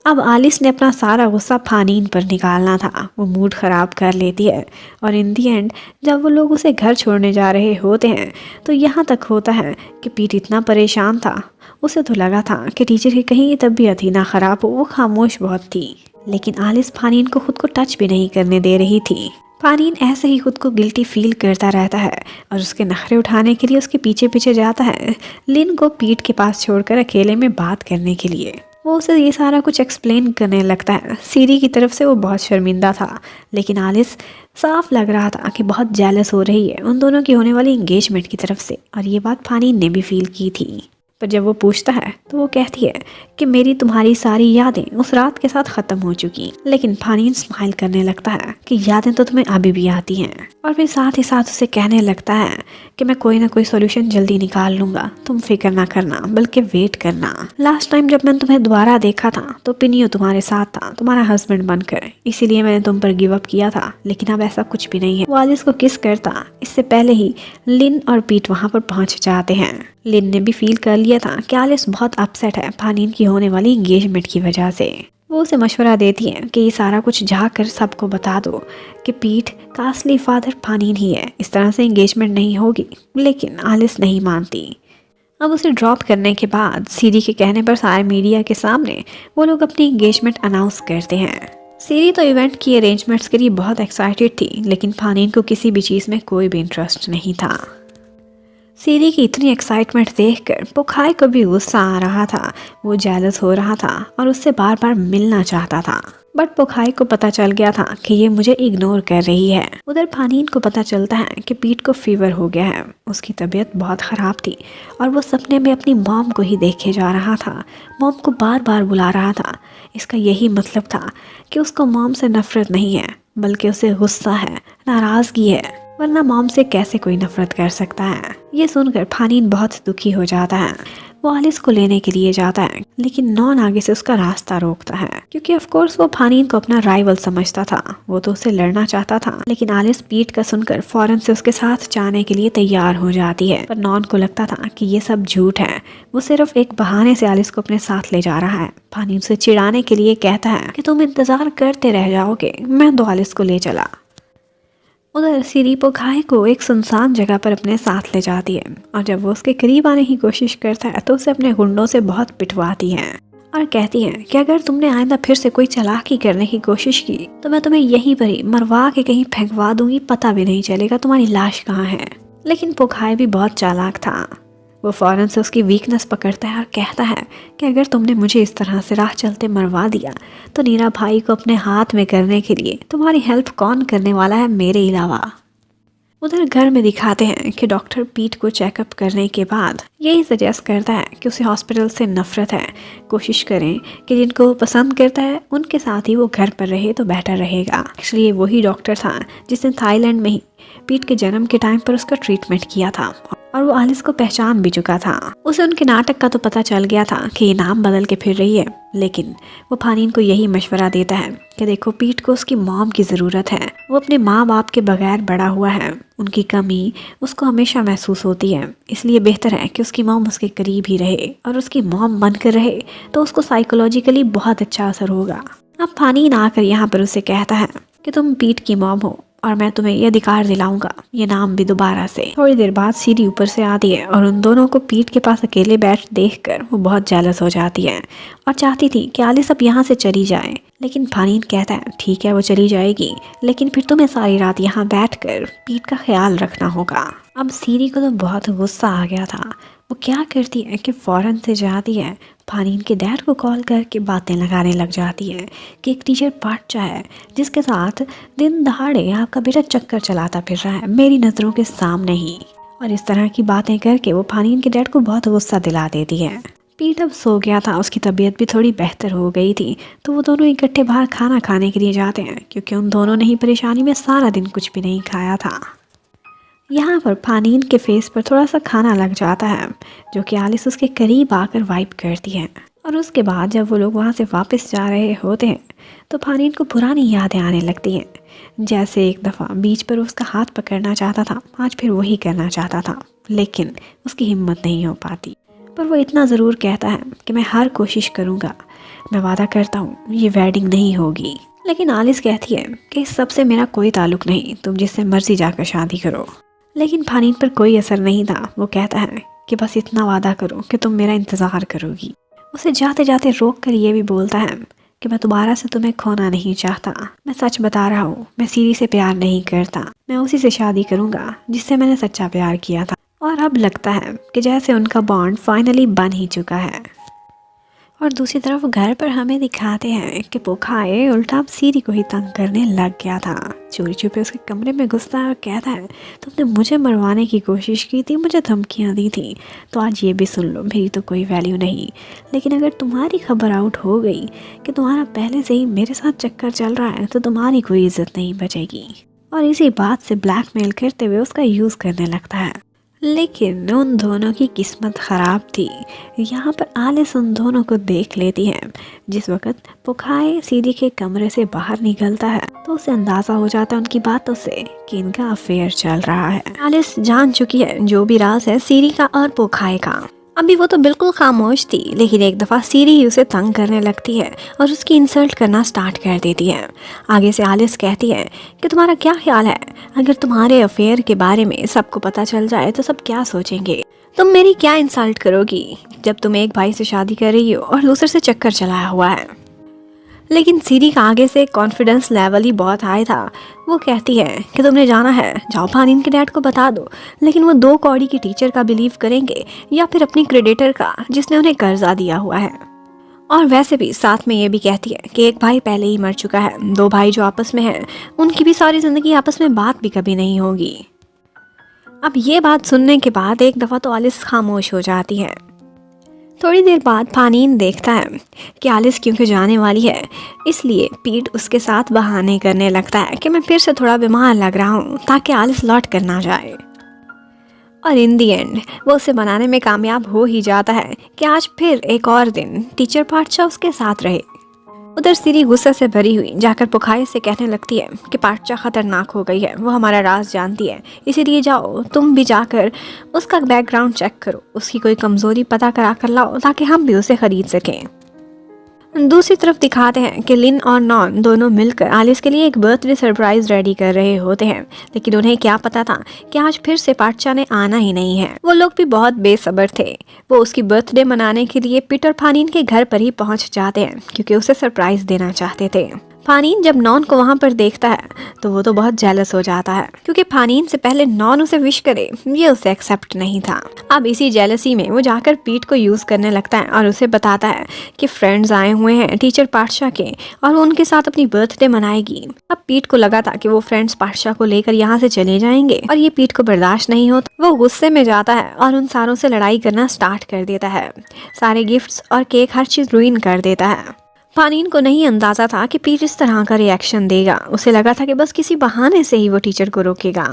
अब आलिस ने अपना सारा गुस्सा फानीन पर निकालना था। वो मूड ख़राब कर लेती है और इन दी एंड जब वो लोग उसे घर छोड़ने जा रहे होते हैं तो यहाँ तक होता है कि पीट इतना परेशान था, उसे तो लगा था कि टीचर की कहीं तबीयत ही ना ख़राब हो। वो खामोश बहुत थी, लेकिन आलिस फानीन को खुद को टच भी नहीं करने दे रही थी। फानीन ऐसे ही खुद को गिल्टी फील करता रहता है और उसके नखरे उठाने के लिए उसके पीछे पीछे जाता है, लिन को पीठ के पास छोड़कर अकेले में बात करने के लिए। वो उसे ये सारा कुछ एक्सप्लेन करने लगता है। सीरी की तरफ से वो बहुत शर्मिंदा था, लेकिन आलिस साफ लग रहा था कि बहुत जेलस हो रही है उन दोनों की होने वाली इंगेजमेंट की तरफ से, और ये बात फानीन ने भी फील की थी। पर जब वो पूछता है तो वो कहती है कि मेरी तुम्हारी सारी यादें उस रात के साथ ख़त्म हो चुकी। लेकिन फानीन स्माइल करने लगता है कि यादें तो तुम्हें अभी भी आती हैं, और फिर साथ ही साथ उसे कहने लगता है कि मैं कोई ना कोई सॉल्यूशन जल्दी निकाल लूँगा, तुम फिक्र ना करना बल्कि वेट करना। लास्ट टाइम जब मैंने तुम्हें दोबारा देखा था तो पिनियो तुम्हारे साथ था, तुम्हारा हस्बैंड बनकर, इसीलिए मैंने तुम पर गिव अप किया था, लेकिन अब ऐसा कुछ भी नहीं है। वो आलिस को किस करता इससे पहले ही लिन और पीट वहाँ पर पहुँच जाते हैं। लिन ने भी फील कर लिया था कि आलिस बहुत अपसेट है फानीन की होने वाली इंगेजमेंट की वजह से। वो उसे मशवरा देती है कि ये सारा कुछ जाकर सबको बता दो कि पीट का असली फादर फानीन ही है, इस तरह से इंगेजमेंट नहीं होगी। लेकिन आलिस नहीं मानती। अब उसे ड्रॉप करने के बाद सीरी के कहने पर सारे मीडिया के सामने वो लोग अपनी इंगेजमेंट अनाउंस करते हैं। सीरी तो इवेंट की अरेंजमेंट्स के लिए बहुत एक्साइटेड थी, लेकिन फानीन को किसी भी चीज़ में कोई भी इंटरेस्ट नहीं था। सीरी की इतनी एक्साइटमेंट देखकर पोखाई को भी गुस्सा आ रहा था। वो जेलस हो रहा था और उससे बार बार मिलना चाहता था, बट पोखाई को पता चल गया था कि ये मुझे इग्नोर कर रही है। उधर फानीन को पता चलता है कि पीट को फीवर हो गया है, उसकी तबीयत बहुत ख़राब थी और वो सपने में अपनी मॉम को ही देखे जा रहा था। मॉम को बार बार बुला रहा था। इसका यही मतलब था कि उसको मॉम से नफरत नहीं है, बल्कि उसे गुस्सा है, नाराज़गी है, वरना मॉम से कैसे कोई नफरत कर सकता है। ये सुनकर फानीन बहुत दुखी हो जाता है। वो आलिस को लेने के लिए जाता है, लेकिन नॉन आगे से उसका रास्ता रोकता है, क्योंकि ऑफ कोर्स वो फानीन को अपना राइवल समझता था। वो तो उससे लड़ना चाहता था, लेकिन आलिस पीट का सुनकर फौरन से उसके साथ जाने के लिए तैयार हो जाती है। पर नॉन को लगता था कि ये सब झूठ है, वो सिर्फ एक बहाने से आलिस को अपने साथ ले जा रहा है। फानीन से चिढ़ाने के लिए कहता है कि तुम इंतजार करते रह जाओगे, मैं तो आलिस को ले चला। उधर सीरी पोखाई को एक सुनसान जगह पर अपने साथ ले जाती है, और जब वो उसके करीब आने की कोशिश करता है तो उसे अपने गुंडों से बहुत पिटवाती है और कहती है कि अगर तुमने आइंदा फिर से कोई चालाकी करने की कोशिश की तो मैं तुम्हें यहीं पर ही मरवा के कहीं फेंकवा दूंगी, पता भी नहीं चलेगा तुम्हारी लाश कहाँ है। लेकिन पोखाई भी बहुत चालाक था। वो फ़ौरन से उसकी वीकनेस पकड़ता है और कहता है कि अगर तुमने मुझे इस तरह से राह चलते मरवा दिया तो नीरा भाई को अपने हाथ में करने के लिए तुम्हारी हेल्प कौन करने वाला है मेरे अलावा। उधर घर में दिखाते हैं कि डॉक्टर पीट को चेकअप करने के बाद यही सजेस्ट करता है कि उसे हॉस्पिटल से नफरत है, कोशिश करें कि जिनको वो पसंद करता है उनके साथ ही वो घर पर रहे तो बेटर रहेगा। एक्चुअली वही डॉक्टर था जिसने थाईलैंड में ही पीट के जन्म के टाइम पर उसका ट्रीटमेंट किया था और वो आलिस को पहचान भी चुका था। उसे उनके नाटक का तो पता चल गया था कि ये नाम बदल के फिर रही है, लेकिन वो फानीन को यही मशवरा देता है कि देखो पीट को उसकी मॉम की ज़रूरत है। वो अपने माँ बाप के बगैर बड़ा हुआ है, उनकी कमी उसको हमेशा महसूस होती है, इसलिए बेहतर है कि उसकी मॉम उसके करीब ही रहे और उसकी मॉम बनकर रहे तो उसको साइकोलॉजिकली बहुत अच्छा असर होगा। अब फानीन आकर यहाँ पर उसे कहता है कि तुम पीट की मॉम हो और मैं तुम्हें ये अधिकार दिलाऊंगा ये नाम भी दोबारा से। थोड़ी देर बाद सीरी ऊपर से आती है और उन दोनों को पीट के पास अकेले बैठ देखकर वो बहुत जेलस हो जाती है और चाहती थी कि आलिस अब यहाँ से चली जाए, लेकिन फानीन कहता है ठीक है वो चली जाएगी, लेकिन फिर तुम्हें सारी रात यहाँ बैठकर पीट का ख्याल रखना होगा। अब सीरी को तो बहुत गुस्सा आ गया था। वो क्या करती है कि फ़ौरन से जाती है फानीन के डैड को कॉल करके बातें लगाने लग जाती है कि एक टीचर बादशाह है जिसके साथ दिन दहाड़े आपका बेटा चक्कर चलाता फिर रहा है मेरी नज़रों के सामने ही। और इस तरह की बातें करके वो फानीन के डैड को बहुत गुस्सा दिला देती है। पीट अब सो गया था, उसकी तबीयत भी थोड़ी बेहतर हो गई थी, तो वो दोनों इकट्ठे बाहर खाना खाने के लिए जाते हैं क्योंकि उन दोनों ने ही परेशानी में सारा दिन कुछ भी नहीं खाया था। यहाँ पर फानीन के फेस पर थोड़ा सा खाना लग जाता है जो कि आलिस उसके करीब आकर वाइप करती है और उसके बाद जब वो लोग वहाँ से वापस जा रहे होते हैं तो फानीन को पुरानी यादें आने लगती हैं। जैसे एक दफ़ा बीच पर उसका हाथ पकड़ना चाहता था, आज फिर वही करना चाहता था, लेकिन उसकी हिम्मत नहीं हो पाती। पर वो इतना ज़रूर कहता है कि मैं हर कोशिश करूँगा, मैं वादा करता हूँ ये वेडिंग नहीं होगी। लेकिन आलिस कहती है कि इस सब से मेरा कोई ताल्लुक़ नहीं, तुम जिससे मर्जी जाकर शादी करो। लेकिन फानीन पर कोई असर नहीं था। वो कहता है कि बस इतना वादा करो कि तुम मेरा इंतज़ार करोगी। उसे जाते जाते रोक कर ये भी बोलता है कि मैं दोबारा से तुम्हें खोना नहीं चाहता, मैं सच बता रहा हूँ, मैं सीरी से प्यार नहीं करता, मैं उसी से शादी करूँगा जिससे मैंने सच्चा प्यार किया था। और अब लगता है कि जैसे उनका बॉन्ड फाइनली बन ही चुका है। और दूसरी तरफ घर पर हमें दिखाते हैं कि पोखाए उल्टा अब सीरी को ही तंग करने लग गया था। चोरी छुपे उसके कमरे में घुसता है और कहता है तुमने मुझे मरवाने की कोशिश की थी, मुझे धमकियाँ दी थी, तो आज ये भी सुन लो, मेरी तो कोई वैल्यू नहीं, लेकिन अगर तुम्हारी खबर आउट हो गई कि तुम्हारा पहले से ही मेरे साथ चक्कर चल रहा है तो तुम्हारी कोई इज्जत नहीं बचेगी। और इसी बात से ब्लैकमेल करते हुए उसका यूज़ करने लगता है। लेकिन उन दोनों की किस्मत ख़राब थी। यहाँ पर आलिस उन दोनों को देख लेती है। जिस वक़्त पोखाए सीरी के कमरे से बाहर निकलता है तो उसे अंदाज़ा हो जाता है उनकी बातों से कि इनका अफेयर चल रहा है। आलिस जान चुकी है जो भी राज है सीरी का और पोखाए का। अभी वो तो बिल्कुल खामोश थी, लेकिन एक दफ़ा सीरी ही उसे तंग करने लगती है और उसकी इंसल्ट करना स्टार्ट कर देती है। आगे से आलिस कहती है कि तुम्हारा क्या ख्याल है, अगर तुम्हारे अफेयर के बारे में सबको पता चल जाए तो सब क्या सोचेंगे? तुम मेरी क्या इंसल्ट करोगी जब तुम एक भाई से शादी कर रही हो और दूसरे से चक्कर चलाया हुआ है? लेकिन सीरी का आगे से कॉन्फिडेंस लेवल ही बहुत हाई था। वो कहती है कि तुमने जाना है, जाओ फानीन के डैड को बता दो, लेकिन वो 2 कौड़ी की टीचर का बिलीव करेंगे या फिर अपनी क्रेडिटर का जिसने उन्हें कर्जा दिया हुआ है। और वैसे भी साथ में ये भी कहती है कि एक भाई पहले ही मर चुका है, 2 भाई जो आपस में हैं उनकी भी सारी ज़िंदगी आपस में बात भी कभी नहीं होगी। अब ये बात सुनने के बाद एक दफ़ा तो आलिस खामोश हो जाती है। थोड़ी देर बाद फानीन देखता है कि आलिस क्योंकि जाने वाली है, इसलिए पीट उसके साथ बहाने करने लगता है कि मैं फिर से थोड़ा बीमार लग रहा हूँ ताकि आलिस लौट कर ना जाए। और इन दी एंड वो उसे बनाने में कामयाब हो ही जाता है कि आज फिर एक और दिन टीचर पाठशाह उसके साथ रहे। उधर सीरी गुस्से से भरी हुई जाकर पोखाए से कहने लगती है कि पाठशाह खतरनाक हो गई है, वो हमारा राज जानती है, इसीलिए जाओ तुम भी जाकर उसका बैकग्राउंड चेक करो, उसकी कोई कमज़ोरी पता करा कर लाओ ताकि हम भी उसे ख़रीद सकें। दूसरी तरफ दिखाते हैं कि लिन और नॉन दोनों मिलकर आलिस के लिए एक बर्थडे सरप्राइज रेडी कर रहे होते हैं, लेकिन उन्हें क्या पता था कि आज फिर से पाठशाह ने आना ही नहीं है। वो लोग भी बहुत बेसब्र थे। वो उसकी बर्थडे मनाने के लिए पीट और फानीन के घर पर ही पहुंच जाते हैं क्योंकि उसे सरप्राइज देना चाहते थे। फानीन जब नॉन को वहाँ पर देखता है तो वो तो बहुत जेलस हो जाता है, क्योंकि फानीन से पहले नॉन उसे विश करे ये उसे एक्सेप्ट नहीं था। अब इसी जेलसी में वो जाकर पीट को यूज करने लगता है और उसे बताता है कि फ्रेंड्स आए हुए हैं टीचर पाठशाह के और वो उनके साथ अपनी बर्थडे मनाएगी। अब पीट को लगा था कि वो फ्रेंड्स पाठशाह को लेकर यहाँ से चले जाएंगे और ये पीट को बर्दाश्त नहीं होता। वो गुस्से में जाता है और उन सारों से लड़ाई करना स्टार्ट कर देता है। सारे गिफ्ट्स और केक हर चीज रुइन कर देता है। फानीन को नहीं अंदाजा था कि पीट इस तरह का रिएक्शन देगा। उसे लगा था कि बस किसी बहाने से ही वो टीचर को रोकेगा,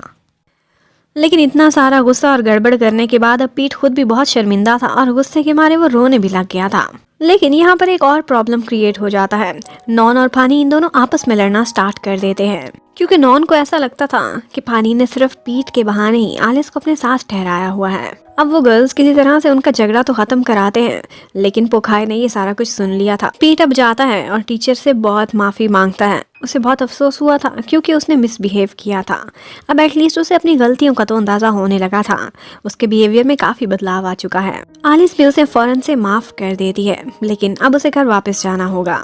लेकिन इतना सारा गुस्सा और गड़बड़ करने के बाद अब पीट खुद भी बहुत शर्मिंदा था और गुस्से के मारे वो रोने भी लग गया था। लेकिन यहाँ पर एक और प्रॉब्लम क्रिएट हो जाता है। नॉन और फानीन दोनों आपस में लड़ना स्टार्ट कर देते हैं, क्योंकि नॉन को ऐसा लगता था कि फानीन ने सिर्फ पीट के बहाने ही आलिस को अपने साथ ठहराया हुआ है। अब वो गर्ल्स किसी तरह से उनका झगड़ा तो खत्म कराते हैं, लेकिन पोखाई ने ये सारा कुछ सुन लिया था। पीट अब जाता है और टीचर से बहुत माफी मांगता है। उसे बहुत अफसोस हुआ था क्योंकि उसने मिसबिहेव किया था। अब एटलीस्ट उसे अपनी गलतियों का तो अंदाजा होने लगा था। उसके बिहेवियर में काफी बदलाव आ चुका है। आलिस भी उसे फौरन से माफ कर देती है, लेकिन अब उसे घर वापस जाना होगा।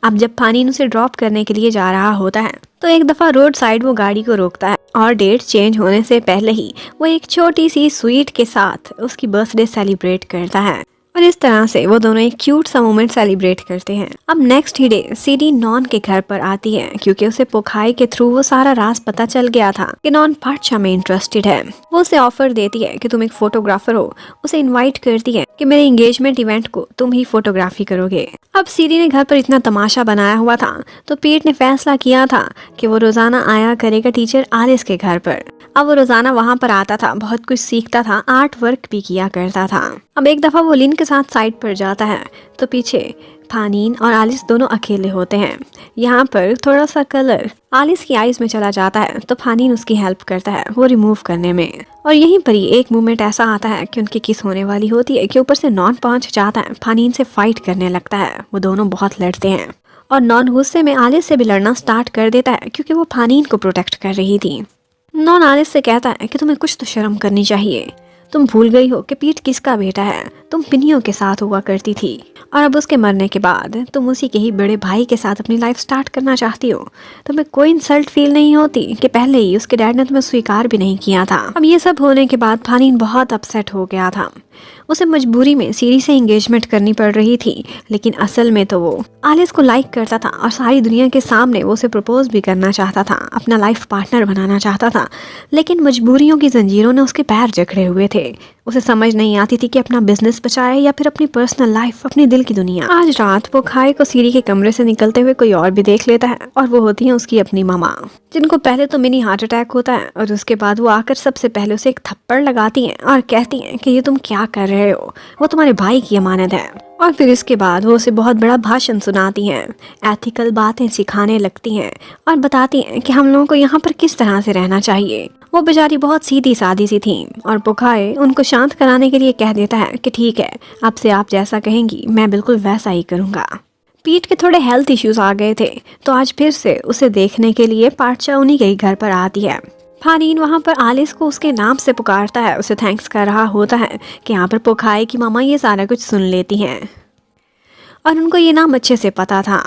अब जब फानीन उसे ड्रॉप करने के लिए जा रहा होता है तो एक दफा रोड साइड वो गाड़ी को रोकता है और डेट चेंज होने से पहले ही वो एक छोटी सी स्वीट के साथ उसकी बर्थडे सेलिब्रेट करता है और इस तरह से वो दोनों एक क्यूट सा मोमेंट सेलिब्रेट करते हैं। अब नेक्स्ट ही डे सीडी नॉन के घर पर आती है, क्योंकि उसे पोखाई के थ्रू वो सारा राज पता चल गया था कि नॉन पाठशाह में इंटरेस्टेड है। वो उसे ऑफर देती है कि तुम एक फोटोग्राफर हो। उसे इनवाइट करती है कि मेरे एंगेजमेंट इवेंट को तुम ही फोटोग्राफी करोगे। अब सीडी ने घर पर इतना तमाशा बनाया हुआ था तो पीट ने फैसला किया था कि वो रोजाना आया करेगा टीचर आलिस के घर पर। अब वो रोजाना वहाँ पर आता था, बहुत कुछ सीखता था, आर्ट वर्क भी किया करता था। अब एक दफा वो लिन के साथ साइड पर जाता है तो पीछे फानीन और आलिस दोनों अकेले होते हैं। यहाँ पर थोड़ा सा कलर आलिस की आईज में चला जाता है तो फानीन उसकी हेल्प करता है वो रिमूव करने में। और यहीं पर ही एक मोमेंट ऐसा आता है कि उनकी किस होने वाली होती है कि ऊपर से नॉन पहुंच जाता है, फानीन से फाइट करने लगता है। वो दोनों बहुत लड़ते हैं और नॉन गुस्से में आलिस से भी लड़ना स्टार्ट कर देता है, क्योंकि वो फानीन को प्रोटेक्ट कर रही थी। नॉन आलिस से कहता है कि तुम्हें कुछ तो शर्म करनी चाहिए। तुम भूल गई हो कि पीट किसका बेटा है। तुम पिनियों के साथ हुआ करती थी और अब उसके मरने के बाद तुम उसी के ही बड़े भाई के साथ अपनी लाइफ स्टार्ट करना चाहती हो। तुम्हें कोई इंसल्ट फील नहीं होती कि पहले ही उसके डैड ने तुम्हें स्वीकार भी नहीं किया था। अब ये सब होने के बाद फानीन बहुत अपसेट हो गया था। उसे मजबूरी में सीरी से एंगेजमेंट करनी पड़ रही थी, लेकिन असल में तो वो आलिस को लाइक करता था और सारी दुनिया के सामने वो उसे प्रपोज भी करना चाहता था, अपना लाइफ पार्टनर बनाना चाहता था। लेकिन मजबूरियों की जंजीरों ने उसके पैर जकड़े हुए थे। उसे समझ नहीं आती थी कि अपना बिजनेस बचाए या फिर अपनी पर्सनल लाइफ, अपनी दिल की दुनिया। आज रात वो खाए को सीरी के कमरे से निकलते हुए कोई और भी देख लेता है और वो होती है उसकी अपनी मामा, जिनको पहले तो मिनी हार्ट अटैक होता है और उसके बाद वो आकर सबसे पहले उसे एक थप्पड़ लगाती हैं और कहती हैं कि ये तुम क्या कर रहे हो, वो तुम्हारे भाई की अमानत है। और फिर इसके बाद वो उसे बहुत बड़ा भाषण सुनाती हैं, एथिकल बातें सिखाने लगती हैं और बताती हैं कि हम लोगों को यहाँ पर किस तरह से रहना चाहिए। वो बेचारी बहुत सीधी सादी सी थी और पोखाए उनको शांत कराने के लिए कह देता है कि ठीक है, अब से आप जैसा कहेंगी मैं बिल्कुल वैसा ही करूँगा। पीट के थोड़े हेल्थ इश्यूज आ गए थे तो आज फिर से उसे देखने के लिए पाठशाह उन्हीं के घर पर आती है। फानीन वहाँ पर आलिस को उसके नाम से पुकारता है, उसे थैंक्स कर रहा होता है कि यहाँ पर पोखाए की मामा ये सारा कुछ सुन लेती हैं और उनको ये नाम अच्छे से पता था।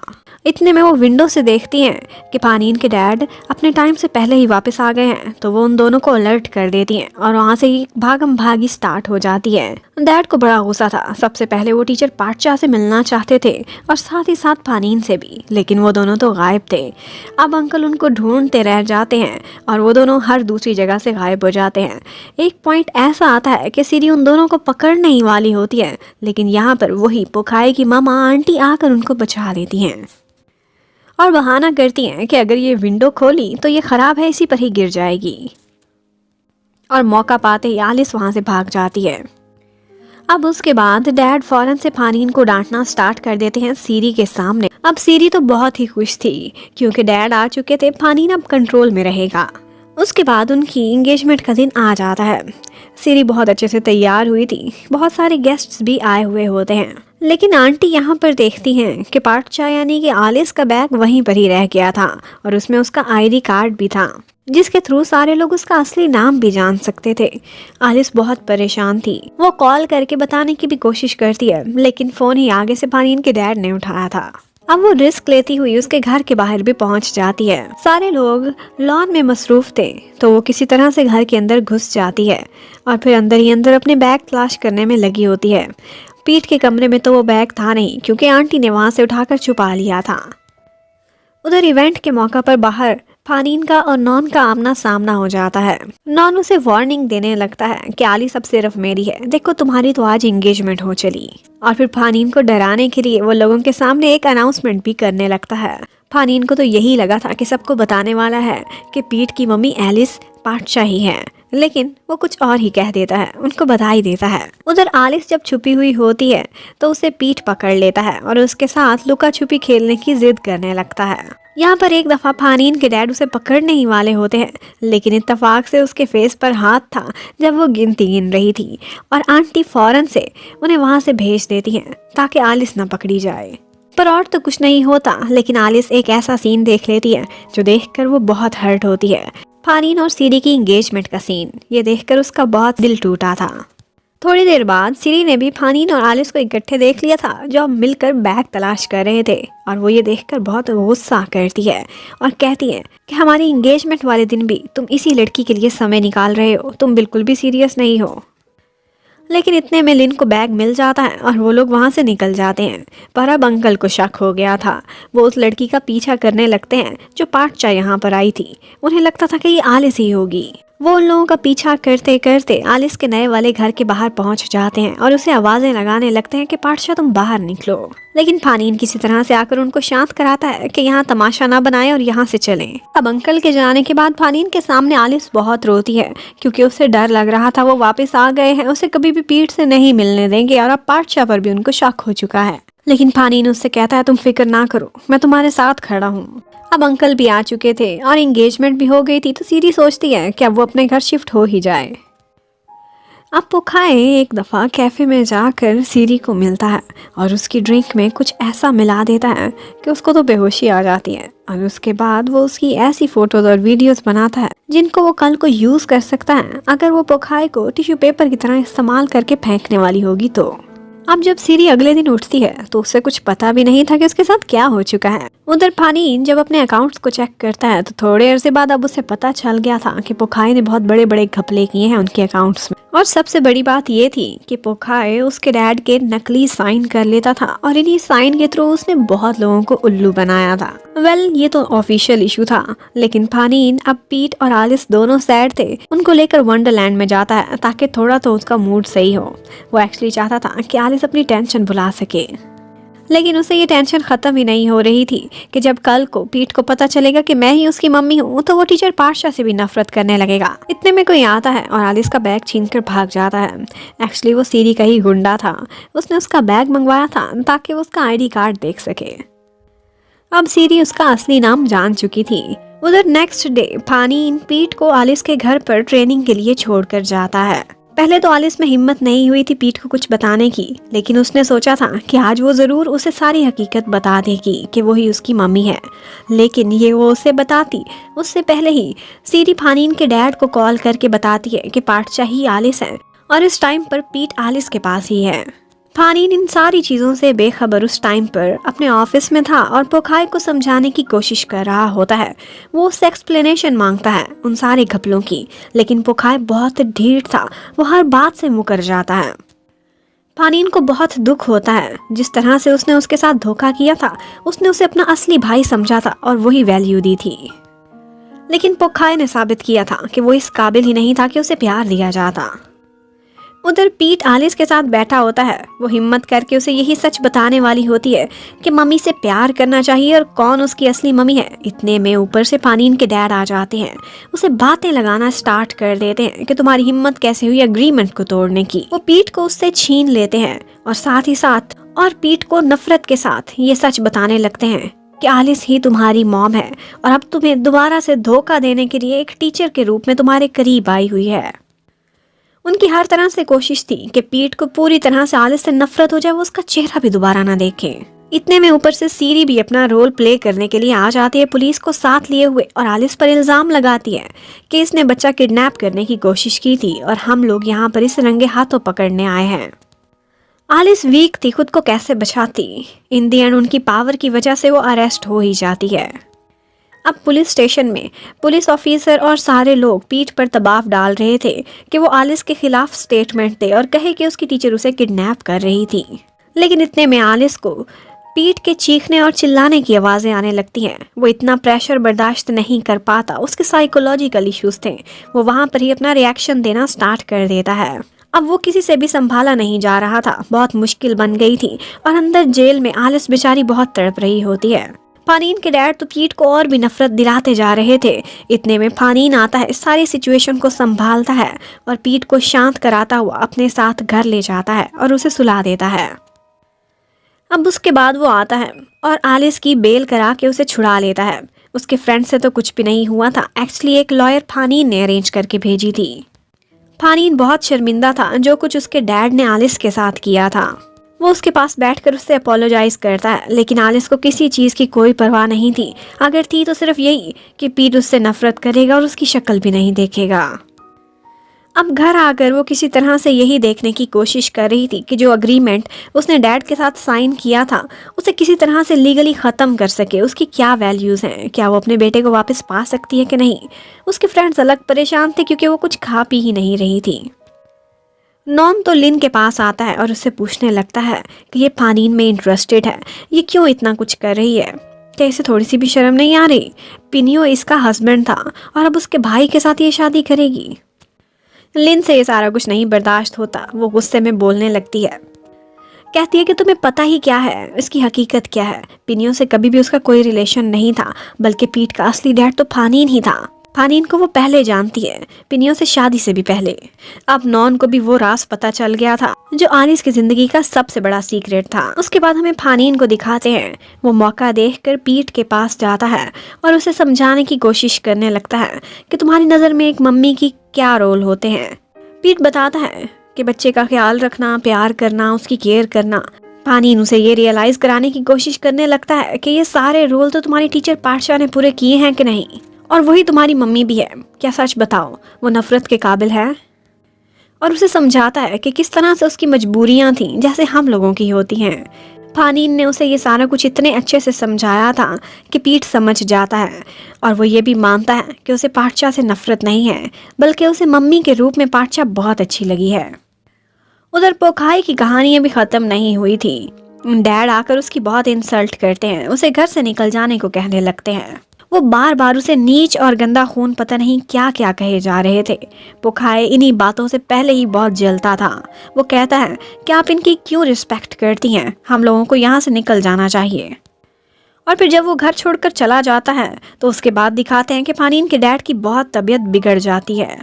इतने में वो विंडो से देखती हैं कि फानीन के डैड अपने टाइम से पहले ही वापस आ गए हैं, तो वो उन दोनों को अलर्ट कर देती हैं और वहाँ से ही भागम भागी स्टार्ट हो जाती है। डैड को बड़ा गुस्सा था। सबसे पहले वो टीचर पाठशाह से मिलना चाहते थे और साथ ही साथ फानीन से भी, लेकिन वो दोनों तो गायब थे। अब अंकल उनको ढूंढते रह जाते हैं और वो दोनों हर दूसरी जगह से गायब हो जाते हैं। एक पॉइंट ऐसा आता है कि सीरी उन दोनों को पकड़ने ही वाली होती है, लेकिन यहाँ पर वही पोखाए की मामा आंटी आकर उनको बचा देती हैं और बहाना करती हैं कि अगर ये विंडो खोली तो ये खराब है, इसी पर ही गिर जाएगी। और मौका पाते ही आलिस वहां से भाग जाती है। अब उसके बाद डैड फौरन से फानीन को डांटना स्टार्ट कर देते हैं सीरी के सामने। अब सीरी तो बहुत ही खुश थी क्योंकि डैड आ चुके थे, फानीन अब कंट्रोल में रहेगा। उसके बाद उनकी एंगेजमेंट का दिन आ जाता है। सीरी बहुत अच्छे से तैयार हुई थी, बहुत सारे गेस्ट्स भी आए हुए होते हैं, लेकिन आंटी यहाँ पर देखती हैं कि पाठशाह यानी कि आलिस का बैग वहीं पर ही रह गया था और उसमें उसका आईडी कार्ड भी था, जिसके थ्रू सारे लोग उसका असली नाम भी जान सकते थे। आलिस बहुत परेशान थी। वो कॉल करके बताने की भी कोशिश करती है, लेकिन फोन ही आगे से फानीन के डैड ने उठाया था। अब वो रिस्क लेती हुई उसके घर के बाहर भी पहुंच जाती है। सारे लोग लॉन में मसरूफ थे तो वो किसी तरह से घर के अंदर घुस जाती है और फिर अंदर ही अंदर अपने बैग तलाश करने में लगी होती है। पीठ के कमरे में तो वो बैग था नहीं, क्योंकि आंटी ने वहां से उठाकर छुपा लिया था। उधर इवेंट के मौका पर बाहर फानीन का और नॉन का आमना सामना हो जाता है। नॉन उसे वार्निंग देने लगता है कि आली सब सिर्फ मेरी है, देखो तुम्हारी तो आज एंगेजमेंट हो चली। और फिर फानीन को डराने के लिए वो लोगों के सामने एक अनाउंसमेंट भी करने लगता है। फानीन को तो यही लगा था कि सबको बताने वाला है कि पीठ की मम्मी एलिस पाटशाही है, लेकिन वो कुछ और ही कह देता है, उनको बधाई देता है। उधर आलिस जब छुपी हुई होती है तो उसे पीठ पकड़ लेता है और उसके साथ लुका छुपी खेलने की जिद करने लगता है। यहाँ पर एक दफा फानीन के डैड उसे पकड़ने ही वाले होते हैं, लेकिन इत्तेफाक से उसके फेस पर हाथ था जब वो गिनती गिन रही थी और आंटी फौरन से उन्हें वहां से भेज देती हैं ताकि आलिस न पकड़ी जाए। पर और तो कुछ नहीं होता, लेकिन आलिस एक ऐसा सीन देख लेती है जो देखकर वो बहुत हर्ट होती है। फानीन और सीरी की एंगेजमेंट का सीन, ये देखकर उसका बहुत दिल टूटा था। थोड़ी देर बाद सीरी ने भी फानीन और आलिस को इकट्ठे देख लिया था जो अब मिलकर बैग तलाश कर रहे थे, और वो ये देखकर बहुत गुस्सा करती है और कहती है कि हमारी एंगेजमेंट वाले दिन भी तुम इसी लड़की के लिए समय निकाल रहे हो, तुम बिल्कुल भी सीरियस नहीं हो। लेकिन इतने में लिन को बैग मिल जाता है और वो लोग वहाँ से निकल जाते हैं। पर अब अंकल को शक हो गया था। वो उस लड़की का पीछा करने लगते हैं जो पाटचा यहाँ पर आई थी। उन्हें लगता था कि ये आलिस ही होगी। वो उन लोगों का पीछा करते करते आलिस के नए वाले घर के बाहर पहुंच जाते हैं और उसे आवाजें लगाने लगते हैं कि पाटशा तुम बाहर निकलो। लेकिन फानीन किसी तरह से आकर उनको शांत कराता है कि यहाँ तमाशा ना बनाए और यहाँ से चलें। अब अंकल के जाने के बाद फानीन के सामने आलिस बहुत रोती है, क्योंकि उसे डर लग रहा था वो वापस आ गए हैं, उसे कभी भी पीठ से नहीं मिलने देंगे और अब पाटशा पर भी उनको शक हो चुका है। लेकिन फानीन उससे कहता है तुम फिक्र ना करो, मैं तुम्हारे साथ खड़ा हूँ। अब अंकल भी आ चुके थे और एंगेजमेंट भी हो गई थी, तो सीरी सोचती है कि अब वो अपने घर शिफ्ट हो ही जाए। अब पोखाए एक दफ़ा कैफ़े में जाकर सीरी को मिलता है और उसकी ड्रिंक में कुछ ऐसा मिला देता है कि उसको तो बेहोशी आ जाती है। और उसके बाद वो उसकी ऐसी फ़ोटोज़ और वीडियोस बनाता है जिनको वो कल को यूज़ कर सकता है अगर वो पोखाए को टिश्यू पेपर की तरह इस्तेमाल करके फेंकने वाली होगी तो। अब जब सीरी अगले दिन उठती है तो उसे कुछ पता भी नहीं था कि उसके साथ क्या हो चुका है। उधर फानीन जब अपने अकाउंट्स को चेक करता है तो थोड़े अरसे बाद अब उसे पता चल गया था कि पोखाए ने बहुत बड़े बड़े घपले किए हैं उनके अकाउंट्स में। और सबसे बड़ी बात ये थी कि पोखाए उसके डैड के नकली साइन कर लेता था और इन्हीं साइन के थ्रू उसने बहुत लोगों को उल्लू बनाया था। ये तो ऑफिशियल इशू था, लेकिन फानीन अब पीट और आलिस दोनों सैड थे, उनको लेकर वंडरलैंड में जाता है ताकि थोड़ा तो उसका मूड सही हो। वो एक्चुअली चाहता था कि आलिस अपनी टेंशन भुला सके, लेकिन उसे ये टेंशन खत्म ही नहीं हो रही थी कि जब कल को पीठ को पता चलेगा कि मैं ही उसकी मम्मी हूँ तो वो टीचर पाटशा से भी नफरत करने लगेगा। इतने में कोई आता है और आलिस का बैग छीनकर भाग जाता है। एक्चुअली वो सीरी का ही गुंडा था, उसने उसका बैग मंगवाया था ताकि वो उसका आईडी कार्ड देख सके। अब सीरी उसका असली नाम जान चुकी थी। उधर नेक्स्ट डे फानीन पीठ को आलिस के घर पर ट्रेनिंग के लिए छोड़कर जाता है। पहले तो आलिस में हिम्मत नहीं हुई थी पीठ को कुछ बताने की, लेकिन उसने सोचा था कि आज वो ज़रूर उसे सारी हकीकत बता देगी कि वो ही उसकी मम्मी है। लेकिन ये वो उसे बताती उससे पहले ही सीरी फानीन के डैड को कॉल करके बताती है कि पाटशा ही आलिस है और इस टाइम पर पीठ आलिस के पास ही है। फानीन इन सारी चीज़ों से बेखबर उस टाइम पर अपने ऑफिस में था और पोखाए को समझाने की कोशिश कर रहा होता है। वो उससे एक्सप्लेनेशन मांगता है उन सारे घपलों की, लेकिन पोखाए बहुत ढीठ था, वो हर बात से मुकर जाता है। फानीन को बहुत दुख होता है, जिस तरह से उसने उसके साथ धोखा किया था उसने उसे अपना असली भाई समझा था और वही वैल्यू दी थी। लेकिन पोखाए ने साबित किया था कि वो इस काबिल ही नहीं था कि उसे प्यार दिया जाता। उधर पीठ आलिस के साथ बैठा होता है, वो हिम्मत करके उसे यही सच बताने वाली होती है कि मम्मी से प्यार करना चाहिए और कौन उसकी असली मम्मी है। इतने में ऊपर से फानीन के डैड आ जाते हैं, उसे बातें लगाना स्टार्ट कर देते हैं कि तुम्हारी हिम्मत कैसे हुई अग्रीमेंट को तोड़ने की। वो पीठ को उससे छीन लेते हैं और साथ ही साथ और पीठ को नफरत के साथ ये सच बताने लगते हैं कि आलिस ही तुम्हारी मॉम है और अब तुम्हें दोबारा से धोखा देने के लिए एक टीचर के रूप में तुम्हारे करीब आई हुई है। उनकी हर तरह से कोशिश थी कि पीठ को पूरी तरह से आलिस से नफरत हो जाए, वो उसका चेहरा भी दोबारा ना देखे। इतने में ऊपर से सीरी भी अपना रोल प्ले करने के लिए आ जाती है पुलिस को साथ लिए हुए और आलिस पर इल्जाम लगाती है कि इसने बच्चा किडनैप करने की कोशिश की थी और हम लोग यहाँ पर इसे रंगे हाथों पकड़ने आए हैं। आलिस वीक थी, खुद को कैसे बचाती। इन दी एंड उनकी पावर की वजह से वो अरेस्ट हो ही जाती है। अब पुलिस स्टेशन में पुलिस ऑफिसर और सारे लोग पीठ पर दबाव डाल रहे थे कि वो आलिस के खिलाफ स्टेटमेंट दे और कहे कि उसकी टीचर उसे किडनैप कर रही थी। लेकिन इतने में आलिस को पीठ के चीखने और चिल्लाने की आवाज़ें आने लगती हैं। वो इतना प्रेशर बर्दाश्त नहीं कर पाता, उसके साइकोलॉजिकल इश्यूज थे। वो वहाँ पर ही अपना रिएक्शन देना स्टार्ट कर देता है। अब वो किसी से भी संभाला नहीं जा रहा था, बहुत मुश्किल बन गई थी और अंदर जेल में आलिस बेचारी बहुत तड़प रही होती है। फानीन के डैड तो पीठ को और भी नफरत दिलाते जा रहे थे। इतने में फानीन आता है, सारी सिचुएशन को संभालता है और पीठ को शांत कराता हुआ अपने साथ घर ले जाता है और उसे सुला देता है। अब उसके बाद वो आता है और आलिस की बेल करा के उसे छुड़ा लेता है। उसके फ्रेंड से तो कुछ भी नहीं हुआ था, एक्चुअली एक लॉयर फानीन ने अरेंज करके भेजी थी। फानीन बहुत शर्मिंदा था जो कुछ उसके डैड ने आलिस के साथ किया था। वो उसके पास बैठकर उससे अपोलोजाइज करता है, लेकिन आलिस को किसी चीज़ की कोई परवाह नहीं थी। अगर थी तो सिर्फ यही कि पीट उससे नफरत करेगा और उसकी शक्ल भी नहीं देखेगा। अब घर आकर वो किसी तरह से यही देखने की कोशिश कर रही थी कि जो अग्रीमेंट उसने डैड के साथ साइन किया था उसे किसी तरह से लीगली ख़त्म कर सके। उसकी क्या वैल्यूज़ हैं, क्या वो अपने बेटे को वापस पा सकती है कि नहीं। उसके फ्रेंड्स अलग परेशान थे क्योंकि वो कुछ खा पी ही नहीं रही थी। नॉन तो लिन के पास आता है और उससे पूछने लगता है कि ये फानीन में इंटरेस्टेड है, ये क्यों इतना कुछ कर रही है, क्या इसे थोड़ी सी भी शर्म नहीं आ रही। पिनियो इसका हस्बैंड था और अब उसके भाई के साथ ये शादी करेगी। लिन से ये सारा कुछ नहीं बर्दाश्त होता, वो गुस्से में बोलने लगती है। कहती है कि तुम्हें पता ही क्या है, इसकी हकीकत क्या है। पिनियो से कभी भी उसका कोई रिलेशन नहीं था, बल्कि पीट का असली डैड तो फानीन ही था। फानीन को वो पहले जानती है, पिनियो से शादी से भी पहले। अब नॉन को भी वो राज पता चल गया था जो आलिस की जिंदगी का सबसे बड़ा सीक्रेट था। उसके बाद हमें फानीन को दिखाते हैं, वो मौका देखकर पीट के पास जाता है और उसे समझाने की कोशिश करने लगता है कि तुम्हारी नज़र में एक मम्मी की क्या रोल होते हैं। पीट बताता है कि बच्चे का ख्याल रखना, प्यार करना, उसकी केयर करना। फानीन उसे ये रियलाइज कराने की कोशिश करने लगता है कि ये सारे रोल तो तुम्हारी टीचर पाठशाला ने पूरे किए हैं कि नहीं, और वही तुम्हारी मम्मी भी है। क्या सच बताओ वो नफरत के काबिल है। और उसे समझाता है कि किस तरह से उसकी मजबूरियां थीं जैसे हम लोगों की होती हैं। फानीन ने उसे ये सारा कुछ इतने अच्छे से समझाया था कि पीट समझ जाता है और वो ये भी मानता है कि उसे पाठशाला से नफरत नहीं है, बल्कि उसे मम्मी के रूप में पाठशाला बहुत अच्छी लगी है। उधर पोखाई की कहानियां भी ख़त्म नहीं हुई थी। डैड आकर उसकी बहुत इंसल्ट करते हैं, उसे घर से निकल जाने को कहने लगते हैं। वो बार बार उसे नीच और गंदा खून पता नहीं क्या क्या कहे जा रहे थे। पोखाई इन्हीं बातों से पहले ही बहुत जलता था। वो कहता है कि आप इनकी क्यों रिस्पेक्ट करती हैं, हम लोगों को यहाँ से निकल जाना चाहिए। और फिर जब वो घर छोड़कर चला जाता है तो उसके बाद दिखाते हैं कि फानीन के डैड की बहुत तबीयत बिगड़ जाती है।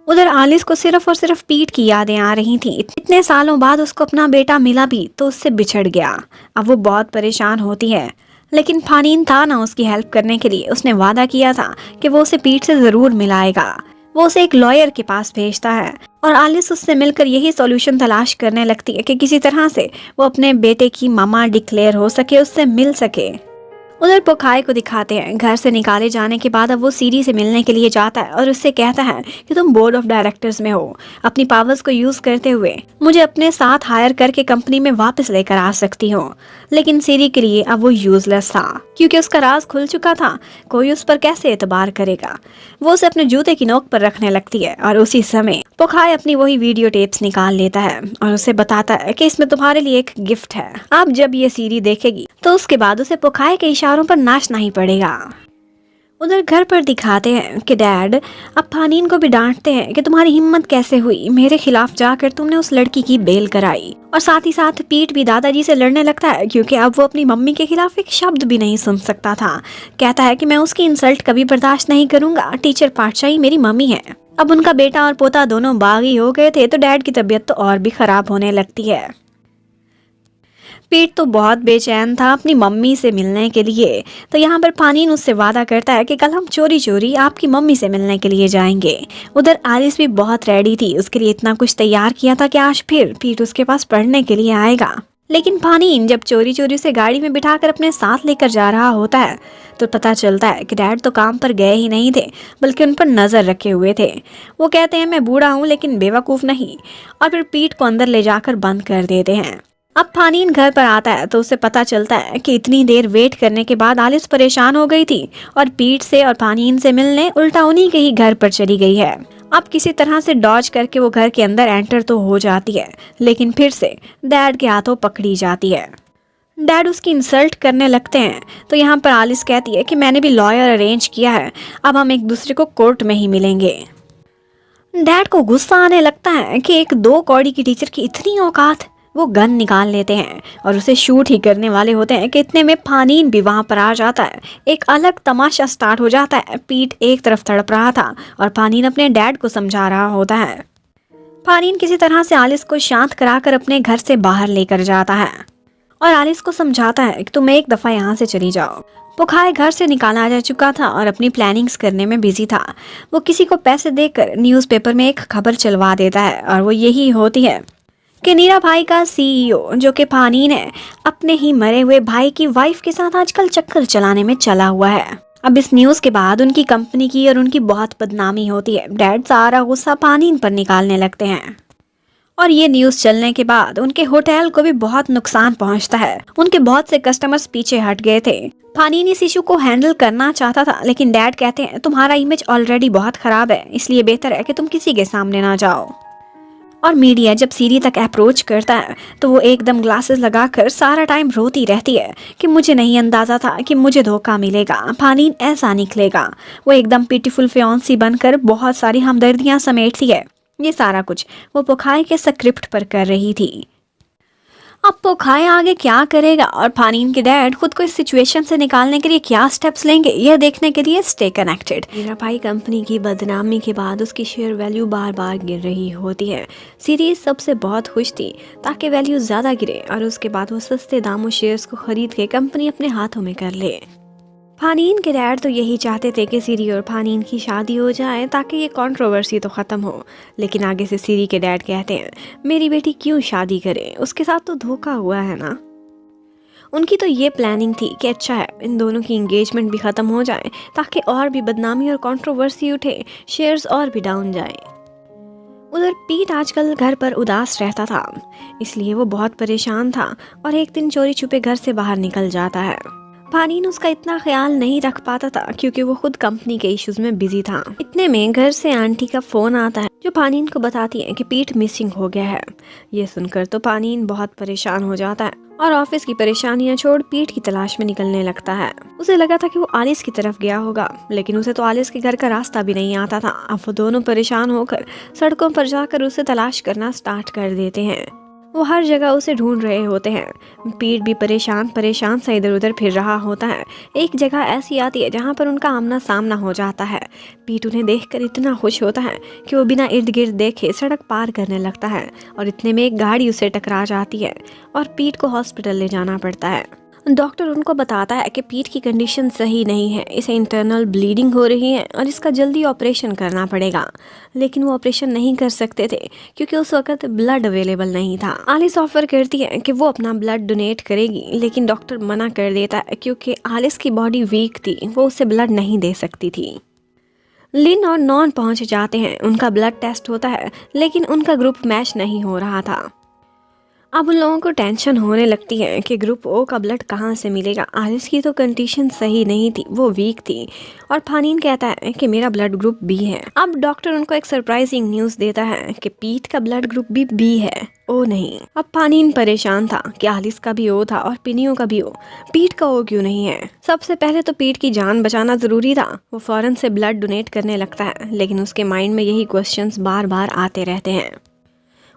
उधर आलिस को सिर्फ और सिर्फ पीट की यादें आ रही थी। इतने सालों बाद उसको अपना बेटा मिला भी तो उससे बिछड़ गया। अब वो बहुत परेशान होती है, लेकिन फानीन था ना उसकी हेल्प करने के लिए। उसने वादा किया था कि वो उसे पीठ से ज़रूर मिलाएगा। वो उसे एक लॉयर के पास भेजता है और आलिस उससे मिलकर यही सॉल्यूशन तलाश करने लगती है कि किसी तरह से वो अपने बेटे की मामा डिक्लेयर हो सके, उससे मिल सके। उधर पोखाई को दिखाते हैं, घर से निकाले जाने के बाद अब वो सीरी से मिलने के लिए जाता है और उससे कहता है कि तुम बोर्ड ऑफ डायरेक्टर्स में हो, अपनी पावर्स को यूज करते हुए मुझे अपने साथ हायर करके कंपनी में वापस लेकर आ सकती हो। लेकिन सीरी के लिए अब वो यूजलेस था क्योंकि उसका राज खुल चुका था, कोई उस पर कैसे एतबार करेगा। वो उसे अपने जूते की नोक पर रखने लगती है और उसी समय पोखाई अपनी वही वीडियो टेप्स निकाल लेता है और उसे बताता है कि इसमें तुम्हारे लिए एक गिफ्ट है, आप जब ये सीरी देखेगी तो उसके बाद उसे पोखाई के इशारों पर नाचना ही पड़ेगा। उधर घर पर दिखाते हैं कि डैड अब फानीन को भी डांटते हैं कि तुम्हारी हिम्मत कैसे हुई, मेरे खिलाफ जाकर तुमने उस लड़की की बेल कराई। और साथ ही साथ पीट भी दादाजी से लड़ने लगता है क्योंकि अब वो अपनी मम्मी के खिलाफ एक शब्द भी नहीं सुन सकता था। कहता है कि मैं उसकी इंसल्ट कभी बर्दाश्त नहीं करूंगा, टीचर पाठशाही मेरी मम्मी है। अब उनका बेटा और पोता दोनों बागी हो गए थे तो डैड की तबीयत तो और भी खराब होने लगती है। पीट तो बहुत बेचैन था अपनी मम्मी से मिलने के लिए, तो यहाँ पर फानीन उससे वादा करता है कि कल हम चोरी चोरी आपकी मम्मी से मिलने के लिए जाएंगे। उधर आलिस भी बहुत रेडी थी, उसके लिए इतना कुछ तैयार किया था कि आज फिर पीट उसके पास पढ़ने के लिए आएगा। लेकिन फानीन जब चोरी चोरी से गाड़ी में बिठाकर अपने साथ लेकर जा रहा होता है तो पता चलता है कि डैड तो काम पर गए ही नहीं थे, बल्कि उन पर नजर रखे हुए थे। वो कहते हैं मैं बूढ़ा हूँ लेकिन बेवकूफ नहीं, और फिर पीट को अंदर ले जाकर बंद कर देते हैं। अब फानीन घर पर आता है तो उसे पता चलता है कि इतनी देर वेट करने के बाद आलिस परेशान हो गई थी और पीट से और फानीन से मिलने उल्टा उन्हीं के ही घर पर चली गई है। अब किसी तरह से डॉज करके वो घर के अंदर एंटर तो हो जाती है, लेकिन फिर से डैड के हाथों पकड़ी जाती है। डैड उसकी इंसल्ट करने लगते हैं तो यहाँ पर आलिस कहती है कि मैंने भी लॉयर अरेंज किया है, अब हम एक दूसरे को कोर्ट में ही मिलेंगे। डैड को गुस्सा आने लगता है कि एक 2 कौड़ी की टीचर की इतनी औकात। वो गन निकाल लेते हैं और उसे शूट ही करने वाले होते हैं कि इतने में फानीन भी वहां पर आ जाता है। एक अलग तमाशा स्टार्ट हो जाता है। पीट एक तरफ तड़प रहा था और फानीन अपने डैड को समझा रहा होता है। फानीन किसी तरह से आलिस को शांत कराकर अपने घर से बाहर लेकर जाता है और आलिस को समझाता है कि तुम एक दफ़ा यहाँ से चली जाओ। पुखाए घर से निकाला जा चुका था और अपनी प्लानिंग्स करने में बिजी था। वो किसी को पैसे देकर न्यूज़पेपर में एक खबर चलवा देता है और वो यही होती है कि नीरा भाई का सीईओ जो कि फानीन है, अपने ही मरे हुए भाई की वाइफ के साथ आजकल चक्कर चलाने में चला हुआ है। अब इस न्यूज़ के बाद उनकी कंपनी की और उनकी बहुत बदनामी होती है। डैड सारा गुस्सा फानीन पर निकालने लगते हैं और ये न्यूज़ चलने के बाद उनके होटल को भी बहुत नुकसान पहुंचता है। उनके बहुत से कस्टमर्स पीछे हट गए थे। फानीन इस इशू को हैंडल करना चाहता था, लेकिन डैड कहते हैं तुम्हारा इमेज ऑलरेडी बहुत खराब है, इसलिए बेहतर है कि तुम किसी के सामने ना जाओ। और मीडिया जब सीरी तक अप्रोच करता है तो वो एकदम ग्लासेस लगाकर सारा टाइम रोती रहती है कि मुझे नहीं अंदाज़ा था कि मुझे धोखा मिलेगा, फानीन ऐसा निकलेगा। वो एकदम पिटीफुल फियांसी बनकर बहुत सारी हमदर्दियाँ समेटती है। ये सारा कुछ वो पुखाए के स्क्रिप्ट पर कर रही थी। अब पुखाए आगे क्या करेगा और फानीन के डैड खुद को इस सिचुएशन से निकालने के लिए क्या स्टेप्स लेंगे, यह देखने के लिए स्टे कनेक्टेड। नीरा भाई कंपनी की बदनामी के बाद उसकी शेयर वैल्यू बार बार गिर रही होती है। सीरीज सबसे बहुत खुश थी ताकि वैल्यू ज़्यादा गिरे और उसके बाद वो सस्ते दामों शेयर्स को खरीद के कंपनी अपने हाथों में कर ले। फानीन के डैड तो यही चाहते थे कि सीरी और फानीन की शादी हो जाए ताकि ये कंट्रोवर्सी तो ख़त्म हो, लेकिन आगे से सीरी के डैड कहते हैं मेरी बेटी क्यों शादी करे, उसके साथ तो धोखा हुआ है ना। उनकी तो ये प्लानिंग थी कि अच्छा है इन दोनों की इंगेजमेंट भी ख़त्म हो जाए ताकि और भी बदनामी और कंट्रोवर्सी उठे, शेयर्स और भी डाउन जाए। उधर पीट आजकल घर पर उदास रहता था, इसलिए वो बहुत परेशान था और एक दिन चोरी छुपे घर से बाहर निकल जाता है। फानीन उसका इतना ख्याल नहीं रख पाता था क्योंकि वो खुद कंपनी के इश्यूज में बिजी था। इतने में घर से आंटी का फोन आता है जो फानीन को बताती है कि पीट मिसिंग हो गया है। ये सुनकर तो फानीन बहुत परेशान हो जाता है और ऑफिस की परेशानियां छोड़ पीट की तलाश में निकलने लगता है। उसे लगा था कि वो आलिस की तरफ गया होगा, लेकिन उसे तो आलिस के घर का रास्ता भी नहीं आता था। अब वो दोनों परेशान होकर सड़कों पर जाकर उसे तलाश करना स्टार्ट कर देते हैं। वो हर जगह उसे ढूंढ रहे होते हैं। पीट भी परेशान सा इधर उधर फिर रहा होता है। एक जगह ऐसी आती है जहाँ पर उनका आमना सामना हो जाता है। पीट उन्हें देखकर इतना खुश होता है कि वो बिना इर्द गिर्द देखे सड़क पार करने लगता है और इतने में एक गाड़ी उसे टकरा जाती है और पीट को हॉस्पिटल ले जाना पड़ता है। डॉक्टर उनको बताता है कि पीट की कंडीशन सही नहीं है, इसे इंटरनल ब्लीडिंग हो रही है और इसका जल्दी ऑपरेशन करना पड़ेगा, लेकिन वो ऑपरेशन नहीं कर सकते थे क्योंकि उस वक्त ब्लड अवेलेबल नहीं था। आलिस ऑफर करती है कि वो अपना ब्लड डोनेट करेगी, लेकिन डॉक्टर मना कर देता है क्योंकि आलिस की बॉडी वीक थी, वो उसे ब्लड नहीं दे सकती थी। लिन और नॉन पहुंच जाते हैं, उनका ब्लड टेस्ट होता है लेकिन उनका ग्रुप मैच नहीं हो रहा था। अब उन लोगों को टेंशन होने लगती है कि ग्रुप ओ का ब्लड कहाँ से मिलेगा। आलिस की तो कंडीशन सही नहीं थी, वो वीक थी और फानीन कहता है कि मेरा ब्लड ग्रुप बी है। अब डॉक्टर उनको एक सरप्राइजिंग न्यूज़ देता है कि पीट का ब्लड ग्रुप भी बी है, ओ नहीं। अब फानीन परेशान था कि आलिस का भी ओ था और पिनियो का भी ओ, पीट का ओ क्यों नहीं है। सबसे पहले तो पीट की जान बचाना ज़रूरी था। वो फ़ौरन से ब्लड डोनेट करने लगता है, लेकिन उसके माइंड में यही क्वेश्चंस बार बार आते रहते हैं।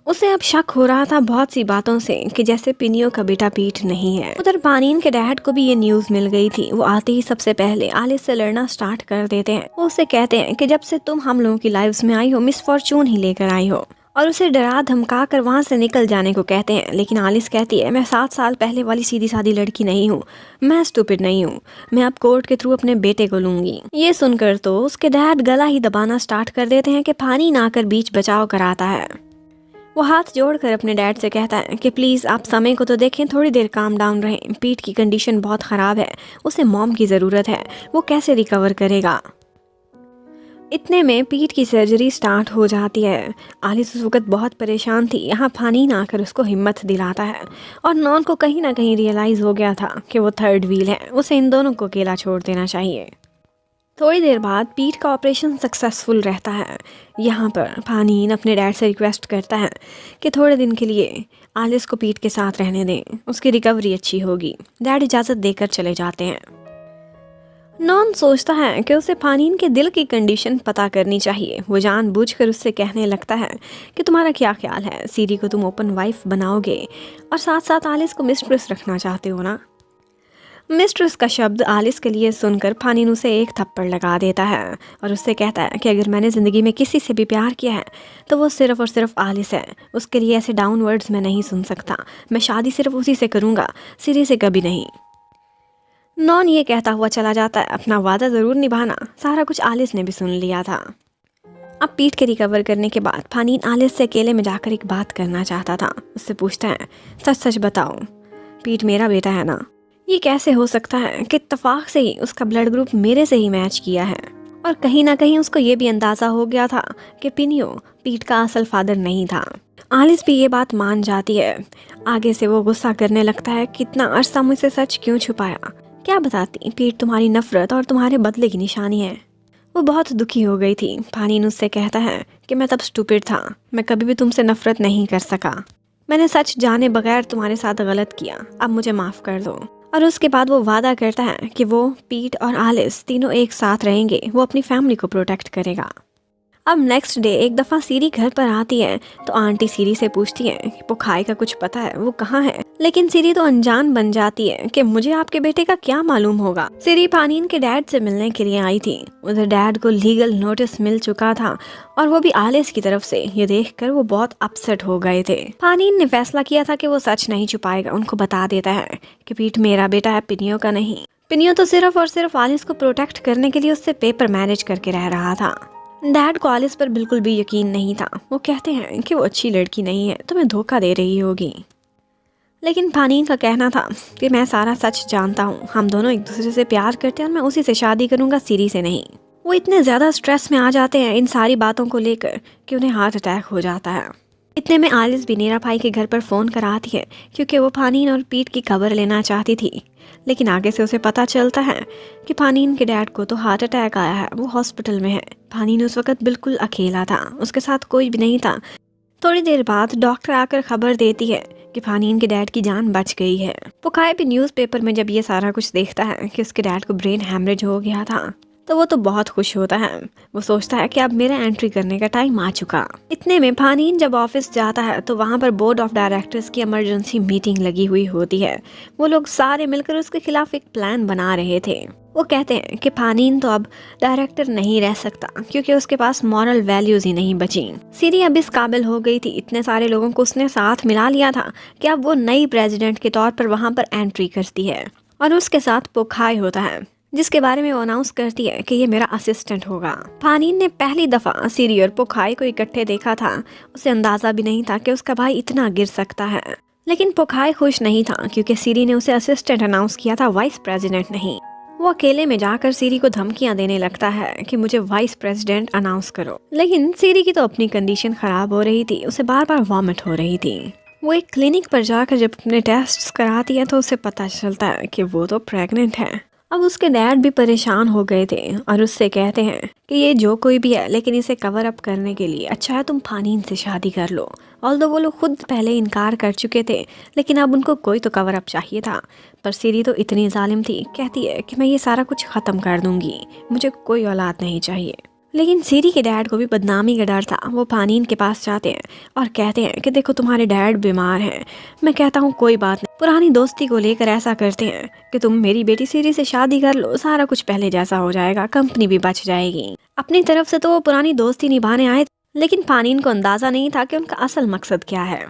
उसे अब शक हो रहा था बहुत सी बातों से कि जैसे पिनियो का बेटा पीट नहीं है। उधर फानीन के डैड को भी ये न्यूज़ मिल गई थी। वो आते ही सबसे पहले आलिस से लड़ना स्टार्ट कर देते हैं। वो उसे कहते हैं कि जब से तुम हम लोगों की लाइफ्स में आई हो, मिस फॉर्चून ही लेकर आई हो, और उसे डरा धमका कर वहाँ से निकल जाने को कहते हैं। लेकिन आलिस कहती है मैं 7 साल पहले वाली सीधी सादी लड़की नहीं हूँ, मैं स्टूपिड नहीं हूँ, मैं अब कोर्ट के थ्रू अपने बेटे को लूंगी। ये सुनकर तो उसके डैड गला ही दबाना स्टार्ट कर देते हैं कि फानीन आकर बीच बचाव कराता है। वो हाथ जोड़कर अपने डैड से कहता है कि प्लीज़ आप समय को तो देखें, थोड़ी देर काम डाउन रहें। पीट की कंडीशन बहुत ख़राब है, उसे मॉम की ज़रूरत है, वो कैसे रिकवर करेगा। इतने में पीट की सर्जरी स्टार्ट हो जाती है। आलिस उस वक्त बहुत परेशान थी। यहाँ फानीन आकर उसको हिम्मत दिलाता है और नॉन को कहीं ना कहीं रियलाइज़ हो गया था कि वो थर्ड व्हील है, उसे इन दोनों को अकेला छोड़ देना चाहिए। थोड़ी देर बाद पीट का ऑपरेशन सक्सेसफुल रहता है। यहाँ पर फानीन अपने डैड से रिक्वेस्ट करता है कि थोड़े दिन के लिए आलिस को पीट के साथ रहने दें, उसकी रिकवरी अच्छी होगी। डैड इजाज़त देकर चले जाते हैं। नॉन सोचता है कि उसे फानीन के दिल की कंडीशन पता करनी चाहिए। वो जानबूझकर उससे कहने लगता है कि तुम्हारा क्या ख्याल है, सीरी को तुम ओपन वाइफ बनाओगे और साथ साथ आलिस को मिस्ट्रेस रखना चाहते हो ना। मिस्ट्रेस का शब्द आलिस के लिए सुनकर फानीन उसे एक थप्पड़ लगा देता है और उससे कहता है कि अगर मैंने ज़िंदगी में किसी से भी प्यार किया है तो वो सिर्फ़ और सिर्फ आलिस है। उसके लिए ऐसे डाउन वर्ड्स मैं नहीं सुन सकता। मैं शादी सिर्फ उसी से करूँगा, सीरी से कभी नहीं। नॉन ये कहता हुआ चला जाता है, अपना वादा ज़रूर निभाना। सारा कुछ आलिस ने भी सुन लिया था। अब पीट के रिकवर करने के बाद फानीन आलिस से अकेले में जाकर एक बात करना चाहता था। उससे पूछता है, सच सच बताओ, पीट मेरा बेटा है ना? ये कैसे हो सकता है कि इत्तेफाक से ही उसका ब्लड ग्रुप मेरे से ही मैच किया है। और कहीं ना कहीं उसको ये भी अंदाज़ा हो गया था कि पिनियो पीट का असल फादर नहीं था। आलिस भी ये बात मान जाती है। आगे से वो गुस्सा करने लगता है, कितना अरसा मुझसे सच क्यों छुपाया? क्या बताती, पीट तुम्हारी नफरत और तुम्हारे बदले की निशानी है। वो बहुत दुखी हो गई थी। फानीन उससे कहता है कि मैं तब स्टूपिड था, मैं कभी भी तुमसे नफरत नहीं कर सका। मैंने सच जाने बगैर तुम्हारे साथ गलत किया, अब मुझे माफ़ कर दो। और उसके बाद वो वादा करता है कि वो पीट और आलिस तीनों एक साथ रहेंगे, वो अपनी फैमिली को प्रोटेक्ट करेगा। अब नेक्स्ट डे एक दफ़ा सीरी घर पर आती है तो आंटी सीरी से पूछती है कि पोखाई का कुछ पता है, वो कहाँ है? लेकिन सीरी तो अनजान बन जाती है कि मुझे आपके बेटे का क्या मालूम होगा। सीरी फानीन के डैड से मिलने के लिए आई थी। उधर डैड को लीगल नोटिस मिल चुका था और वो भी आलिस की तरफ से। ये देखकर वो बहुत अपसेट हो गए थे। फानीन ने फैसला किया था कि वो सच नहीं छुपाएगा, उनको बता देता है कि पीट मेरा बेटा है, पिनियो का नहीं। पिनियो तो सिर्फ और सिर्फ आलिस को प्रोटेक्ट करने के लिए उससे पेपर मैनेज करके रह रहा था। डैड को आलिस पर बिल्कुल भी यकीन नहीं था। वो कहते हैं कि वो अच्छी लड़की नहीं है, तुम्हें धोखा दे रही होगी। लेकिन फानीन का कहना था कि मैं सारा सच जानता हूँ, हम दोनों एक दूसरे से प्यार करते हैं और मैं उसी से शादी करूँगा, सीरी से नहीं। वो इतने ज़्यादा स्ट्रेस में आ जाते हैं इन सारी बातों को लेकर कि उन्हें हार्ट अटैक हो जाता है। इतने में आलिस भी नीरा भाई के घर पर फ़ोन कराती है क्योंकि वो फानीन और पीट की खबर लेना चाहती थी। लेकिन आगे से उसे पता चलता है कि फानीन के डैड को तो हार्ट अटैक आया है, वो हॉस्पिटल में है। फानीन उस वक्त बिल्कुल अकेला था, उसके साथ कोई भी नहीं था। थोड़ी देर बाद डॉक्टर आकर खबर देती है कि फानीन के डैड की जान बच गई है। पुखाए भी न्यूज़पेपर में जब ये सारा कुछ देखता है कि उसके डैड को ब्रेन हैमरेज हो गया था तो वो तो बहुत खुश होता है। वो सोचता है कि अब मेरा एंट्री करने का टाइम आ चुका। इतने में फानीन जब ऑफिस जाता है तो वहाँ पर बोर्ड ऑफ डायरेक्टर्स की इमरजेंसी मीटिंग लगी हुई होती है। वो लोग सारे मिलकर उसके खिलाफ एक प्लान बना रहे थे। वो कहते हैं कि फानीन तो अब डायरेक्टर नहीं रह सकता क्योंकि उसके पास मॉरल वैल्यूज ही नहीं बची। सीरी अब इस काबिल हो गई थी, इतने सारे लोगों को उसने साथ मिला लिया था कि अब वो नई प्रेसिडेंट के तौर पर वहाँ पर एंट्री करती है और उसके साथ पोखाई होता है जिसके बारे में वो अनाउंस करती है कि ये मेरा असिस्टेंट होगा। फानीन ने पहली दफ़ा सीरी और पोखाई को इकट्ठे देखा था। उसे अंदाज़ा भी नहीं था कि उसका भाई इतना गिर सकता है। लेकिन पोखाई खुश नहीं था क्योंकि सीरी ने उसे असिस्टेंट अनाउंस किया था, वाइस प्रेसिडेंट नहीं। वो अकेले में जाकर सीरी को धमकियां देने लगता है कि मुझे वाइस प्रेसिडेंट अनाउंस करो। लेकिन सीरी की तो अपनी कंडीशन ख़राब हो रही थी, उसे बार बार वॉमिट हो रही थी। वो एक क्लिनिक पर जाकर जब अपने टेस्ट कराती है तो उसे पता चलता है कि वो तो प्रेग्नेंट है। अब उसके डैड भी परेशान हो गए थे और उससे कहते हैं कि ये जो कोई भी है लेकिन इसे कवर अप करने के लिए अच्छा है तुम फानीन से शादी कर लो। ऑल्दो वो लोग खुद पहले इनकार कर चुके थे लेकिन अब उनको कोई तो कवर अप चाहिए था। पर सीरी तो इतनी जालिम थी, कहती है कि मैं ये सारा कुछ ख़त्म कर दूंगी, मुझे कोई औलाद नहीं चाहिए। लेकिन सीरी के डैड को भी बदनामी का डर था। वो फानीन के पास जाते हैं और कहते हैं कि देखो तुम्हारे डैड बीमार हैं। मैं कहता हूँ कोई बात नहीं, पुरानी दोस्ती को लेकर ऐसा करते हैं कि तुम मेरी बेटी सीरी से शादी कर लो, सारा कुछ पहले जैसा हो जाएगा, कंपनी भी बच जाएगी। अपनी तरफ से तो वो पुरानी दोस्ती निभाने आए लेकिन फानीन को अंदाज़ा नहीं था कि उनका असल मकसद क्या है।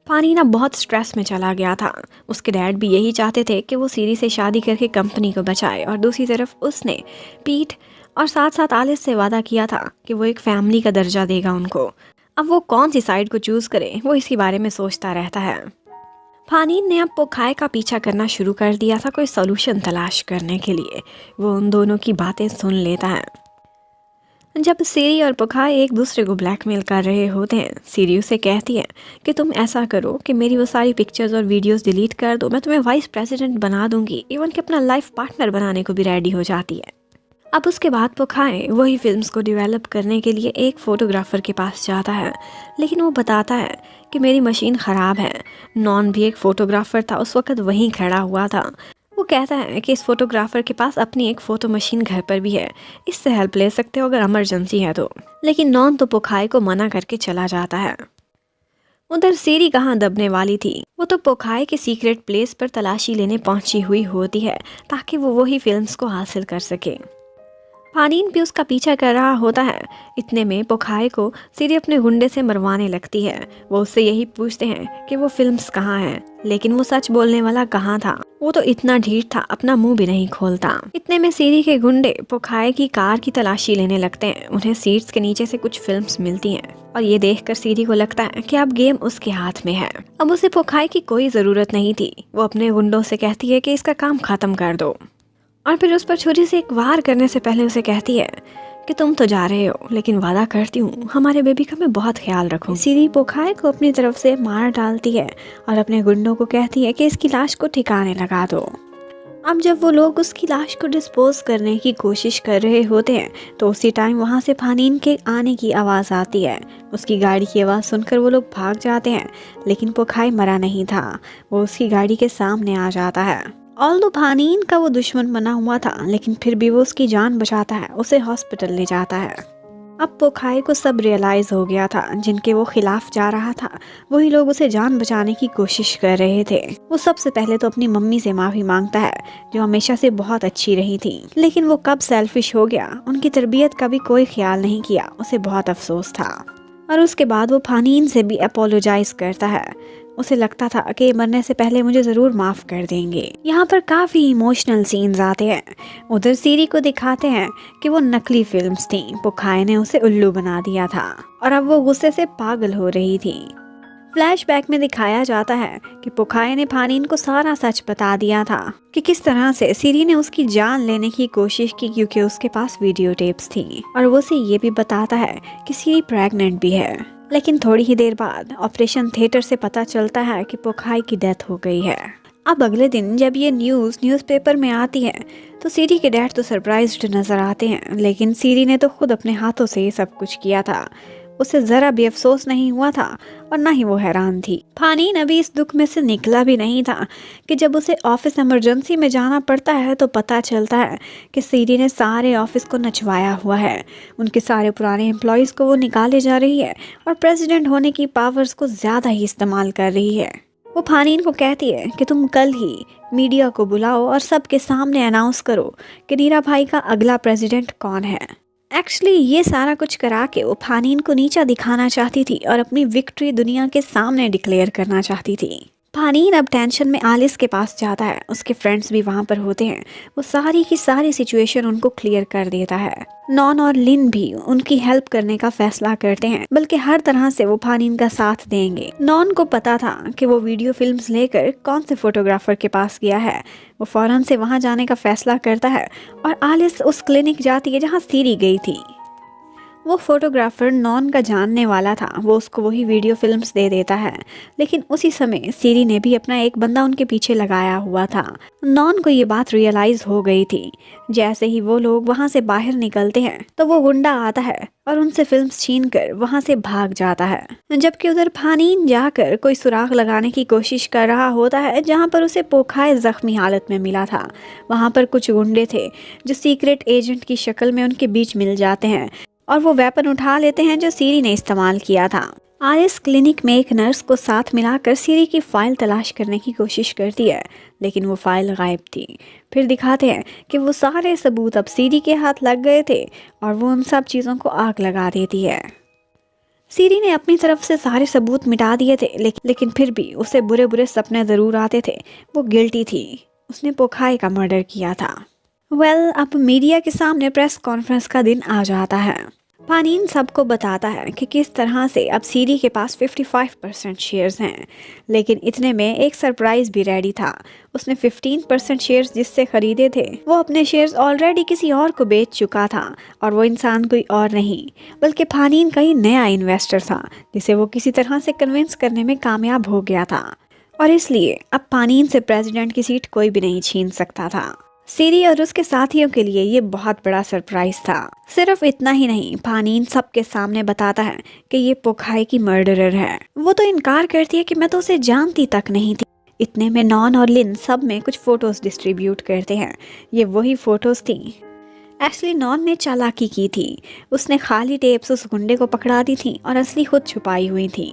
फानीन अब बहुत स्ट्रेस में चला गया था। उसके डैड भी यही चाहते थे कि वो सीरी से शादी करके कंपनी को बचाए और दूसरी तरफ उसने पीट और साथ साथ आलिस से वादा किया था कि वो एक फैमिली का दर्जा देगा उनको। अब वो कौन सी साइड को चूज करे वो इसी बारे में सोचता रहता है। फानीन ने अब पोखाय का पीछा करना शुरू कर दिया था कोई सोल्यूशन तलाश करने के लिए। वो उन दोनों की बातें सुन लेता है। जब सीरी और पोखाय एक दूसरे को ब्लैकमेल कर रहे होते हैं, सीरी उसे कहती है कि तुम ऐसा करो कि मेरी वो सारी पिक्चर्स और वीडियोस डिलीट कर दो, मैं तुम्हें वाइस प्रेसिडेंट बना दूंगी। इवन कि अपना लाइफ पार्टनर बनाने को भी रेडी हो जाती है। अब उसके बाद पोखाय वही फिल्म्स को डेवलप करने के लिए एक फोटोग्राफर के पास जाता है, लेकिन वो बताता है कि मेरी मशीन ख़राब है। नॉन भी एक फोटोग्राफर था, उस वक्त वहीं खड़ा हुआ था। वो कहता है कि इस फोटोग्राफर के पास अपनी एक फ़ोटो मशीन घर पर भी है, इससे हेल्प ले सकते हो अगर इमरजेंसी है तो। लेकिन नॉन तो पोखाय को मना करके चला जाता है। उधर सीरी कहाँ दबने वाली थी, वो तो पोखाय के सीक्रेट प्लेस पर तलाशी लेने पहुंची हुई होती है ताकि वो वही फिल्म्स को हासिल कर सके। फानीन भी उसका पीछा कर रहा होता है। इतने में पोखाय को सीरी अपने गुंडे से मरवाने लगती है। वो उससे यही पूछते हैं कि वो फिल्म्स कहाँ हैं, लेकिन वो सच बोलने वाला कहाँ था। वो तो इतना ढीठ था, अपना मुंह भी नहीं खोलता। इतने में सीरी के गुंडे पोखाय की कार की तलाशी लेने लगते हैं। उन्हें सीट्स के नीचे से कुछ फिल्म्स मिलती हैं और ये देखकर सीरी को लगता है कि अब गेम उसके हाथ में है। अब उसे पोखाय की कोई जरूरत नहीं थी। वो अपने गुंडों से कहती है कि इसका काम खत्म कर दो और फिर उस पर छुरी से एक वार करने से पहले उसे कहती है कि तुम तो जा रहे हो, लेकिन वादा करती हूँ हमारे बेबी का मैं बहुत ख्याल रखूँ। सीरी पोखाय को अपनी तरफ से मार डालती है और अपने गुंडों को कहती है कि इसकी लाश को ठिकाने लगा दो। अब जब वो लोग उसकी लाश को डिस्पोज करने की कोशिश कर रहे होते हैं तो उसी टाइम वहाँ से फानीन के आने की आवाज़ आती है। उसकी गाड़ी की आवाज़ सुनकर वो लोग भाग जाते हैं, लेकिन पोखाय मरा नहीं था। वो उसकी गाड़ी के सामने आ जाता है। ऑल्दो फानीन का वो दुश्मन बना हुआ था, लेकिन फिर भी वो उसकी जान बचाता है, उसे हॉस्पिटल ले जाता है। अब पोखाय को सब रियलाइज हो गया था। जिनके वो खिलाफ जा रहा था वही लोग उसे जान बचाने की कोशिश कर रहे थे। वो सबसे पहले तो अपनी मम्मी से माफी मांगता है जो हमेशा से बहुत अच्छी रही थी, लेकिन वो कब सेल्फिश हो गया, उनकी तरबियत का भी कोई ख्याल नहीं किया। उसे बहुत अफसोस था। और उसके बाद वो फानीन से भी अपोलोजाइज करता है। उसे लगता था कि मरने से पहले मुझे ज़रूर माफ़ कर देंगे। यहाँ पर काफ़ी इमोशनल सीन्स आते हैं। उधर सीरी को दिखाते हैं कि वो नकली फिल्म्स थी, पोखाय ने उसे उल्लू बना दिया था और अब वो गुस्से से पागल हो रही थी। फ्लैशबैक में दिखाया जाता है कि पोखाय ने फानीन को सारा सच बता दिया था कि किस तरह से सीरी ने उसकी जान लेने की कोशिश की क्योंकि उसके पास वीडियो टेप्स थी। और वो उसे ये भी बताता है कि सीरी प्रेग्नेंट भी है। लेकिन थोड़ी ही देर बाद ऑपरेशन थिएटर से पता चलता है कि पोखाय की डेथ हो गई है। अब अगले दिन जब ये न्यूज़पेपर में आती है तो सीरी के डैड तो सरप्राइज्ड नजर आते हैं, लेकिन सीरी ने तो खुद अपने हाथों से ये सब कुछ किया था। उसे जरा भी अफसोस नहीं हुआ था और ना ही वो हैरान थी। फानीन अभी इस दुख में से निकला भी नहीं था कि जब उसे ऑफिस इमरजेंसी में जाना पड़ता है तो पता चलता है कि सीरी ने सारे ऑफिस को नचवाया हुआ है। उनके सारे पुराने एम्प्लॉयज़ को वो निकाले जा रही है और प्रेसिडेंट होने की पावर्स को ज़्यादा ही इस्तेमाल कर रही है। वो फानीन को कहती है कि तुम कल ही मीडिया को बुलाओ और सबके सामने अनाउंस करो कि नीरा भाई का अगला प्रेसिडेंट कौन है। एक्चुअली ये सारा कुछ करा के वो फानीन को नीचा दिखाना चाहती थी और अपनी विक्ट्री दुनिया के सामने डिक्लेयर करना चाहती थी। फानीन अब टेंशन में आलिस के पास जाता है। उसके फ्रेंड्स भी वहाँ पर होते हैं। वो सारी की सारी सिचुएशन उनको क्लियर कर देता है। नॉन और लिन भी उनकी हेल्प करने का फैसला करते हैं, बल्कि हर तरह से वो फानीन का साथ देंगे। नॉन को पता था कि वो वीडियो फिल्म्स लेकर कौन से फोटोग्राफर के पास गया है। वो फौरन से वहाँ जाने का फैसला करता है और आलिस उस क्लिनिक जाती है जहाँ सीरी गई थी। वो फोटोग्राफर नॉन का जानने वाला था। वो उसको वही वीडियो फिल्म्स दे देता है, लेकिन उसी समय सीरी ने भी अपना एक बंदा उनके पीछे लगाया हुआ था। नॉन को ये बात रियलाइज हो गई थी। जैसे ही वो लोग वहाँ से बाहर निकलते हैं तो वो गुंडा आता है और उनसे फिल्म्स छीनकर वहाँ से भाग जाता है। जबकि उधर फानीन जाकर कोई सुराग लगाने की कोशिश कर रहा होता है जहाँ पर उसे पोखाय जख्मी हालत में मिला था। वहाँ पर कुछ गुंडे थे जो सीक्रेट एजेंट की शक्ल में उनके बीच मिल जाते हैं और वो वेपन उठा लेते हैं जो सीरी ने इस्तेमाल किया था। आलिस क्लिनिक में एक नर्स को साथ मिलाकर सीरी की फाइल तलाश करने की कोशिश करती है, लेकिन वो फाइल गायब थी। फिर दिखाते हैं कि वो सारे सबूत अब सीरी के हाथ लग गए थे और वो उन सब चीज़ों को आग लगा देती है। सीरी ने अपनी तरफ से सारे सबूत मिटा दिए थे, लेकिन फिर भी उसे बुरे बुरे सपने ज़रूर आते थे। वो गिल्टी थी, उसने पोखाय का मर्डर किया था। अब मीडिया के सामने प्रेस कॉन्फ्रेंस का दिन आ जाता है। पानीन सबको बताता है कि किस तरह से अब सीरी के पास 55% शेयर्स हैं, लेकिन इतने में एक सरप्राइज भी रेडी था। उसने 15% शेयर्स जिससे खरीदे थे वो अपने शेयर्स ऑलरेडी किसी और को बेच चुका था, और वो इंसान कोई और नहीं बल्कि पानीन का ही नया इन्वेस्टर था, जिसे वो किसी तरह से कन्विंस करने में कामयाब हो गया था। और इसलिए अब पानीन से प्रेसिडेंट की सीट कोई भी नहीं छीन सकता था। सीरी और उसके साथियों के लिए ये बहुत बड़ा सरप्राइज था। सिर्फ इतना ही नहीं, पानीन सबके सामने बताता है कि ये पोखाई की मर्डरर है। वो तो इनकार करती है कि मैं तो उसे जानती तक नहीं थी। इतने में नॉन और लिन सब में कुछ फोटोज डिस्ट्रीब्यूट करते हैं। ये वही फोटोज थी। एक्चुअली नॉन ने चालाकी की थी। उसने खाली टेप्स उस गुंडे को पकड़ा दी थी और असली खुद छुपाई हुई थी।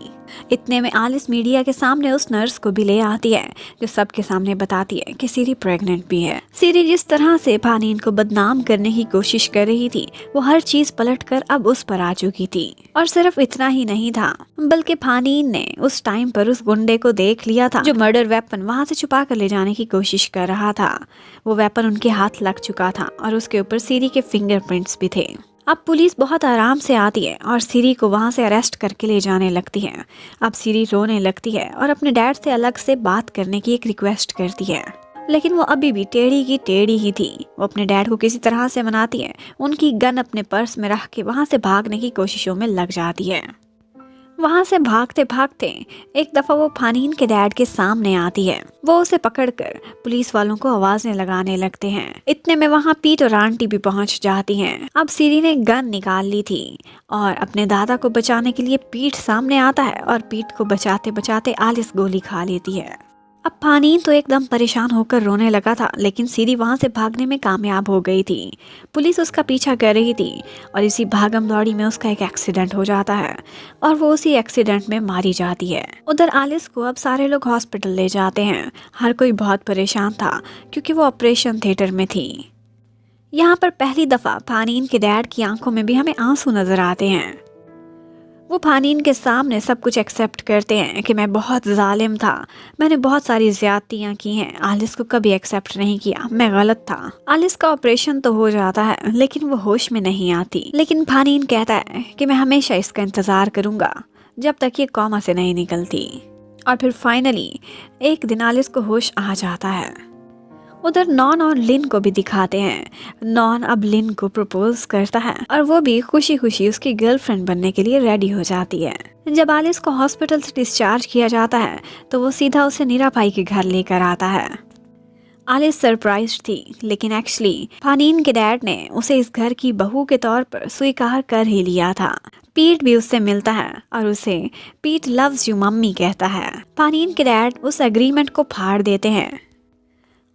इतने में आलिस मीडिया के सामने उस नर्स को भी ले आती है, जो सबके सामने बताती है कि सीरी प्रेग्नेंट भी है। सीरी जिस तरह से पानीन को बदनाम करने की कोशिश कर रही थी, वो हर चीज पलटकर अब उस पर आ चुकी थी। और सिर्फ इतना ही नहीं था, बल्कि पानीन ने उस टाइम पर उस गुंडे को देख लिया था जो मर्डर वेपन वहां से छुपा कर ले जाने की कोशिश कर रहा था। वो वेपन उनके हाथ लग चुका था और उसके ऊपर सीरी के फिंगरप्रिंट्स भी थे। अब पुलिस बहुत आराम से आती है और सीरी को वहां से अरेस्ट करके ले जाने लगती है। अब सीरी रोने लगती है और अपने डैड से अलग से बात करने की एक रिक्वेस्ट करती है, लेकिन वो अभी भी टेढ़ी की टेढ़ी ही थी। वो अपने डैड को किसी तरह से मनाती है, उनकी गन अपने पर्स में रख के वहां से भागने की कोशिशों में लग जाती है। वहां से भागते भागते एक दफा वो पानीन के डैड के सामने आती है। वो उसे पकड़कर पुलिस वालों को आवाजें लगाने लगते हैं। इतने में वहां पीट और आंटी भी पहुंच जाती हैं। अब सीरी ने गन निकाल ली थी और अपने दादा को बचाने के लिए पीट सामने आता है, और पीट को बचाते बचाते आलिस गोली खा लेती है। अब पानीन तो एकदम परेशान होकर रोने लगा था, लेकिन सीरी वहां से भागने में कामयाब हो गई थी। पुलिस उसका पीछा कर रही थी और इसी भागम दौड़ी में उसका एक एक्सीडेंट हो जाता है और वो उसी एक्सीडेंट में मारी जाती है। उधर आलिस को अब सारे लोग हॉस्पिटल ले जाते हैं। हर कोई बहुत परेशान था क्योंकि वो ऑपरेशन थिएटर में थी। यहाँ पर पहली दफा पानीन के डैड की आंखों में भी हमें आंसू नजर आते हैं। वो पानीन के सामने सब कुछ एक्सेप्ट करते हैं कि मैं बहुत जालिम था, मैंने बहुत सारी ज्यादतियाँ की हैं, आलिस को कभी एक्सेप्ट नहीं किया, मैं गलत था। आलिस का ऑपरेशन तो हो जाता है लेकिन वो होश में नहीं आती। लेकिन पानीन कहता है कि मैं हमेशा इसका इंतजार करूंगा जब तक ये कोमा से नहीं निकलती। और फिर फाइनली एक दिन आलिस को होश आ जाता है। उधर नॉन और लिन को भी दिखाते हैं। नॉन अब लिन को प्रपोज करता है और वो भी खुशी खुशी उसकी गर्लफ्रेंड बनने के लिए रेडी हो जाती है। जब आलिस को हॉस्पिटल से डिस्चार्ज किया जाता है तो वो सीधा उसे नीरा भाई के घर लेकर आता है। आलिस सरप्राइज थी, लेकिन एक्चुअली पानीन के डैड ने उसे इस घर की बहू के तौर पर स्वीकार कर ही लिया था। पीट भी उससे मिलता है और उसे पीट लव्स यू मम्मी कहता है। पानीन के डैड उस एग्रीमेंट को फाड़ देते हैं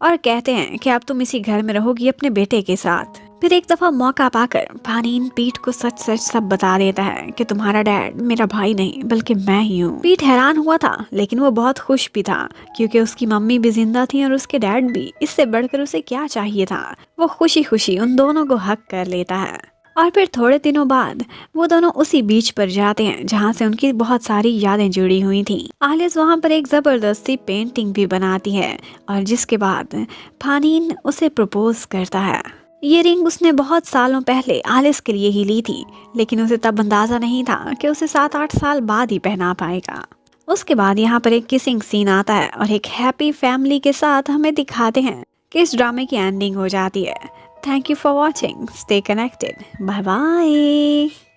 और कहते हैं कि अब तुम इसी घर में रहोगी अपने बेटे के साथ। फिर एक दफा मौका पाकर पानीन पीट को सच सच सब बता देता है कि तुम्हारा डैड मेरा भाई नहीं बल्कि मैं ही हूँ। पीट हैरान हुआ था, लेकिन वो बहुत खुश भी था क्योंकि उसकी मम्मी भी जिंदा थी और उसके डैड भी। इससे बढ़कर उसे क्या चाहिए था। वो खुशी खुशी उन दोनों को हक कर लेता है। और फिर थोड़े दिनों बाद वो दोनों उसी बीच पर जाते हैं जहाँ से उनकी बहुत सारी यादें जुड़ी हुई थी। आलिस वहाँ पर एक जबरदस्ती पेंटिंग भी बनाती है और जिसके बाद पानीन उसे प्रपोज करता है। ये रिंग उसने बहुत सालों पहले आलिस के लिए ही ली थी, लेकिन उसे तब अंदाजा नहीं था कि उसे 7-8 साल बाद ही पहना पाएगा। उसके बाद यहाँ पर एक किसिंग सीन आता है और एक हैप्पी फैमिली के साथ हमें दिखाते हैं कि इस ड्रामे की एंडिंग हो जाती है। Thank you for watching. Stay connected. Bye bye.